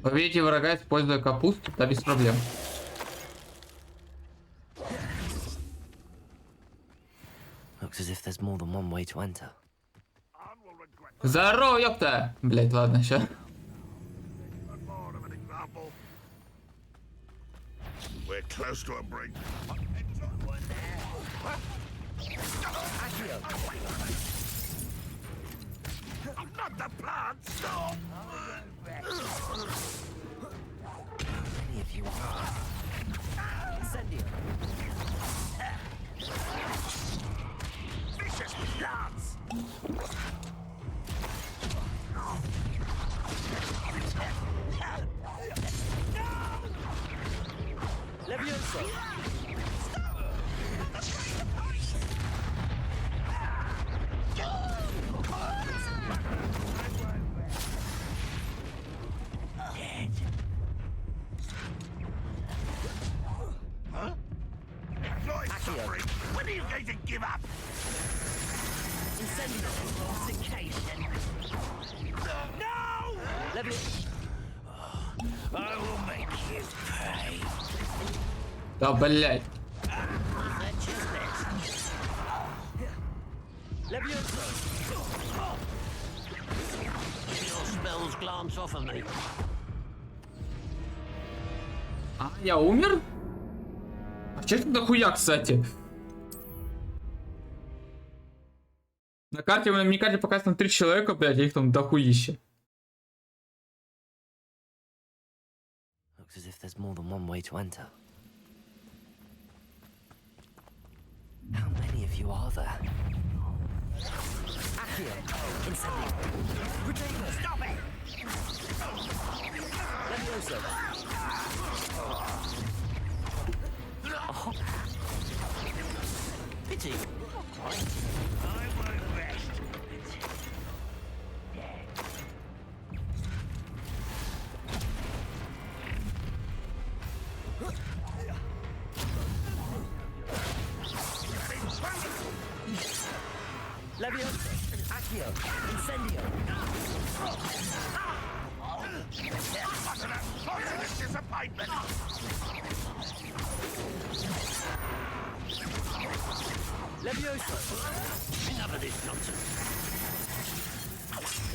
Ловите врага, используя капусту, да без проблем. Looks as if there's more than one way to enter. Здорово, ёпта! Блять, ладно, ща. We're close to a break. I'm not the plant, stop! Many of you are. Incendio. Vicious plants! Levioso. Huh? Employee suffering. When are you going to give up? Incendio. Intoxication. No! Levioso. I will make you pay. Да, блять. Levioso. Your spells glance off of me. А, я умер? А че это дохуя, кстати? На карте, на миникарте показано 3 человека, блять, а их там дохуище. Looks as if there's more than one way to enter. How many of you are there? Accio, Incendio. Redeemer, stop it! Levioso. Oh. Pity. I won't rest. Levioso. Accio, Incendio. Disappointment. Levioso. Enough of this nonsense.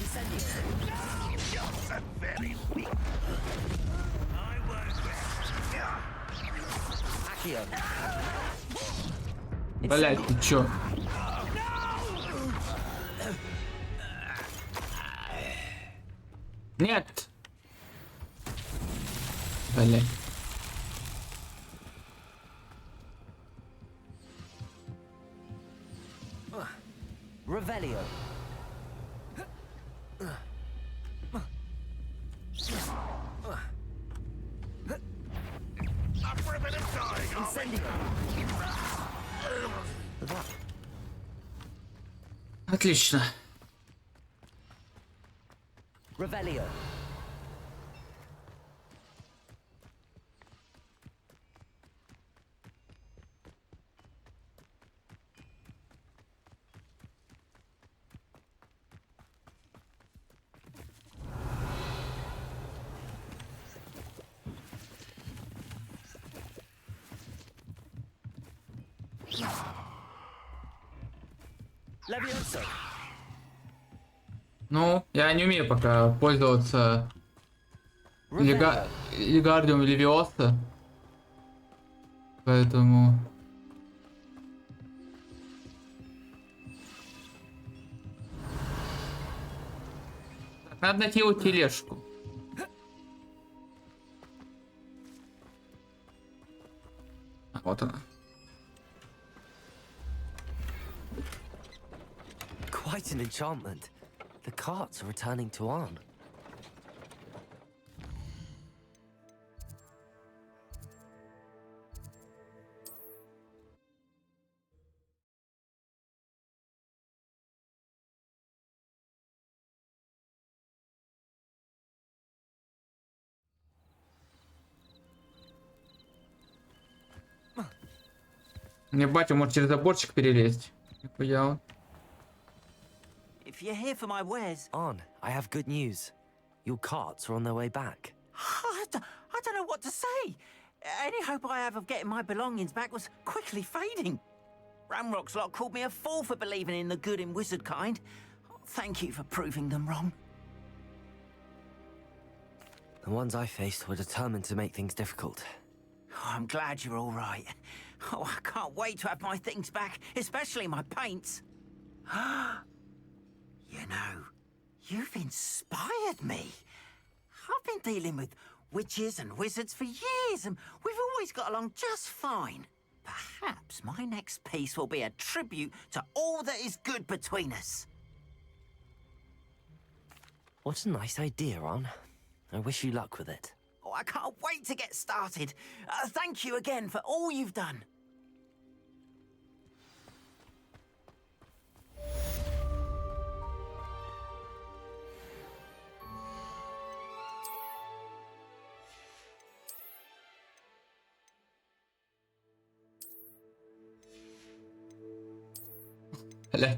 Incendio. You're so very weak. I won't rest. Accio. Блять, ты чё? Нет! Блять. Revelio. Up for a bit of dying, are we? Отлично. Revelio. Levioso. Ну, я не умею пока пользоваться Легардиум или Левиоса. Поэтому... Так, надо найти его тележку. вот она. Quite an enchantment. The carts are returning to Arn. Мне батя может через заборчик перелезть. Нихуя. If you're here for my wares... Arn, I have good news. Your carts are on their way back. I don't know what to say. Any hope I have of getting my belongings back was quickly fading. Ramrock's lot called me a fool for believing in the good in wizard kind. Thank you for proving them wrong. The ones I faced were determined to make things difficult. Oh, I'm glad you're all right. Oh, I can't wait to have my things back, especially my paints. You know, you've inspired me. I've been dealing with witches and wizards for years, and we've always got along just fine. Perhaps my next piece will be a tribute to all that is good between us. What a nice idea, Arn. I wish you luck with it. Oh, I can't wait to get started. Thank you again for all you've done. Hello.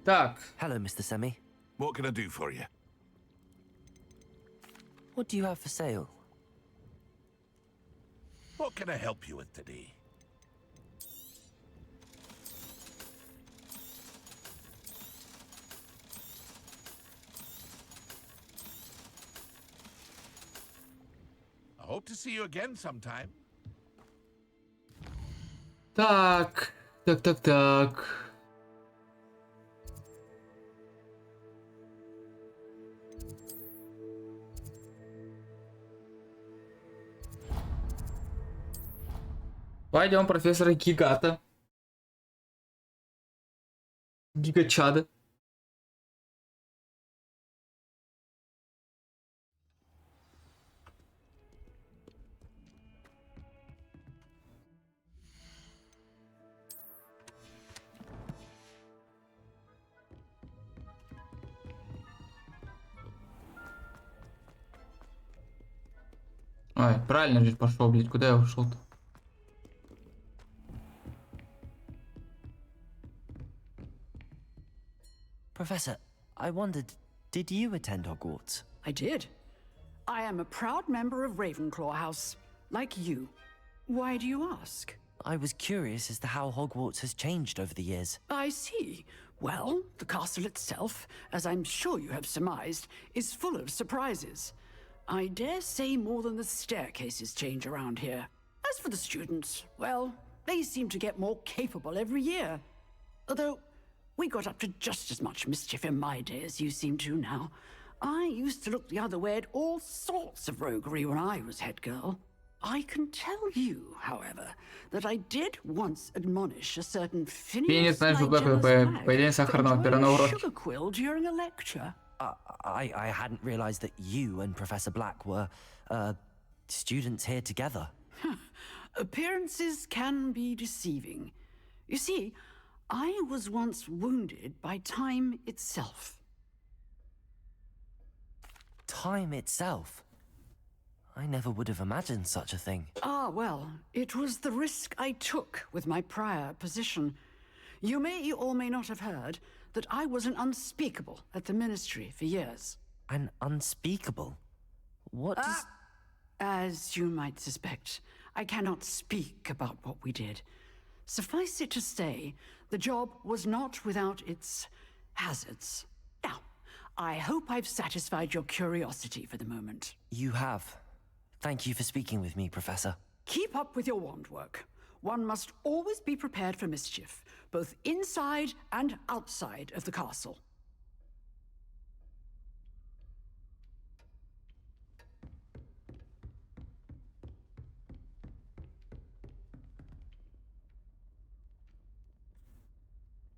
Так. Hello, Mr. Semi. What can I do for you? What do you have for sale? What can I help you with today? I hope to see you again sometime. Так. Так. Пойдем, профессора Гигата. Гигачада. Ой, правильно же пошел, блядь, куда я ушел-то? Professor, I wondered, did you attend Hogwarts? I did. I am a proud member of Ravenclaw House, like you. Why do you ask? I was curious as to how Hogwarts has changed over the years. I see. Well, the castle itself, as I'm sure you have surmised, is full of surprises. I dare say more than the staircases change around here. As for the students, well, they seem to get more capable every year. Although, we got up to just as much mischief in my day as you seem to now. I used to look the other way at all sorts of roguery when I was head girl. I can tell you, however, that I did once admonish a certain Phineas sugar quill during a lecture. I hadn't realized that you and Professor Black were, students here together. Appearances can be deceiving. You see, I was once wounded by time itself. Time itself? I never would have imagined such a thing. Ah, well, it was the risk I took with my prior position. You may or may not have heard that I was an unspeakable at the Ministry for years. An unspeakable? What does... As you might suspect, I cannot speak about what we did. Suffice it to say, the job was not without its hazards. Now, I hope I've satisfied your curiosity for the moment. You have. Thank you for speaking with me, Professor. Keep up with your wand work. One must always be prepared for mischief, both inside and outside of the castle.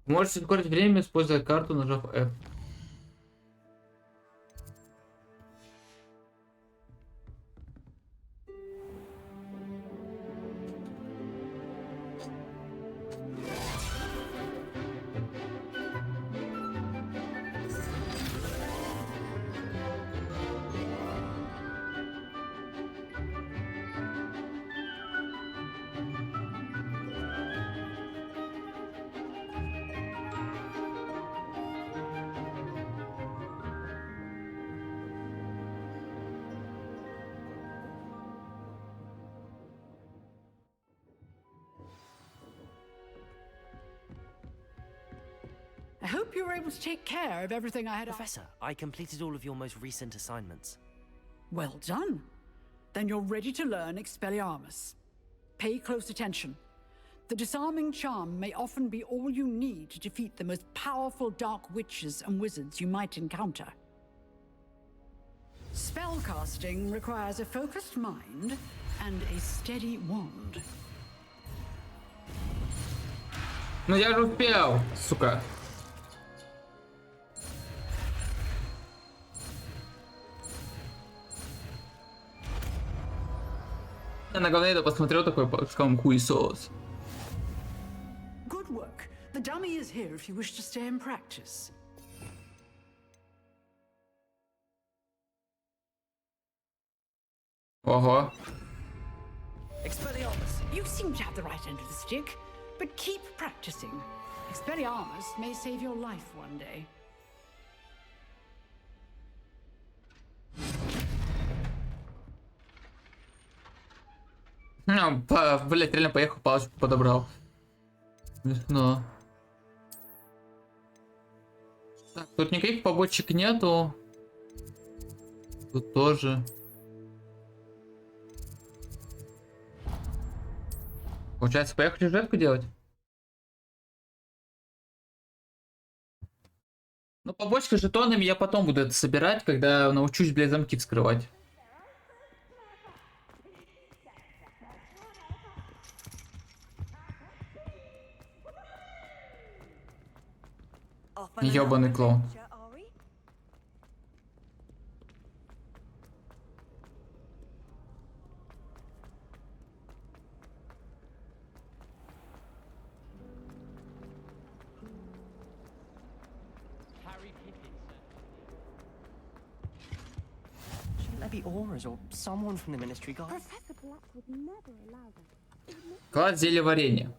Можете ускорить время, используя карту, нажав F. I hope you were able to take care of everything I had. Professor, I completed all of your most recent assignments. Well done. Then you're ready to learn Expelliarmus. Pay close attention. The disarming charm may often be all you need to defeat the most powerful dark witches and wizards you might encounter. Spellcasting requires a focused mind and a steady wand. Ну я же успел, сука. Я на говне это посмотрел такой, шкам хуесос. Good work. The dummy is here if you wish to stay and practice. Ого. Expelliarmus, you seem to have the right end of the stick, but keep practicing. Expelliarmus may save your life one day. Блять, реально поехал, палочку подобрал. Смешно. Так, тут никаких побочек нету. Тут тоже. Получается, поехали жетку делать? Ну, побочка с жетонами я потом буду это собирать, когда научусь, блядь, замки вскрывать. Ёбаный клоун. Shouldn't there be auras or someone from the ministry, guys? Professor Black would never allow that. Клад зелье варенье.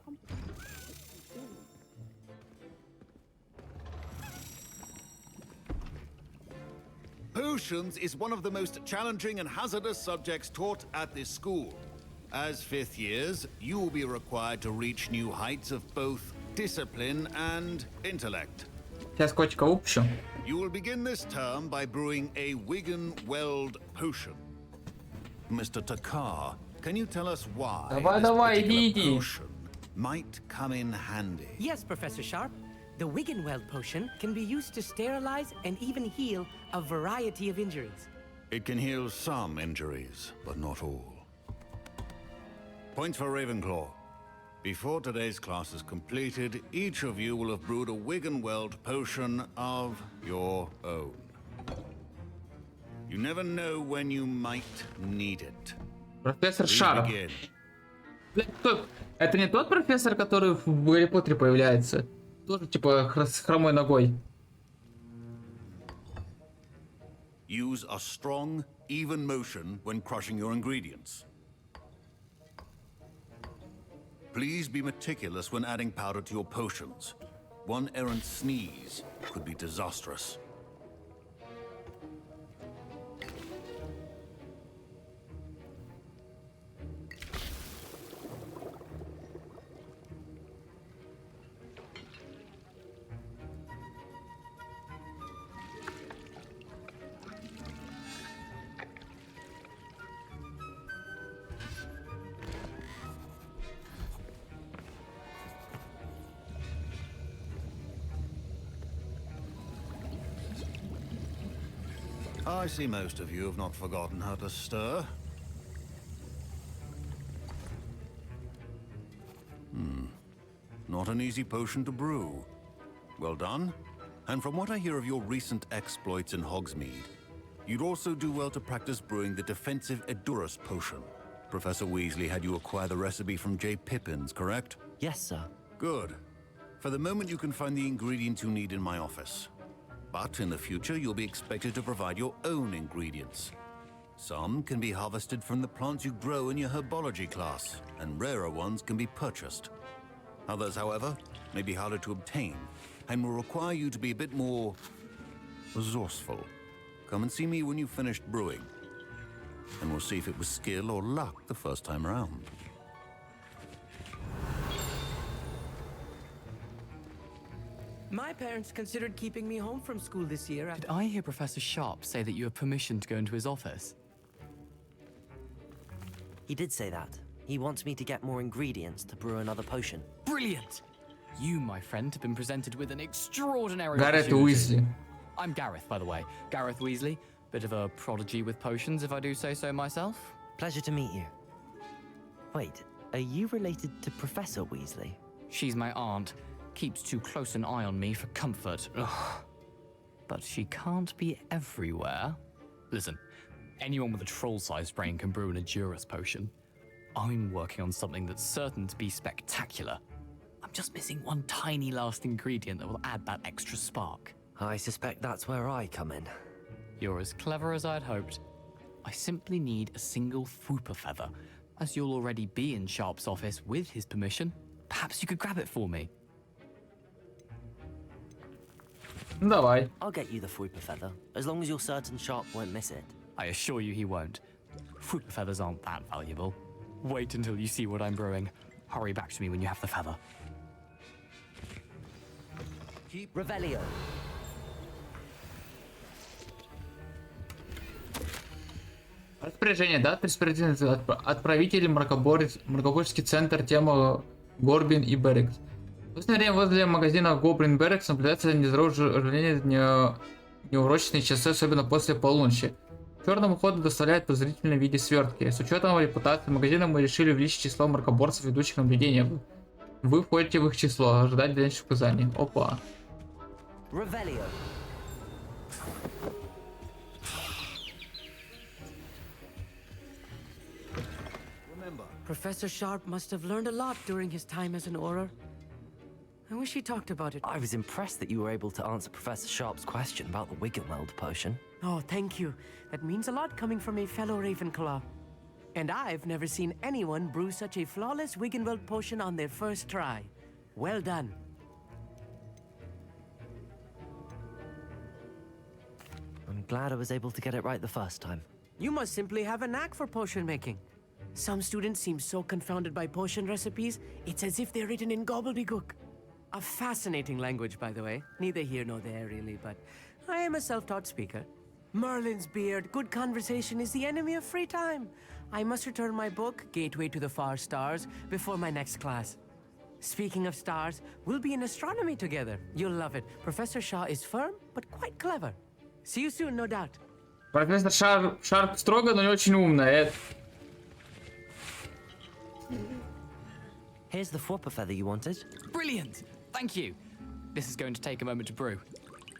Potions is one of the most challenging and hazardous subjects taught at this school. As fifth years, you will be required to reach new heights of both discipline and intellect. Сейчас котика упущу. You will begin this term by brewing a Wigan-Weld potion. Mr. Takar, can you tell us why Давай, this particular иди. potion might come in handy? Yes, Professor Sharp. The Wigan-Weld potion can be used to sterilize and even heal a variety of injuries. It can heal some injuries, but not all. Points for Ravenclaw. Before today's class is completed, each of you will have brewed a Wigan-Weld potion of your own. You never know when you might need it. Профессор Please Шаров. begin. Блядь, кто? Это не тот профессор, который в Гарри Поттере появляется? Тоже типа с хромой ногой. Use a strong, even motion when crushing your ingredients. Please be meticulous when adding powder to your potions. One errant sneeze could be disastrous. I see most of you have not forgotten how to stir. Not an easy potion to brew. Well done. And from what I hear of your recent exploits in Hogsmeade, you'd also do well to practice brewing the defensive Edurus potion. Professor Weasley had you acquire the recipe from J. Pippin's, correct? Yes, sir. Good. For the moment, you can find the ingredients you need in my office. But in the future, you'll be expected to provide your own ingredients. Some can be harvested from the plants you grow in your herbology class, and rarer ones can be purchased. Others, however, may be harder to obtain, and will require you to be a bit more resourceful. Come and see me when you've finished brewing, and we'll see if it was skill or luck the first time around. My parents considered keeping me home from school this year. Did I hear Professor Sharp say that you have permission to go into his office? He did say that. He wants me to get more ingredients to brew another potion. Brilliant! You, my friend, have been presented with an extraordinary Gareth opportunity. Weasley. I'm Gareth, by the way. Gareth Weasley. Bit of a prodigy with potions, if I do say so myself. Pleasure to meet you. Wait, are you related to Professor Weasley? She's my aunt. Keeps too close an eye on me for comfort. Ugh. But she can't be everywhere. Listen, anyone with a troll-sized brain can brew an Edurus potion. I'm working on something that's certain to be spectacular. I'm just missing one tiny last ingredient that will add that extra spark. I suspect that's where I come in. You're as clever as I'd hoped. I simply need a single Fwooper feather. As you'll already be in Sharp's office with his permission, perhaps you could grab it for me. Давай. I'll get you the Fwooper feather, as long as you're certain Sharp won't miss it. I assure you he won't. Fwooper feathers aren't that valuable. Wait until you see what I'm brewing. Hurry back to me when you have the feather. Keep Revelio. Распоряжение, да? Отправитель Мракоборский центр, тема Горбин и Берекс. В последнее время возле магазина Гоблин Берекс наблюдается нездоровое оживление неурочные часы, особенно после полуночи. Черному ходу доставляют подозрительные в виде свертки. С учетом репутации магазина мы решили увеличить число мракоборцев, ведущих наблюдения. Вы входите в их число, ожидать дальнейших указаний. Опа. Revelio. Professor Sharp must have learned a lot during his time as an Auror. I wish he talked about it. I was impressed that you were able to answer Professor Sharp's question about the Wiggenweld potion. Oh, thank you. That means a lot coming from a fellow Ravenclaw. And I've never seen anyone brew such a flawless Wiggenweld potion on their first try. Well done. I'm glad I was able to get it right the first time. You must simply have a knack for potion making. Some students seem so confounded by potion recipes, it's as if they're written in gobbledygook. A fascinating language, by the way. Neither here nor there, really, but I am a self-taught speaker. Merlin's beard, good conversation is the enemy of free time. I must return my book, Gateway to the Far Stars, before my next class. Speaking of stars, we'll be in astronomy together. You'll love it. Professor Shaw is firm, but quite clever. See you soon, no doubt. Профессор Шарп строго, но не очень умная. Here's the Fwooper feather you wanted. Brilliant! Thank you. This is going to take a moment to brew.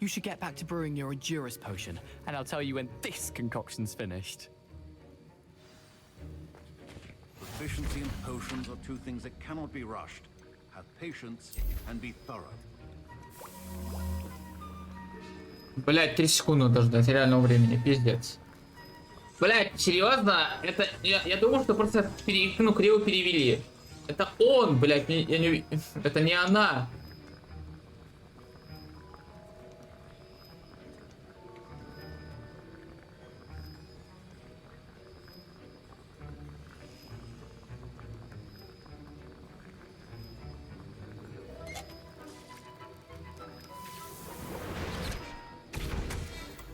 You should get back to brewing your Edurus potion, and I'll tell you when this concoction's finished. Proficiency in potions are two things that cannot be rushed. Have patience and be thorough. Блять, 3 секунды дождать реального времени, пиздец. Блять, серьезно? Это я думал, что просто криво перевели. Это он, блядь, я не... Это не она.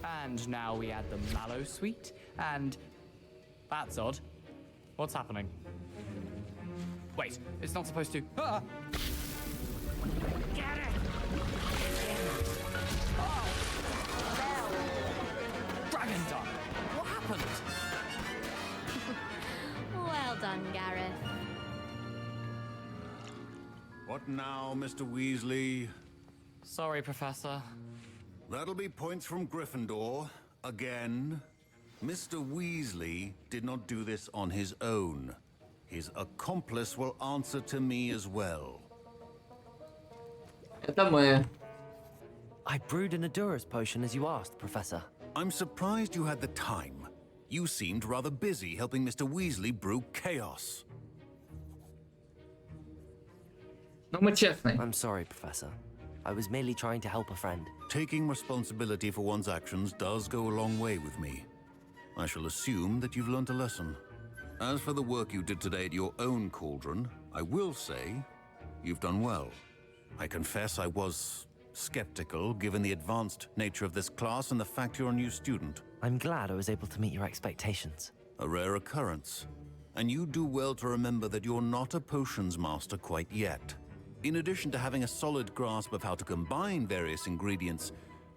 And now we add the mallow sweet, and that's odd. What's happening? Wait, it's not supposed to. Ah! Get it! Oh! Dragon Dog! What happened? Well done, Gareth. What now, Mr. Weasley? Sorry, Professor. That'll be points from Gryffindor. Again. Mr. Weasley did not do this on his own. His accomplice will answer to me as well. Это мы. I brewed an Adurus potion as you asked, Professor. I'm surprised you had the time. You seemed rather busy helping Mr. Weasley brew chaos. Но мы честные. I'm sorry, Professor. I was merely trying to help a friend. Taking responsibility for one's actions does go a long way with me. I shall assume that you've learnt a lesson. As for the work you did today at your own cauldron, I will say you've done well. I confess I was skeptical given the advanced nature of this class and the fact you're a new student. I'm glad I was able to meet your expectations. A rare occurrence. And you do well to remember that you're not a potions master quite yet. In addition to having a solid grasp of how to combine various ingredients,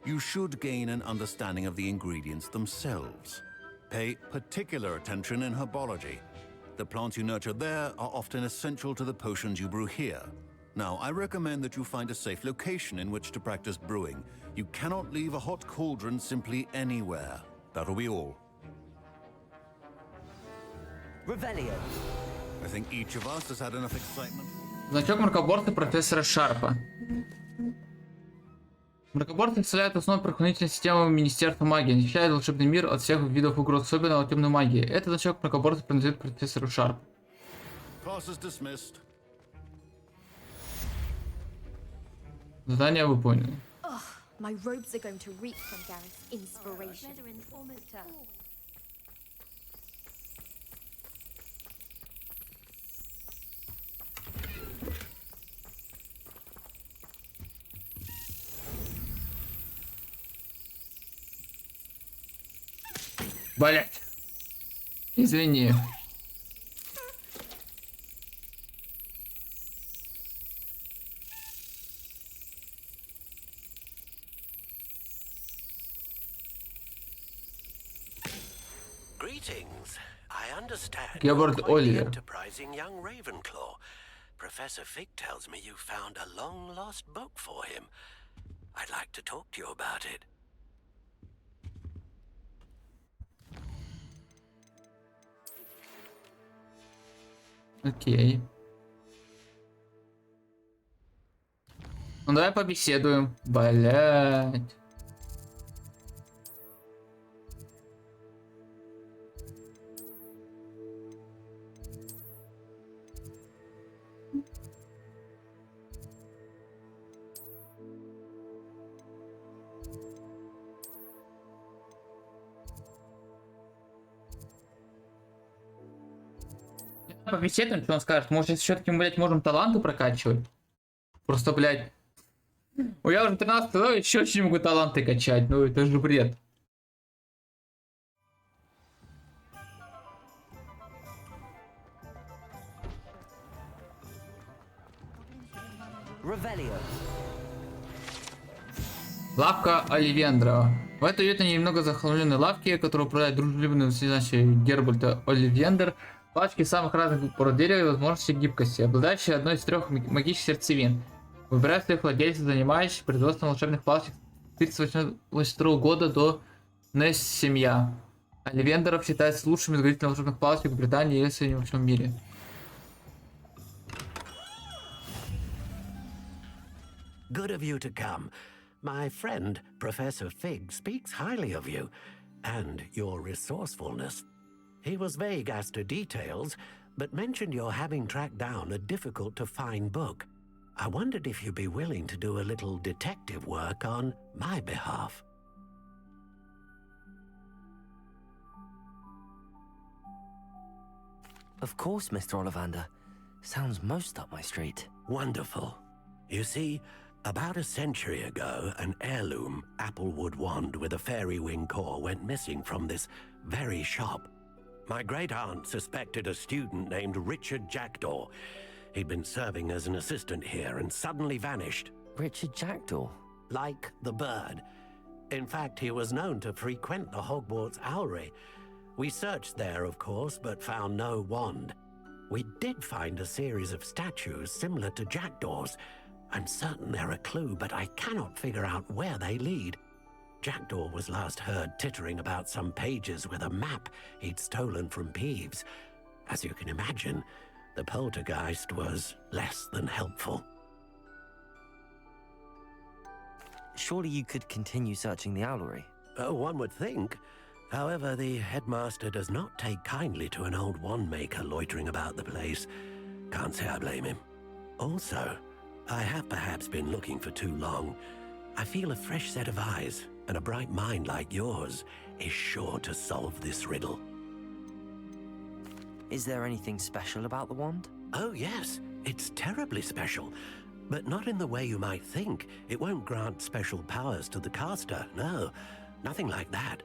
you should gain an understanding of the ingredients themselves. Pay particular attention in herbology. The plants you nurture there are often essential to the potions you brew here. Now, I recommend that you find a safe location in which to practice brewing. You cannot leave a hot cauldron simply anywhere. That'll be all. Revelio. I think each of us has had enough excitement. Значок мракоборца профессора Шарпа. Мракоборцы представляют основу прохранительной системы Министерства магии, защищает волшебный мир от всех видов угроз, особенно от темной магии. Этот значок мракоборца принадлежит профессору Шарпу. Задание выполнено. My robes are going to reek from Gareth's inspiration. Блять. Извини. Greetings. I understand Геборд you're quite the Оливер. enterprising young Ravenclaw. Professor Fig tells me you found a long-lost book for him. I'd like to talk to you about it. Окей. Ну давай побеседуем. Блять. Побеседуем, что он скажет. Может, все-таки мы, блядь, можем таланты прокачивать? Просто, блядь. Я уже 13 лет, еще очень могу таланты качать. Ну, это же бред. Revelio. Лавка Оливендрова. В этой уютной немного захламленной лавке, которую управляет дружелюбный значит Гербальд Оливендер, палочки самых разных пород дерева и возможности гибкости, ообладающие одной из 3 магических сердцевин. Выбирая своих владельцев, занимающихся производством волшебных палочек с 1982 года до Несс семья. Оливендеров считается лучшим изготовителем волшебных палочек в Британии и если не во всем мире. Good of you to come. My friend, Professor Fig, speaks highly of you and your resourcefulness. He was vague as to details, but mentioned your having tracked down a difficult-to-find book. I wondered if you'd be willing to do a little detective work on my behalf. Of course, Mr. Ollivander. Sounds most up my street. Wonderful. You see, about a century ago, an heirloom applewood wand with a fairy wing core went missing from this very shop. My great-aunt suspected a student named Richard Jackdaw. He'd been serving as an assistant here and suddenly vanished. Richard Jackdaw? Like the bird. In fact, he was known to frequent the Hogwarts Owlery. We searched there, of course, but found no wand. We did find a series of statues similar to Jackdaw's. I'm certain they're a clue, but I cannot figure out where they lead. Jackdaw was last heard tittering about some pages with a map he'd stolen from Peeves. As you can imagine, the poltergeist was less than helpful. Surely you could continue searching the owlery? Oh, one would think. However, the headmaster does not take kindly to an old wand-maker loitering about the place. Can't say I blame him. Also, I have perhaps been looking for too long. I feel a fresh set of eyes, and a bright mind like yours is sure to solve this riddle. Is there anything special about the wand? Oh, yes. It's terribly special. But not in the way you might think. It won't grant special powers to the caster, no. Nothing like that.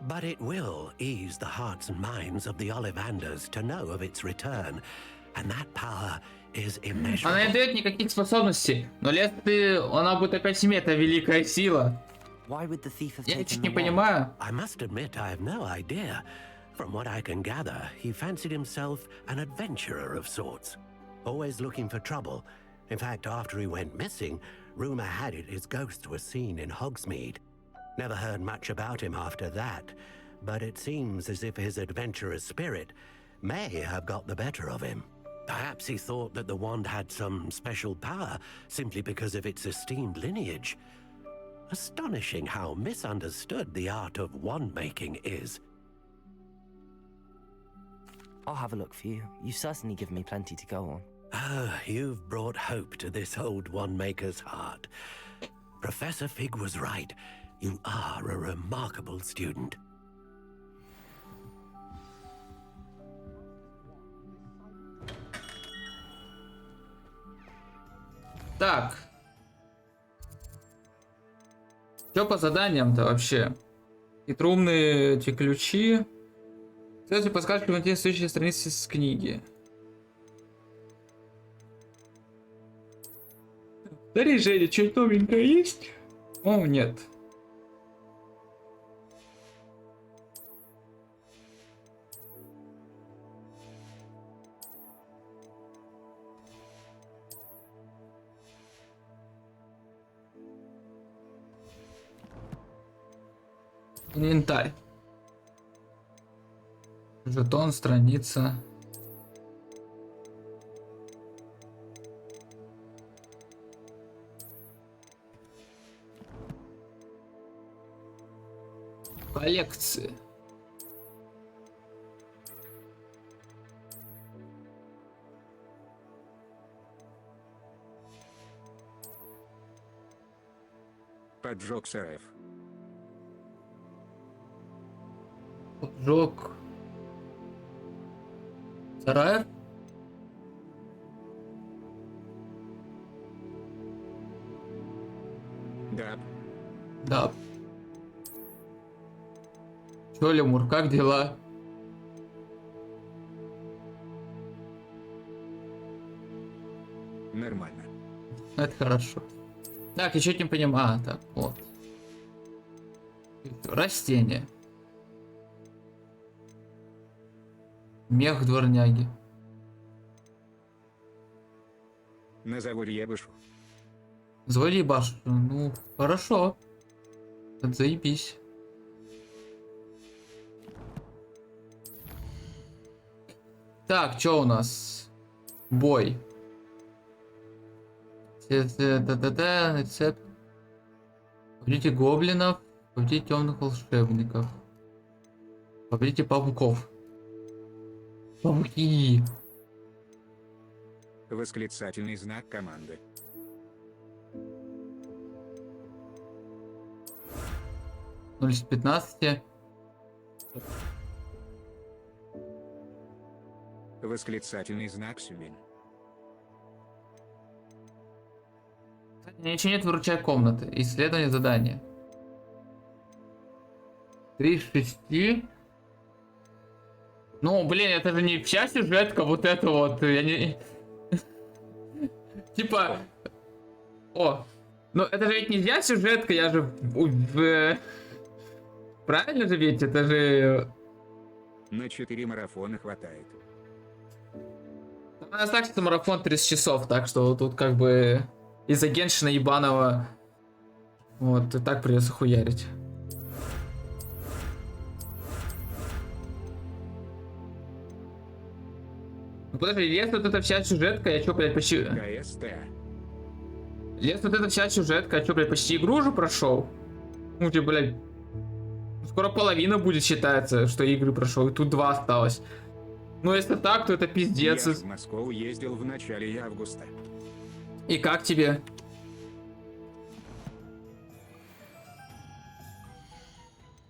But it will ease the hearts and minds of the Ollivanders to know of its return. And that power is immeasurable. Она не дает никаких способностей, но если она будет опять иметь, это великая сила. Why would the thief have Я taken чуть не the wand? понимаю. I must admit I have no idea. From what I can gather, he fancied himself an adventurer of sorts. Always looking for trouble. In fact, after he went missing, rumor had it his ghost was seen in Hogsmeade. Never heard much about him after that, but it seems as if his adventurous spirit may have got the better of him. Perhaps he thought that the wand had some special power simply because of its esteemed lineage. Astonishing how misunderstood the art of wand-making is. I'll have a look for you. You've certainly given me plenty to go on. Ah, you've brought hope to this old wand-maker's heart. Professor Fig was right. You are a remarkable student. Так. Что по заданиям-то вообще? Хитроумные эти ключи. Кстати, подсказки на те следующие страницы с книги. Дари, Женя, что-нибудь новенькое есть? О, нет. Инвентарь. Жетон, страница. Коллекции. Поджог сараев. Поджог сараев? Да. Да. Чё, Лемур, как дела? Нормально. Это хорошо. Так, еще не понимаю. А, так, вот. Растения. Мех дворняги. На заводе я вышу. Заводи башню. Ну, хорошо. Это заебись. Так, что у нас? Бой. Рецепт. Победите гоблинов. Победите темных волшебников. Победите пауков. Пауки. Восклицательный знак команды. Из 15. Восклицательный знак Сюмень. Ничего нет, выручай комнаты. Исследование задания. 3 из 6. Ну, блин, это же не вся сюжетка, вот это вот. Я не... Типа... О, ну это же ведь не вся сюжетка, я же... Правильно же ведь? Это же... На 4 марафона хватает. У нас так, что марафон 30 часов, так что тут как бы... Из-за Геншина ебаного... Вот, и так придется хуярить. Ну подожди, если вот эта вся сюжетка, я чё, блядь, почти... КСТ. Если вот эта вся сюжетка, я чё, блядь, почти игру уже прошел? Ну, тебе, блядь... Скоро половина будет считаться, что игры прошел, и тут 2 осталось. Ну, если так, то это пиздец. Я в Москву ездил в начале августа. И как тебе?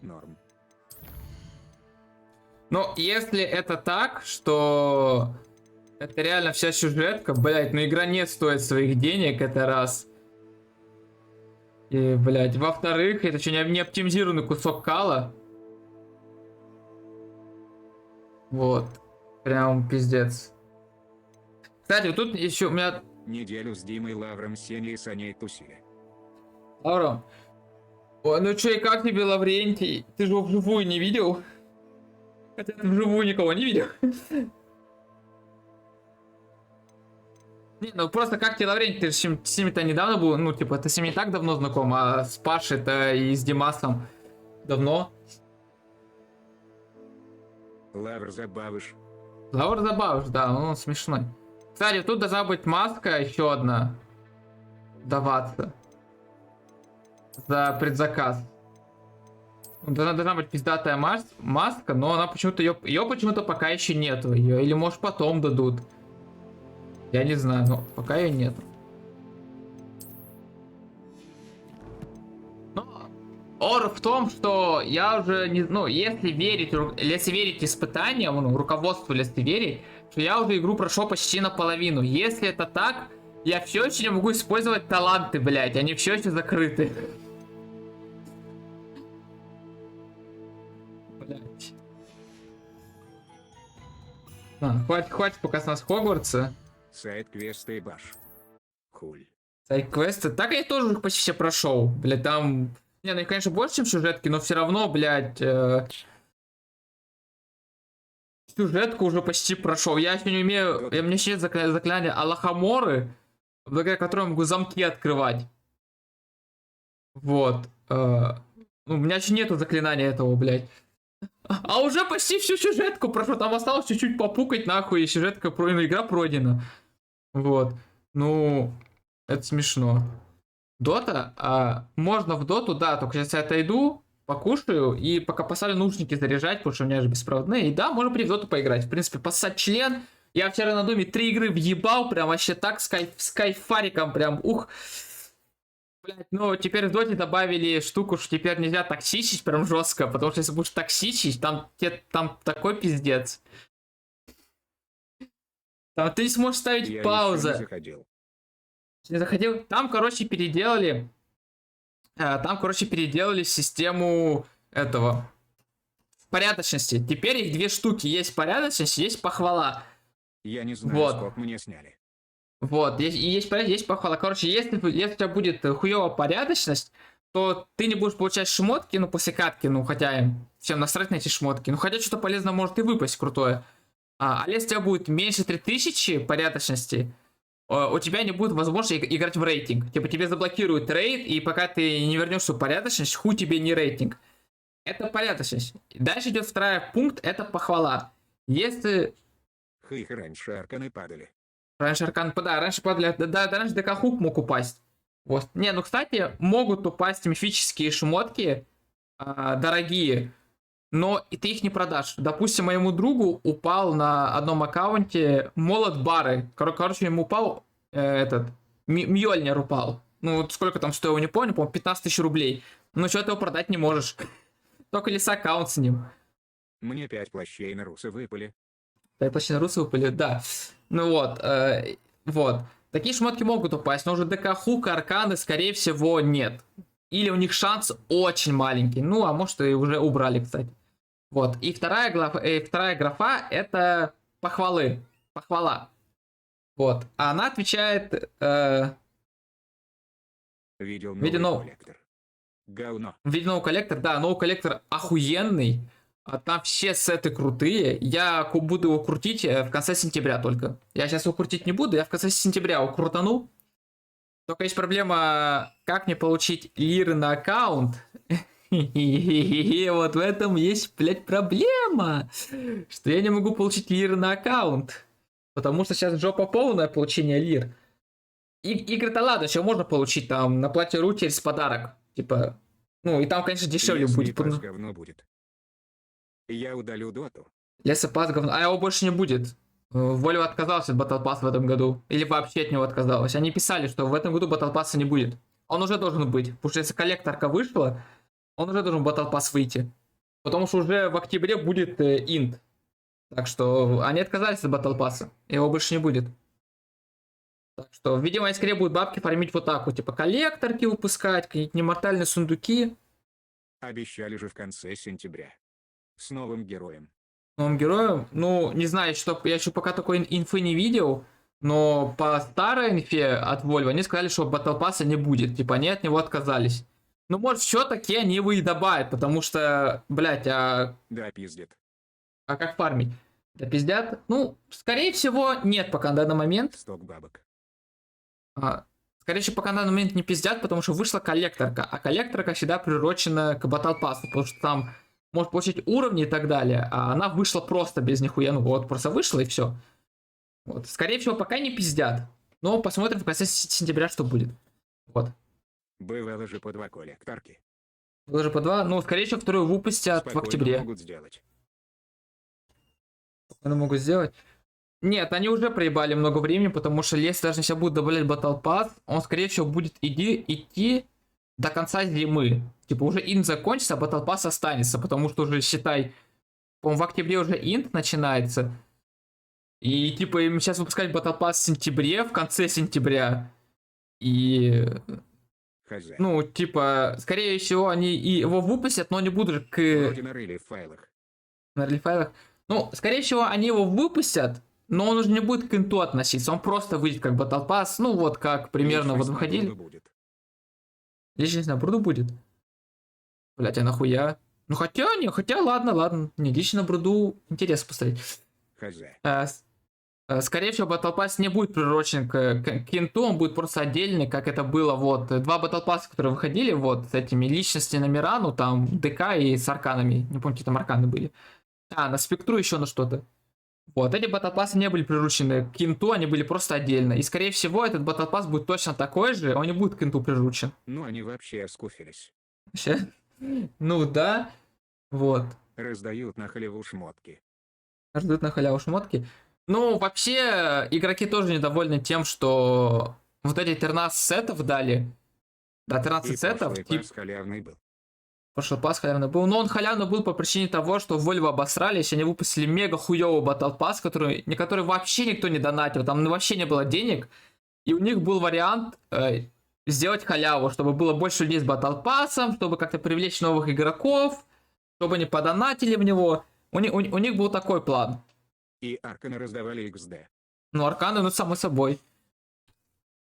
Норм. Ну, если это так, что это реально вся сюжетка, блять, ну игра не стоит своих денег, это раз. И, блять, во-вторых, это что, не оптимизированный кусок кала? Вот. Прям пиздец. Кстати, вот тут еще у меня... Неделю с Димой, Лавром, Сеней и Саней тусили. Лавром. Ой, ну чё, и как тебе, Лаврентий? Ты же его вживую не видел? Хотя ты вживую никого не видел. Не, ну просто как тебе, Лаврентий, ты же с ними-то недавно был, ну типа, ты с ними не так давно знаком, а с Пашей-то и с Димасом давно. Лавр забавыш. Лавр забавишь, да, он смешной. Кстати, тут должна быть маска еще одна. Даваться. За предзаказ. Должна быть пиздатая маска, но она почему-то ее почему-то пока еще нету. Ее, или может потом дадут. Я не знаю, но пока ее нету. Но ор в том, что я уже не, ну, если верить испытаниям, ну, руководству, если верить, что я уже игру прошел почти наполовину. Если это так, я все еще не могу использовать таланты, блять, они все еще закрыты. Блять. Хватит пока с нас Хогвартса. Сайт квесты и баш. Хуль. Сайт квесты. Так я тоже их почти все прошел. Блять, там... Не, ну их, конечно, больше, чем сюжетки, но все равно, блять... Сюжетку уже почти прошел. Я еще не умею... Мне еще нет заклинания Алахаморы, благодаря которому могу замки открывать. Вот. У меня еще нету заклинания этого, блять. А уже почти всю сюжетку прошел. Там осталось чуть-чуть попукать, нахуй, и сюжетка пройдена, игра пройдена. Вот. Ну, это смешно. Дота? Можно в доту, да, только сейчас я отойду, покушаю и пока поставлю наушники заряжать, потому что у меня же беспроводные. И да, можно при в доту поиграть. В принципе, поссать член. Я вчера на доме 3 игры въебал, прям вообще так с кайфариком, прям ух. Блять, ну теперь в доте добавили штуку, что теперь нельзя токсичить прям жестко, потому что если будешь токсичить, там такой пиздец. Там ты не сможешь ставить паузы. Я не заходил. Не заходил? Там, короче, переделали. Систему этого порядочности. Теперь их 2 штуки. Есть порядочность, есть похвала. Я не знаю, вот. сколько мне сняли. Вот, есть похвала. Короче, если у тебя будет хуёвая порядочность, то ты не будешь получать шмотки, ну, после катки, ну, хотя им всем насрать на эти шмотки. Ну, хотя что-то полезное может и выпасть крутое. А если у тебя будет меньше 3000 порядочности, у тебя не будет возможности играть в рейтинг. Типа тебе заблокируют рейд, и пока ты не вернешь свою порядочность, хуй тебе не рейтинг. Это порядочность. Дальше идет второй пункт, это похвала. Если... Их раньше арканы падали. Раньше арканы, да, раньше падали, да, раньше ДК-хук мог упасть. Вот. Не, ну, кстати, могут упасть мифические шмотки, дорогие, но и ты их не продашь. Допустим, моему другу упал на одном аккаунте молот бары. Короче, ему упал Мьёльнир упал. Ну, вот сколько там стоило, не помню, по-моему, 15 тысяч рублей. Ну, что ты его продать не можешь. Только лес аккаунт с ним. Мне 5 плащей на русы выпали. 5 плащей на русы выпали, да. Ну вот, вот. Такие шмотки могут упасть, но уже ДК Хука, Арканы, скорее всего, нет. Или у них шанс очень маленький. Ну, а может, и уже убрали, кстати. Вот. И вторая графа это похвалы. Похвала. Вот. А она отвечает... Видел новый коллектор. Говно. Видел новый коллектор? Да, новый коллектор охуенный. А там все сеты крутые. Я буду его крутить в конце сентября только. Я сейчас его крутить не буду, я в конце сентября его крутану. Только есть проблема, как мне получить лиры на аккаунт. И вот в этом есть, блядь, проблема. Что я не могу получить лиры на аккаунт. Потому что сейчас жопа полное получение лир. Игры-то ладно, еще можно получить там на плате.ру через подарок. Типа, ну и там, конечно, дешевле будет. Говно будет. Я удалю доту. Лесопас говно. А его больше не будет. Volvo отказался от Battle Pass в этом году. Или вообще от него отказалась. Они писали, что в этом году Battle Pass не будет. Он уже должен быть. Потому что если коллекторка вышла, он уже должен Battle Pass выйти. Потому что уже в октябре будет инт. Так что они отказались от Battle Pass. Его больше не будет. Так что в видимой искре будут бабки фармить вот так вот. Типа коллекторки выпускать, какие-то немортальные сундуки. Обещали же в конце сентября. С новым героем. Новым героем? Ну, не знаю, что я еще пока такой инфы не видел. Но по старой инфе от Volvo они сказали, что Battle Pass не будет. Типа они от него отказались. Ну, может, все-таки они его и добавят. Потому что, блять, Да, пиздят. А как фармить? Да пиздят? Ну, скорее всего, нет пока на данный момент. Сток бабок. Скорее всего, пока на данный момент не пиздят, потому что вышла коллекторка. А коллекторка всегда приурочена к Battle Pass, потому что там может получить уровни и так далее. А она вышла просто без нихуя. Ну вот, просто вышла и все. Вот. Скорее всего, пока не пиздят. Но посмотрим в конце сентября, что будет. Вот. Бывало же по 2 коллекторки. Было же по 2. Ну, скорее всего, вторую выпустят в октябре. Могут сделать. Спокойно могут сделать. Нет, они уже проебали много времени, потому что если даже сейчас будет добавлять Battle Pass, он, скорее всего, будет идти до конца зимы. Типа уже инт закончится, а Battle Pass останется, потому что уже, считай, по-моему, в октябре уже инт начинается. И, типа, им сейчас выпускать Battle Pass в сентябре, в конце сентября. И... Ну, типа, скорее всего, они и его выпустят, но не будут к... Вроде нарыли в файлах. Нарыли в файлах. Ну, скорее всего, они его выпустят, но он уже не будет к инту относиться, он просто выйдет как Battle Pass, ну вот как примерно вот выходили. Личность на бруду будет? Блять, а нахуя? Ну хотя, ладно. Не, лично на бруду интересно посмотреть. Скорее всего, Battle Pass не будет приурочен к инту, он будет просто отдельный, как это было вот. 2 Battle Pass, которые выходили вот с этими личностями номера, ну там ДК и с арканами. Не помните, там арканы были. На спектру еще на что-то. Вот, эти Battle Pass не были приручены к инту, они были просто отдельно. И, скорее всего, этот Battle Pass будет точно такой же, он не будет к инту приручен. Ну, они вообще скуфились. Вообще? Ну, да. Вот. Раздают на халяву шмотки. Раздают на халяву шмотки. Ну, вообще, игроки тоже недовольны тем, что вот эти 13 сетов дали. Да, 13 сетов. Прошлый пас халявный был. Прошлый пас халявный был. Но он халявный был по причине того, что Volvo обосрались, они выпустили мега хуёвый Battle Pass, который вообще никто не донатил, там вообще не было денег. И у них был вариант сделать халяву, чтобы было больше людей с Battle Pass'ом, чтобы как-то привлечь новых игроков, чтобы они подонатили в него. У них был такой план. И арканы раздавали XD. Ну, арканы, ну, само собой.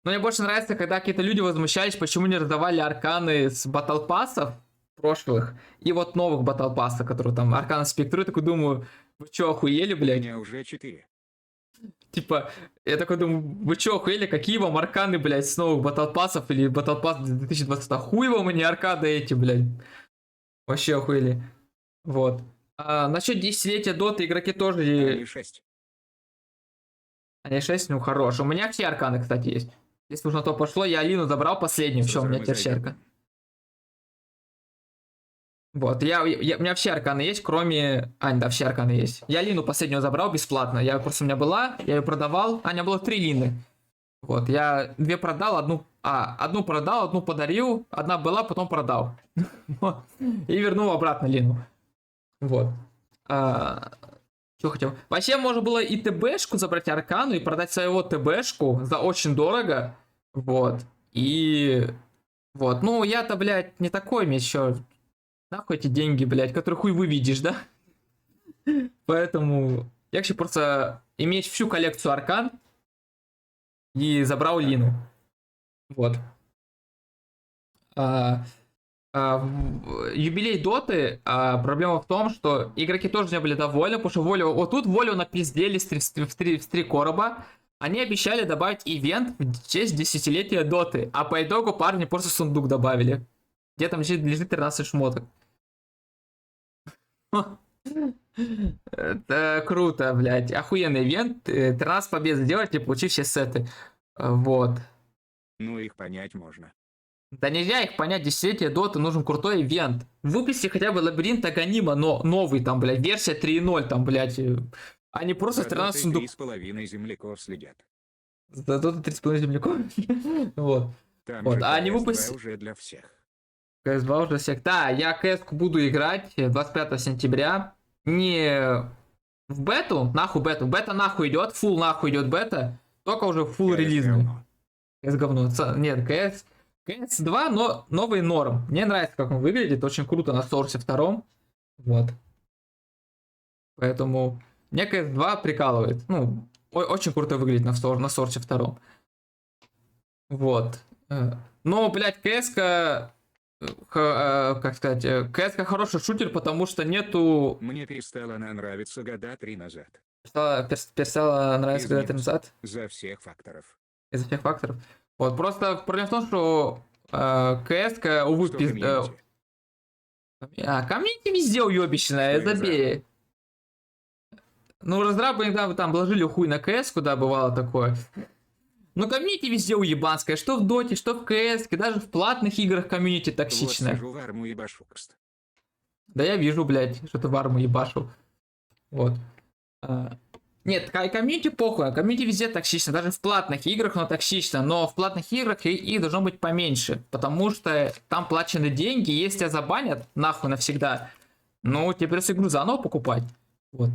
Но мне больше нравится, когда какие-то люди возмущались, почему не раздавали арканы с Battle Pass'ов прошлых, и вот новых Battle Pass'ов, которые там арканы спектры, такой думаю, вы чё, охуели, блядь? У меня уже 4. Типа, я такой думаю, вы чё, охуели, какие вам арканы, блядь, с новых Battle Pass'ов или Battle Pass 2020? Хуй вам и не аркады эти, блядь. Вообще охуели. Вот. А насчет 10-летия доты игроки тоже... Они 6. Они 6, ну хорош. У меня все арканы, кстати, есть. Если уж на то пошло, я Алину забрал последнюю, все, у меня теперь все арканы. Вот, у меня вообще арканы есть, кроме... да, все арканы есть. Я Лину последнюю забрал бесплатно. Я просто у меня была, я ее продавал. У меня было 3 Лины. Вот, я 2 продал, одну продал, одну подарил. Одна была, потом продал. И вернул обратно Лину. Вот. Что хотел? Вообще, можно было и ТБшку забрать аркану, и продать своего ТБшку за очень дорого. Вот. И... Вот, ну я-то, блядь, не такой мне еще... Нахуй эти деньги, блядь, которые хуй выведешь, да? Поэтому я хочу просто иметь всю коллекцию аркан и забрал Лину. Вот. Юбилей Доты, проблема в том, что игроки тоже не были довольны, потому что вот тут Волю напиздели в 3 короба. Они обещали добавить ивент в честь десятилетия Доты, а по итогу парни просто сундук добавили, где там лежит 13 шмоток. Это круто, блядь. Охуенный ивент. 13 побед сделайте, получив все сеты. Вот. Ну, их понять можно. Да нельзя их понять, десятилетие Доты, нужен крутой ивент. Выпусти хотя бы лабиринт Аганима, но новый там, блядь, версия 3.0 там, блядь. А не просто 13 сундуков. 3,5 земляков следят. За Дота 3,5 земляков. Вот. Там Вот. же А не PS2 выпусти... уже для всех. CS2 уже всех. Да, я CS буду играть 25 сентября. Не в бету, нахуй бету. Бета нахуй идет, фул нахуй идет бета. Только уже фул релизный. CS говно. Нет, CS2, но новый норм. Мне нравится, как он выглядит. Очень круто на Source 2. Вот. Поэтому мне CS2 прикалывает. Ну, очень круто выглядит на Source 2. Вот. Но, блядь, CS-ка... как сказать, CS хороший шутер, потому что нету... Мне перестала она нравиться года 3 назад. Перестала нравиться года 3 назад? За всех факторов. Из-за всех факторов. Вот, просто проблема в том, что CS-ка, увы, комьюнити везде уебищная, забей. Ну, разрабы иногда там вложили хуй на CS, куда бывало такое. Ну, комьюнити везде уебанское, что в Доте, что в КС, даже в платных играх комьюнити токсичное. Вот сижу в арму ебашу просто. Да я вижу, блядь, что ты в арму ебашу. Вот. Нет, комьюнити похуй, комьюнити везде токсично, даже в платных играх оно токсично, но в платных играх их должно быть поменьше, потому что там плачены деньги, если тебя забанят, нахуй навсегда, ну, тебе придется игру заново покупать. Вот.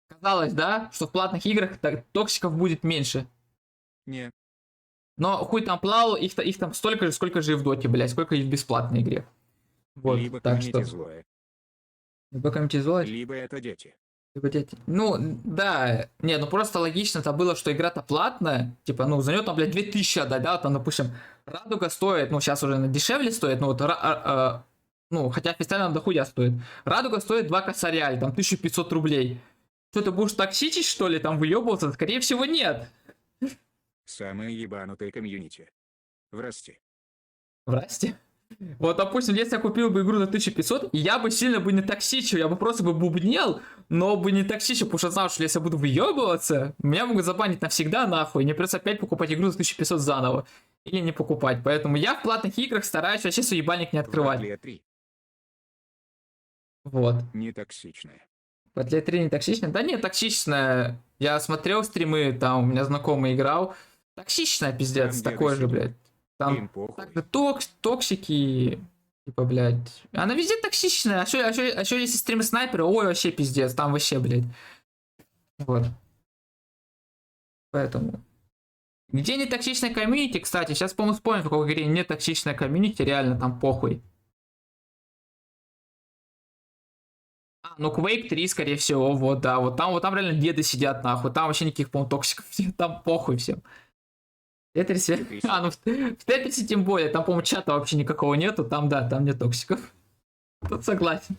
Казалось, да, что в платных играх токсиков будет меньше. Не. Но хуй там плавал, их там столько же, сколько же и в Доте, блядь, сколько и в бесплатной игре. Вот, либо так комьюнити что... злое. Либо комьюнити злое? Либо это дети. Либо дети. Ну, да, не, ну просто логично-то было, что игра-то платная, типа, ну, за нее там, блядь, 2000 отдать, да, там, допустим, Радуга стоит, ну, сейчас уже дешевле стоит, ну, вот, ну, хотя официально дохуя стоит. Радуга стоит 2 косаря, там, 1500 рублей. Что, ты будешь токсичить, что ли, там, выебываться? Скорее всего, нет. Самые ебанутые комьюнити. В Расте. В Расте? Вот, допустим, если я купил бы игру за 1500, я бы сильно бы не токсичил, я бы просто бы бубнел, но бы не токсичил, потому что знал, что если я буду выебываться, меня могут забанить навсегда, нахуй, мне придется опять покупать игру за 1500 заново. Или не покупать, поэтому я в платных играх стараюсь вообще свой ебальник не открывать. Вот. Не токсичная. Батле 3 не токсичная? Да нет, токсичная. Я смотрел стримы, там у меня знакомый играл. Токсичная, пиздец, там такой же, блядь. Там токсики, типа, блядь. Она везде токсичная. А что если стримы снайпера? Ой, вообще пиздец, там вообще, блядь. Вот. Поэтому. Где не токсичная комьюнити, кстати, сейчас, по-моему, вспомню, в какой игре не токсичная комьюнити, реально там похуй. Ну, Quake 3, скорее всего, вот, да, вот там реально деды сидят, нахуй, там вообще никаких, по-моему, токсиков нет, там похуй всем. В Тетрисе, ну, в Тетрисе тем более, там, по-моему, чата вообще никакого нету, там, да, там нет токсиков. Тут согласен.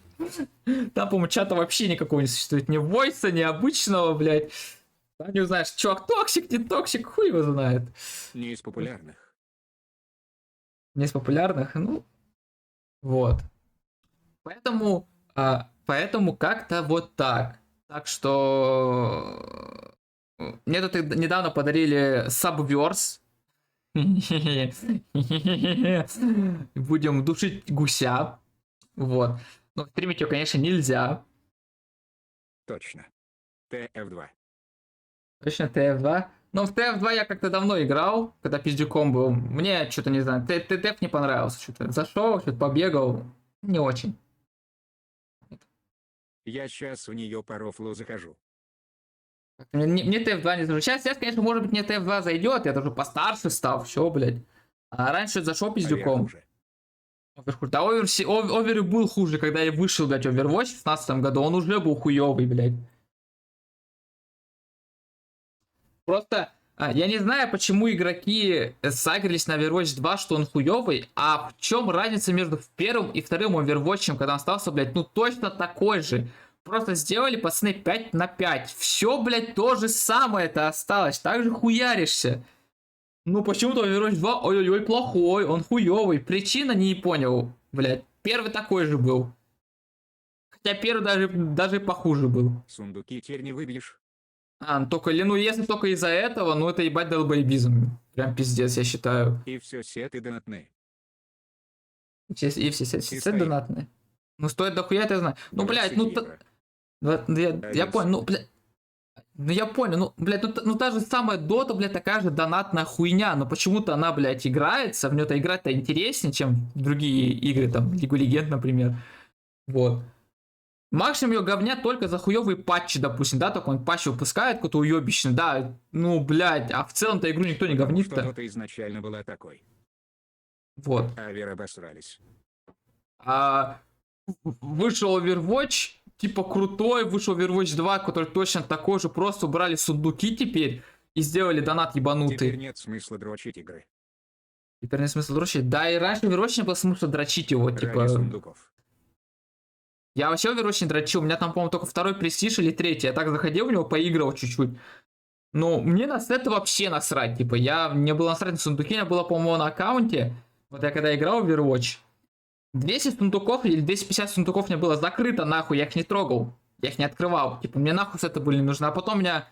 Там, по-моему, чата вообще никакого не существует, ни войса, ни обычного, блядь. Там не узнаешь, чувак, токсик, не токсик, хуй его знает. Не из популярных. Не из популярных, ну, вот. Поэтому как-то вот так. Так что... Мне тут недавно подарили Subverse. Будем душить гуся. Вот. Но стримить ее, конечно, нельзя. Точно. ТФ2. Точно TF2. Но в TF2 я как-то давно играл, когда пиздюком был. Мне что-то не знаю, TF не понравился. Что-то зашел, что-то побегал. Не очень. Я сейчас в нее по рофлу захожу. Мне TF2 не зашел. Сейчас, конечно, может быть, мне TF2 зайдет. Я тоже постарше стал. Все, блядь. А раньше зашел пиздюком. Да, овер был хуже, когда я вышел, блядь, Overwatch в 2016 году. Он уже был хуёвый, блядь. Просто я не знаю, почему игроки сагрились на Overwatch 2, что он хуёвый, а в чем разница между первым и вторым Overwatch, когда он остался, блядь, ну точно такой же. Просто сделали, пацаны, 5 на 5. Все, блядь, то же самое это осталось. Так же хуяришься. Ну почему-то Overwatch 2, ой-ой-ой, плохой, он хуёвый. Причина не понял, блядь. Первый такой же был. Хотя первый даже похуже был. Сундуки теперь не выбьешь. Ну только, ну если только из-за этого, ну это ебать долбоебизм. Прям пиздец, я считаю. И все сеты донатные. И все сеты донатные. Ну стоит дохуя, это я знаю. Ну, блядь, ну... Я понял, ну, блядь. Ну я понял, ну, блядь, ну та же самая Дота, блядь, такая же донатная хуйня, но почему-то она, блядь, играется, в нее-то играть-то интереснее, чем другие игры, там, Лигу Легенд, например. Вот. Максимум ее говнят только за хуёвые патчи, допустим, да, только он патчи выпускает, какой-то уёбищный, да, ну, блядь, а в целом-то игру никто не говнит-то. Что Дота изначально была такой. Вот. А Вера обосрались. Вышел Overwatch, типа крутой, вышел Overwatch 2, который точно такой же, просто убрали сундуки теперь и сделали донат ебанутый. Теперь нет смысла дрочить игры. Теперь нет смысла дрочить. Да, и раньше Overwatch не было смысла дрочить его, Ради типа... сундуков. Я вообще Overwatch не дрочил, у меня там, по-моему, только второй престиж или третий. Я так заходил в него, поиграл чуть-чуть. Но мне на это вообще насрать, типа, мне было насрать на сундуки, у меня было, по-моему, на аккаунте, вот я когда играл в Overwatch, 200 сундуков или 250 сундуков у меня было закрыто, нахуй, я их не трогал, я их не открывал, типа, мне нахуй с это были не нужны. А потом у меня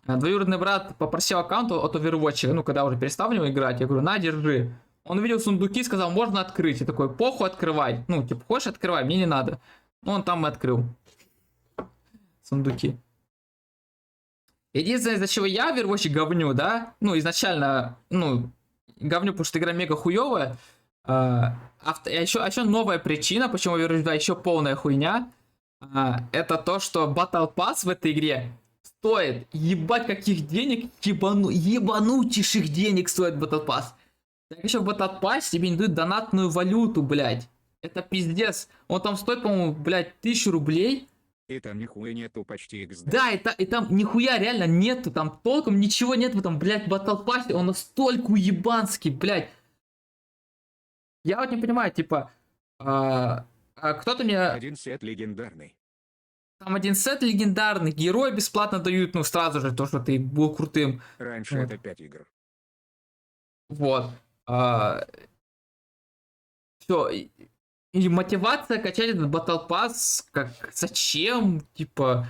двоюродный брат попросил аккаунт от Overwatch, ну, когда уже перестал в него играть, я говорю, на, держи. Он увидел сундуки, сказал, можно открыть, я такой, похуй, открывай, ну, типа, хочешь, открывай, мне не надо. Ну, он там и открыл сундуки. Единственное, из-за чего я в Overwatch говню, да, ну, изначально, ну, говню, потому что игра мега хуёвая. Еще новая причина, почему Overwatch 2 еще полная хуйня, это то, что Battle Pass в этой игре стоит, ебать, каких денег, ебанутейших денег стоит Battle Pass. Так еще в Battle Pass тебе не дают донатную валюту, блядь. Это пиздец. Он там стоит, по-моему, блядь, 1000 рублей. И там нихуя нету почти XD. Да, и там нихуя реально нету, там толком ничего нет в этом, блядь, Battle Pass. Он настолько уебанский, блядь. Я вот не понимаю, типа, кто-то мне... Один сет легендарный. Там один сет легендарный, герои бесплатно дают, ну, сразу же, то, что ты был крутым. Раньше вот. это 5 игр. Вот. Все. И мотивация качать этот Battle Pass, как, зачем, типа...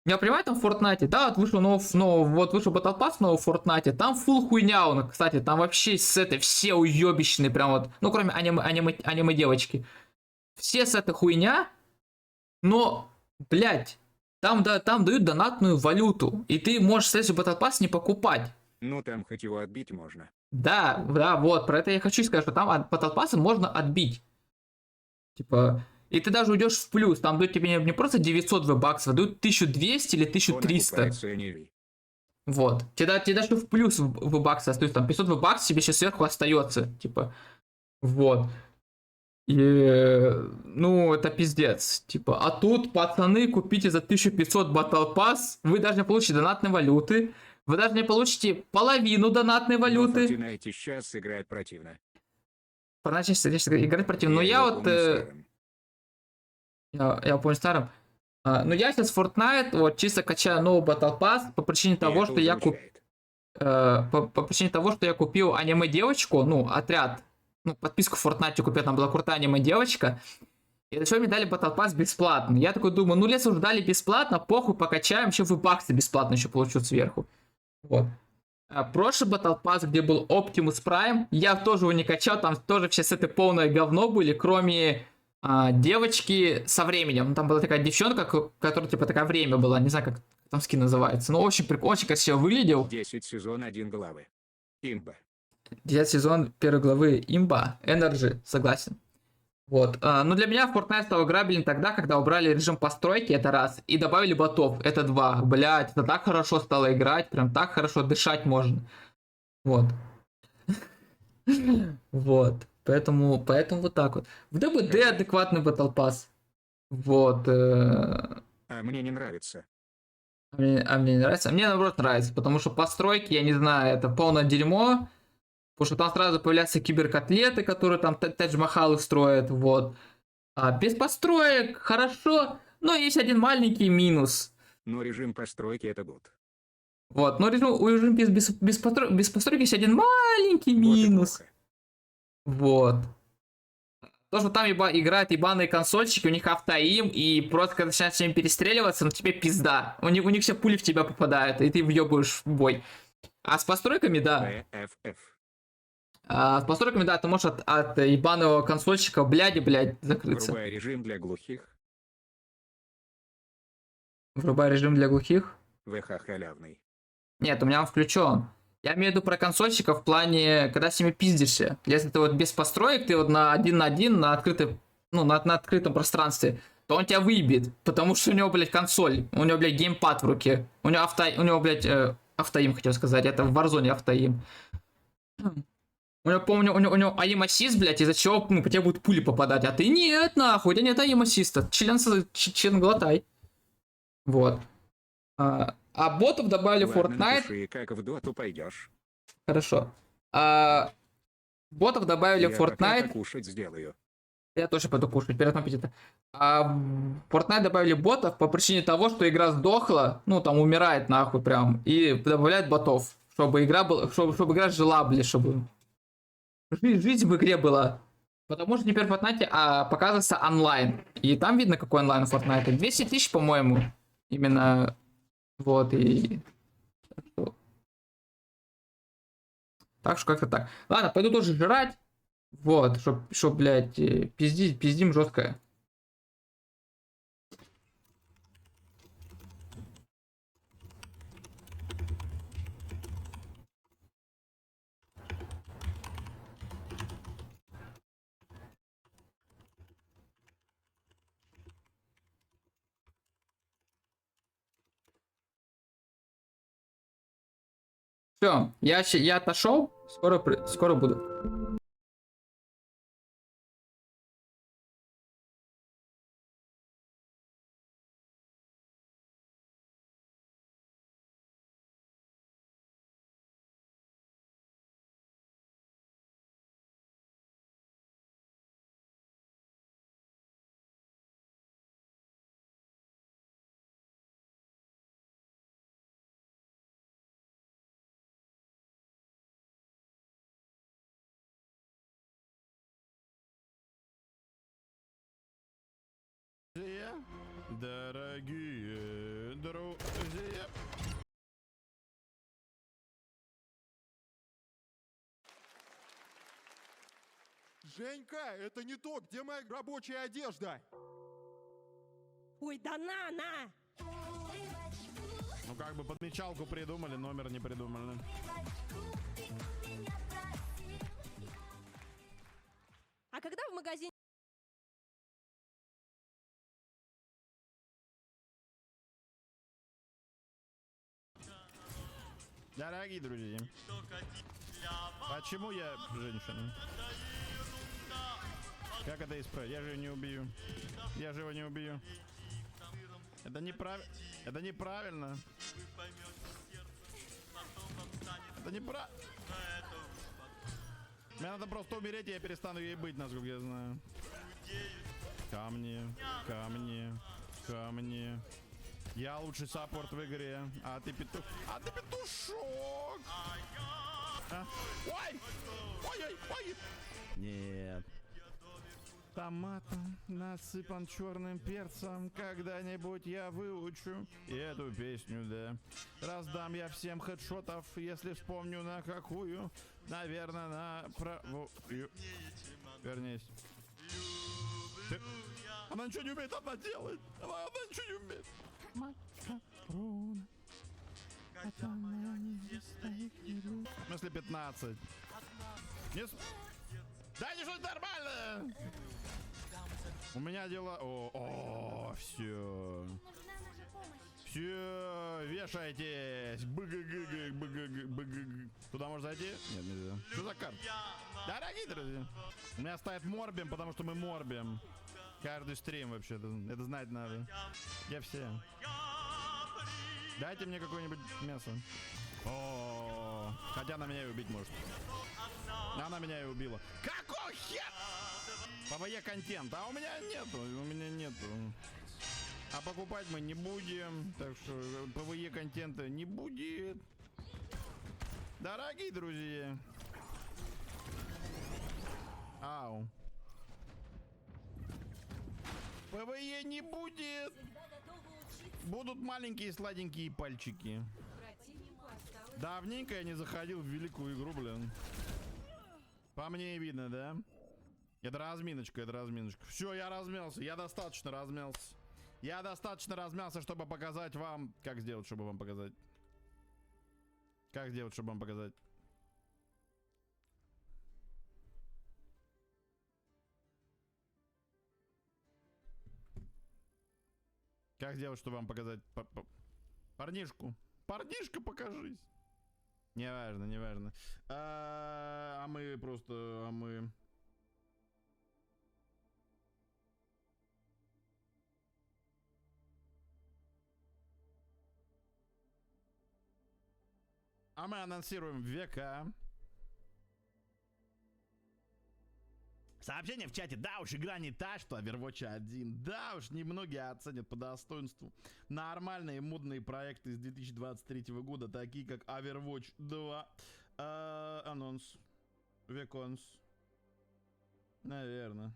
Я понимаю, там в Fortnite, да, вот вышел вот вышел Battle Pass новый в Fortnite, там фул хуйня он, кстати, там вообще сеты все уебищные, прям вот, ну, кроме аниме девочки. Все сеты хуйня, но, блядь, там дают донатную валюту, и ты можешь следующий Battle Pass не покупать. Ну, там хоть его отбить можно. Да, вот, про это я хочу сказать, что там от Battle Pass можно отбить. Типа, и ты даже уйдешь в плюс, там дают тебе не просто 900 V-баксов, дают 1200 или 1300. Вот, тебе даже в плюс V-баксы остаются, там 500 V-баксов тебе еще сверху остается, типа, вот. И, ну, это пиздец, типа, а тут, пацаны, купите за 1500 Battle Pass, вы даже не получите донатной валюты, вы даже не получите половину донатной валюты. Fortnite сейчас играет противно. Fortnite играет противно, но я вот... Я помню старым. Но я сейчас Fortnite вот чисто качаю новый Battle Pass по причине того, что я по причине того, что я купил аниме-девочку, ну, отряд, ну, подписку в Fortnite купил, там была крутая аниме-девочка, и еще мне дали Battle Pass бесплатно. Я такой думаю, ну, если уже дали бесплатно, похуй, покачаем, еще V-баксы бесплатно еще получу сверху. Вот. Прошлый Battle Pass, где был Optimus Prime, я тоже его не качал, там тоже все сеты полное говно были, кроме девочки со временем. Ну, там была такая девчонка, которая типа такая время была, не знаю, как там скин называется. Но очень прикольно, очень красиво выглядел. 10 сезон 1 главы. Имба. 10 сезон 1 главы имба. Energy, согласен. Вот. Ну, для меня Fortnite стал играбельным тогда, когда убрали режим постройки, это раз, и добавили ботов, это два. Блять, это так хорошо стало играть, прям так хорошо дышать можно. Вот. Вот. Поэтому вот так вот. В ДБД адекватный Battle Pass. Вот. А мне не нравится. А мне не нравится? А мне наоборот нравится, потому что постройки, я не знаю, это полное дерьмо. Потому что там сразу появляются киберкотлеты, которые там Тадж-Махалы строят, вот. А без построек хорошо, но есть один маленький минус. Но режим постройки это бот. Вот, но режим без постройки есть один маленький минус. Вот. То, что там играют ебаные консольщики, у них автоим, и просто когда начинаешь с ними перестреливаться, ну тебе пизда. У них все пули в тебя попадают, и ты въебываешь в бой. А с постройками, да. С постройками, да, ты можешь от ебаного консольщика, блядь, закрыться. Врубай режим для глухих. Врубай режим для глухих? ВХ халявный. Нет, у меня он включен. Я имею в виду про консольщиков в плане, когда с ними пиздишься. Если ты вот без построек, ты вот на 1 на 1 на открытом, ну, на открытом пространстве, то он тебя выебет, потому что у него, блядь, консоль, у него, блядь, геймпад в руке, у него, блядь, автоим, хотел сказать, это в Warzone автоим. У него аим ассист, блядь, из-за чего, ну, по тебе будут пули попадать, а ты нет, нахуй, у тебя нет аим ассиста, член глотай. Вот. А ботов добавили в Fortnite. Напиши, как в доту пойдешь. Хорошо. Ботов добавили в Fortnite. Я кушать сделаю. Я тоже пойду кушать, перед аппетита. В Fortnite добавили ботов по причине того, что игра сдохла, ну там умирает нахуй прям, и добавляют ботов, чтобы игра игра жила, блядь, чтобы жизнь в игре была. Потому что теперь в Fortnite показывается онлайн. И там видно, какой онлайн в Fortnite. 200 тысяч, по-моему. Именно. Вот, и... Так что как-то так. Ладно, пойду тоже жрать. Вот, чтоб, блядь, пиздим жестко. Все, я отошел, скоро буду. Дорогие друзья. Женька, это не то, где моя рабочая одежда? Ой, да на! Ну как бы подмечалку придумали, номер не придумали. А когда в магазине... Дорогие друзья, почему я женщина? Как это исправить? Я же его не убью. Я же его не убью. Это неправильно. Это неправильно. Мне надо просто умереть, и я перестану ей быть, насколько я знаю. Ко мне. Я лучший саппорт в игре, а ты петушок. Ой! Ой! Нет. Томатом насыпан черным перцем. Когда-нибудь я выучу эту песню, да. Раздам я всем хедшотов, если вспомню на какую. Наверное, на правую. Вернись. Она ничего не умеет, она делает. Она ничего не умеет. Макароны. Хотя моя невеста их не любит. В смысле 15? Не с... Да не что нормально! У меня дела... О, все. Все, вешайтесь. Туда можно зайти? Нет, нельзя. Что за карта? Дорогие друзья. Меня ставит морбим, потому что мы морбим. Каждый стрим вообще. Это знать надо. Я все. Дайте мне какое-нибудь мясо. О, хотя она меня и убить может. Она меня и убила. Какой хер? ПВЕ контент. А у меня нету. У меня нету. А покупать мы не будем. Так что ПВЕ контента не будет. Дорогие друзья. Ау. ПВЕ не будет. Будут маленькие сладенькие пальчики. Давненько я не заходил в великую игру, блин. По мне и видно, да? Это разминочка, это разминочка. Все, я размялся, я достаточно размялся. Я достаточно размялся, чтобы показать вам... Как сделать, чтобы вам показать? Как сделать, чтобы вам показать? Как сделать, чтобы вам показать? Парнишку. Парнишка, покажись. Неважно, неважно. А мы просто... А мы... А мы анонсируем века. Сообщение в чате. Да уж, игра не та, что Overwatch 1. Да уж, немногие оценят по достоинству нормальные модные проекты из 2023 года, такие как Overwatch 2. Анонс. Веконс. Наверное.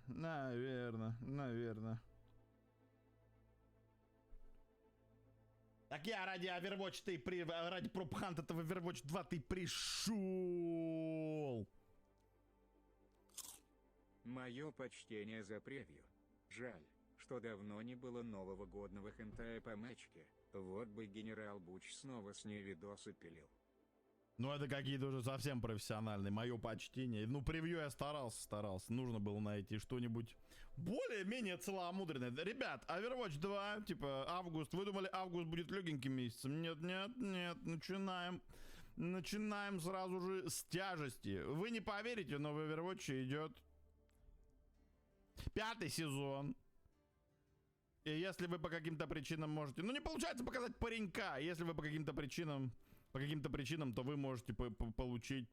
Так я ради Overwatch ради пропханта в Overwatch 2 ты пришел. Мое почтение за превью. Жаль, что давно не было нового годного хентая по мечке. Вот бы генерал Буч снова с ней видосы пилил. Ну это какие-то уже совсем профессиональные. Мое почтение. Ну превью я старался. Нужно было найти что-нибудь более-менее целомудренное. Ребят, Overwatch 2, типа август. Вы думали, август будет легеньким месяцем? Нет. Начинаем сразу же с тяжести. Вы не поверите, но в Overwatch идет 5-й сезон. И если вы по каким-то причинам можете... Ну не получается показать паренька. Если вы по каким-то причинам, то вы можете получить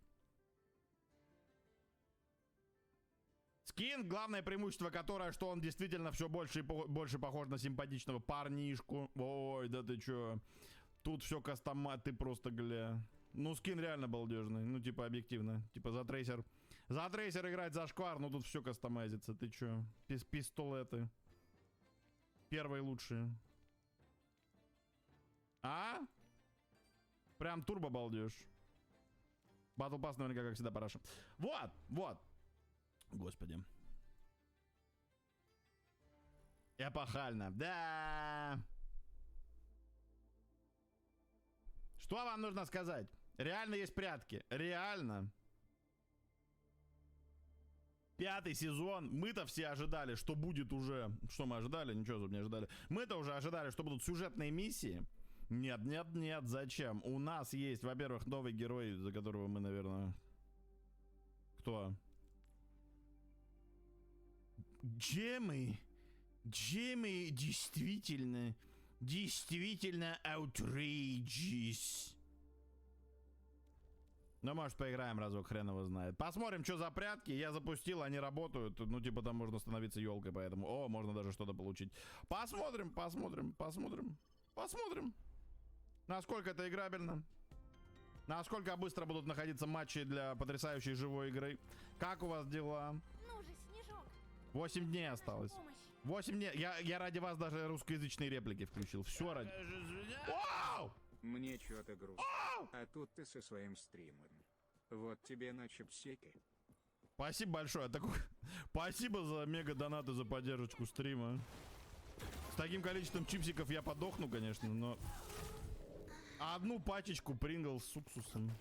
скин, главное преимущество которое, что он действительно все больше и больше похож на симпатичного парнишку. Ой, да ты чё. Тут все кастомат, ты просто гля. Ну, скин реально балдежный. Ну, типа, объективно. Типа, за трейсер играть зашквар, но тут все кастомайзится. Ты чё? Пистолеты. Первые лучшие. А? Прям турбо балдеж. Батл пасс наверняка, как всегда, параша. Вот. Господи. Эпохально. Да. Что вам нужно сказать? Реально есть прятки. Реально. 5-й сезон. Мы-то все ожидали, что будет уже... Что мы ожидали? Ничего зуб не ожидали. Мы-то уже ожидали, что будут сюжетные миссии. Нет. Зачем? У нас есть, во-первых, новый герой, за которого мы, наверное... Кто? Джеммы действительно outrageous. Ну, может, поиграем разок, хрен его знает. Посмотрим, что за прятки. Я запустил, они работают. Ну, типа, там можно становиться елкой, поэтому... О, можно даже что-то получить. Посмотрим. Насколько это играбельно. Насколько быстро будут находиться матчи для потрясающей живой игры. Как у вас дела? Ну же, Снежок. 8 дней осталось. 8 дней. Я ради вас даже русскоязычные реплики включил. Все ради... Вау! Мне что-то грустно. А тут ты со своим стримом. Вот тебе на чипсеки. Спасибо большое. Спасибо за мега донаты, за поддержку стрима. С таким количеством чипсиков я подохну, конечно, но... Одну пачечку Принглс с уксусом.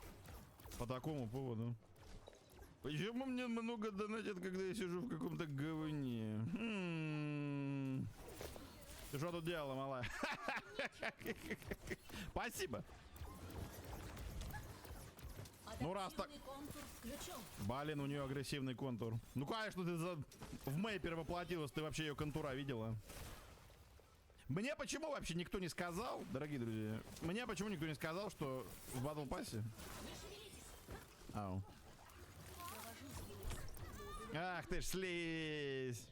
По такому поводу. Почему мне много донатят, когда я сижу в каком-то говне? Ты что тут делала, малая? Спасибо. Ну раз так... Блин, у нее агрессивный контур. Ну конечно, ты в мейпер воплотилась, ты вообще ее контура видела? Мне почему вообще никто не сказал, дорогие друзья, мне почему никто не сказал, что в Battle Pass'е... Ау. Ах ты ж слизь!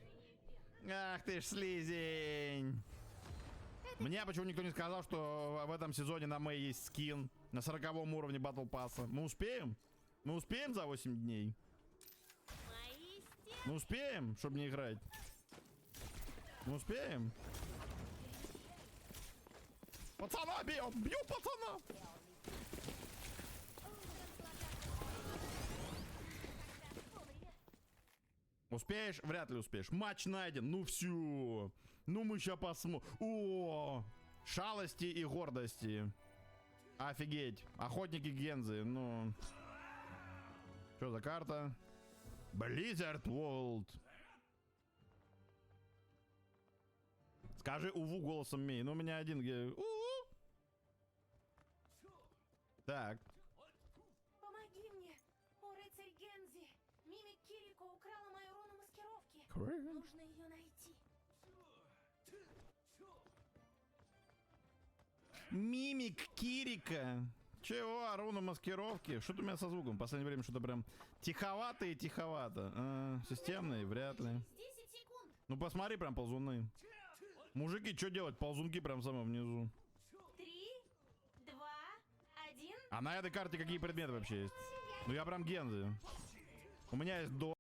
Ах ты ж слизень! Мне почему никто не сказал, что в этом сезоне на Мэй есть скин на 40 уровне Battle Pass'а. Мы успеем? Мы успеем за 8 дней? Мы успеем, чтобы не играть? Мы успеем? Пацана бью! Бью пацана! Успеешь? Вряд ли успеешь. Матч найден. Ну все. Ну мы сейчас посмотрим. О, шалости и гордости. Офигеть. Охотники Гензы. Ну. Что за карта? Blizzard World. Скажи уву голосом Мей. Ну у меня один где... Так. Помоги мне, о рыцарь Гензи. Мимик Кирико украла мою руну маскировки. Нужно ее найти. Мимик Кирика. Чего? Руна маскировки? Что-то у меня со звуком. В последнее время что-то прям тиховато и тиховато. Системный? Вряд ли. Ну посмотри, прям ползуны. Мужики, что делать? Ползунки прям самом внизу. 3, 2, 1. А на этой карте какие предметы вообще есть? Ну я прям Гензи. У меня есть до...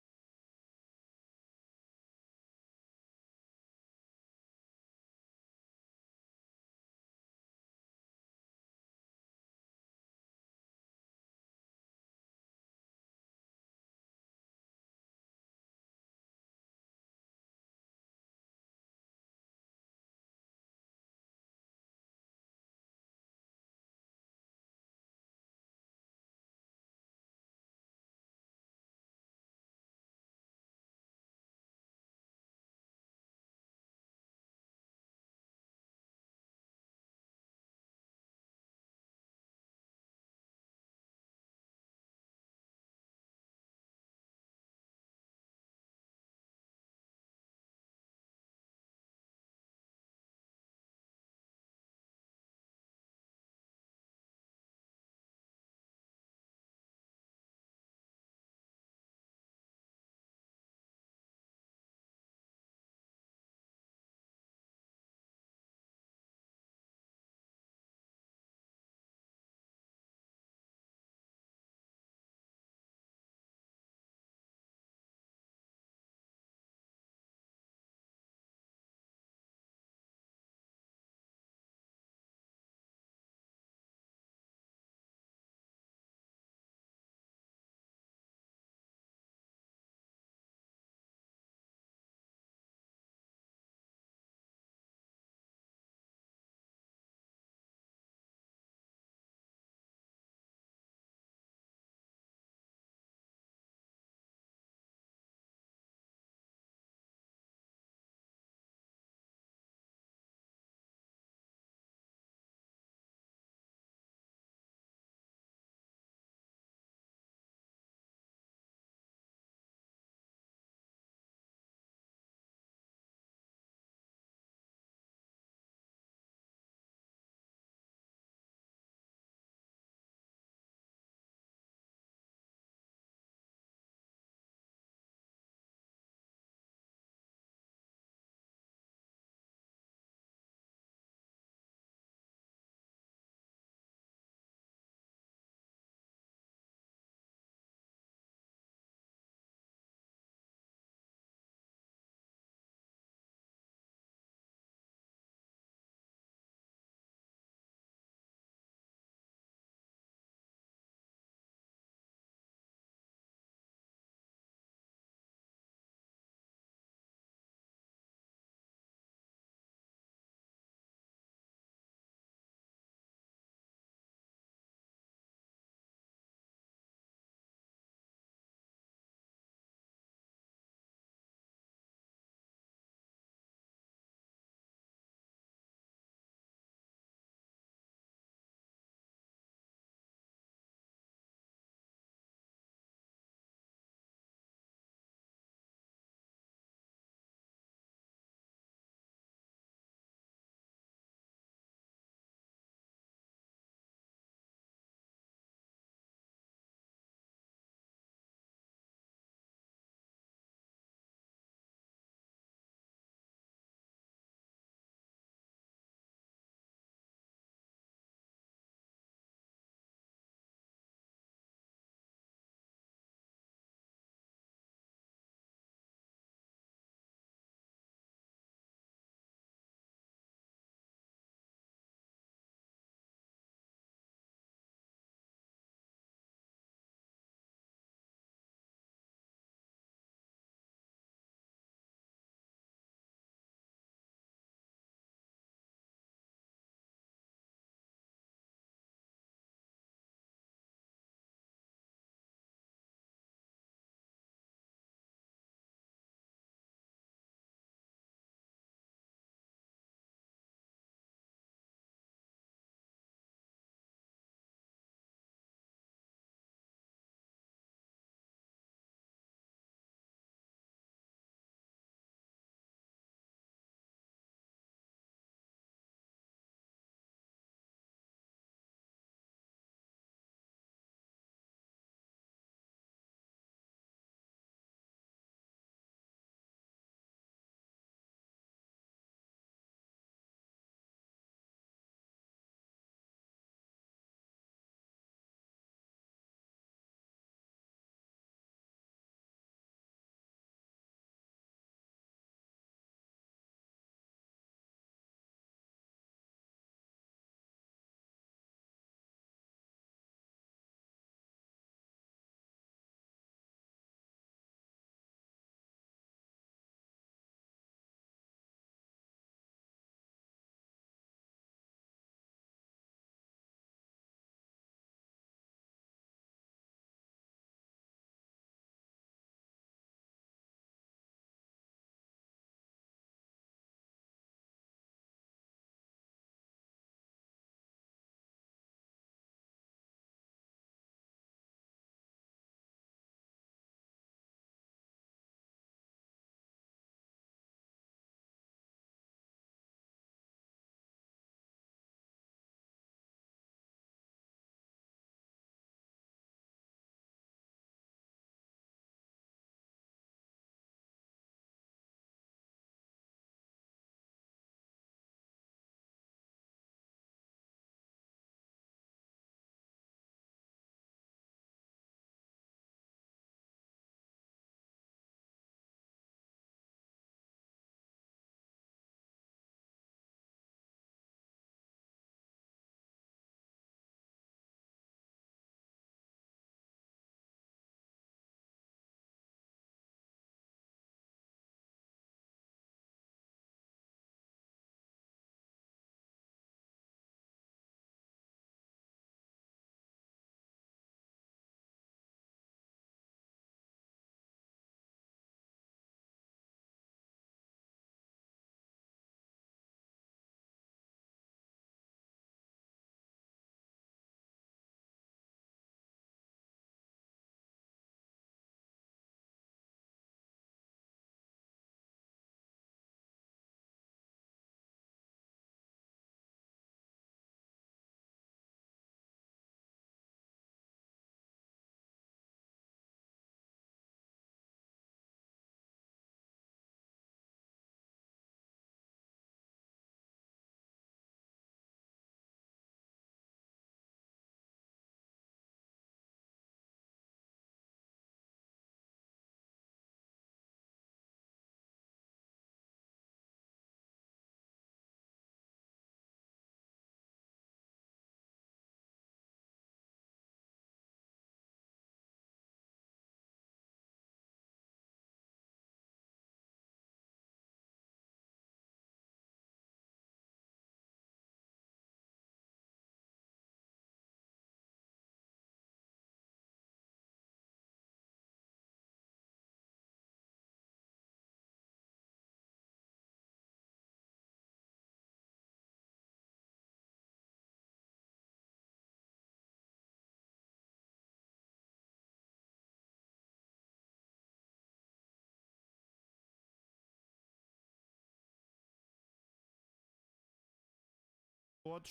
Вот.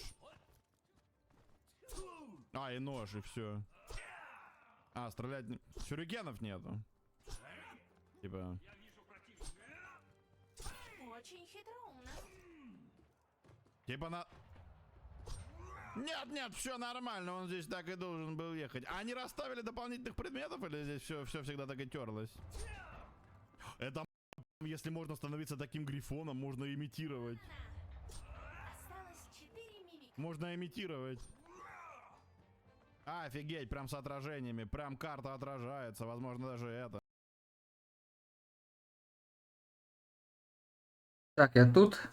А, и нож, и все. А, стрелять... Сюрикенов нету. Типа... Очень хитроумно. Типа на... Нет, нет, все нормально, он здесь так и должен был ехать. А они расставили дополнительных предметов или здесь все всегда так и терлось? Это если можно становиться таким грифоном, можно имитировать. Можно имитировать. Офигеть, прям с отражениями, прям карта отражается, возможно даже это. Так, я тут.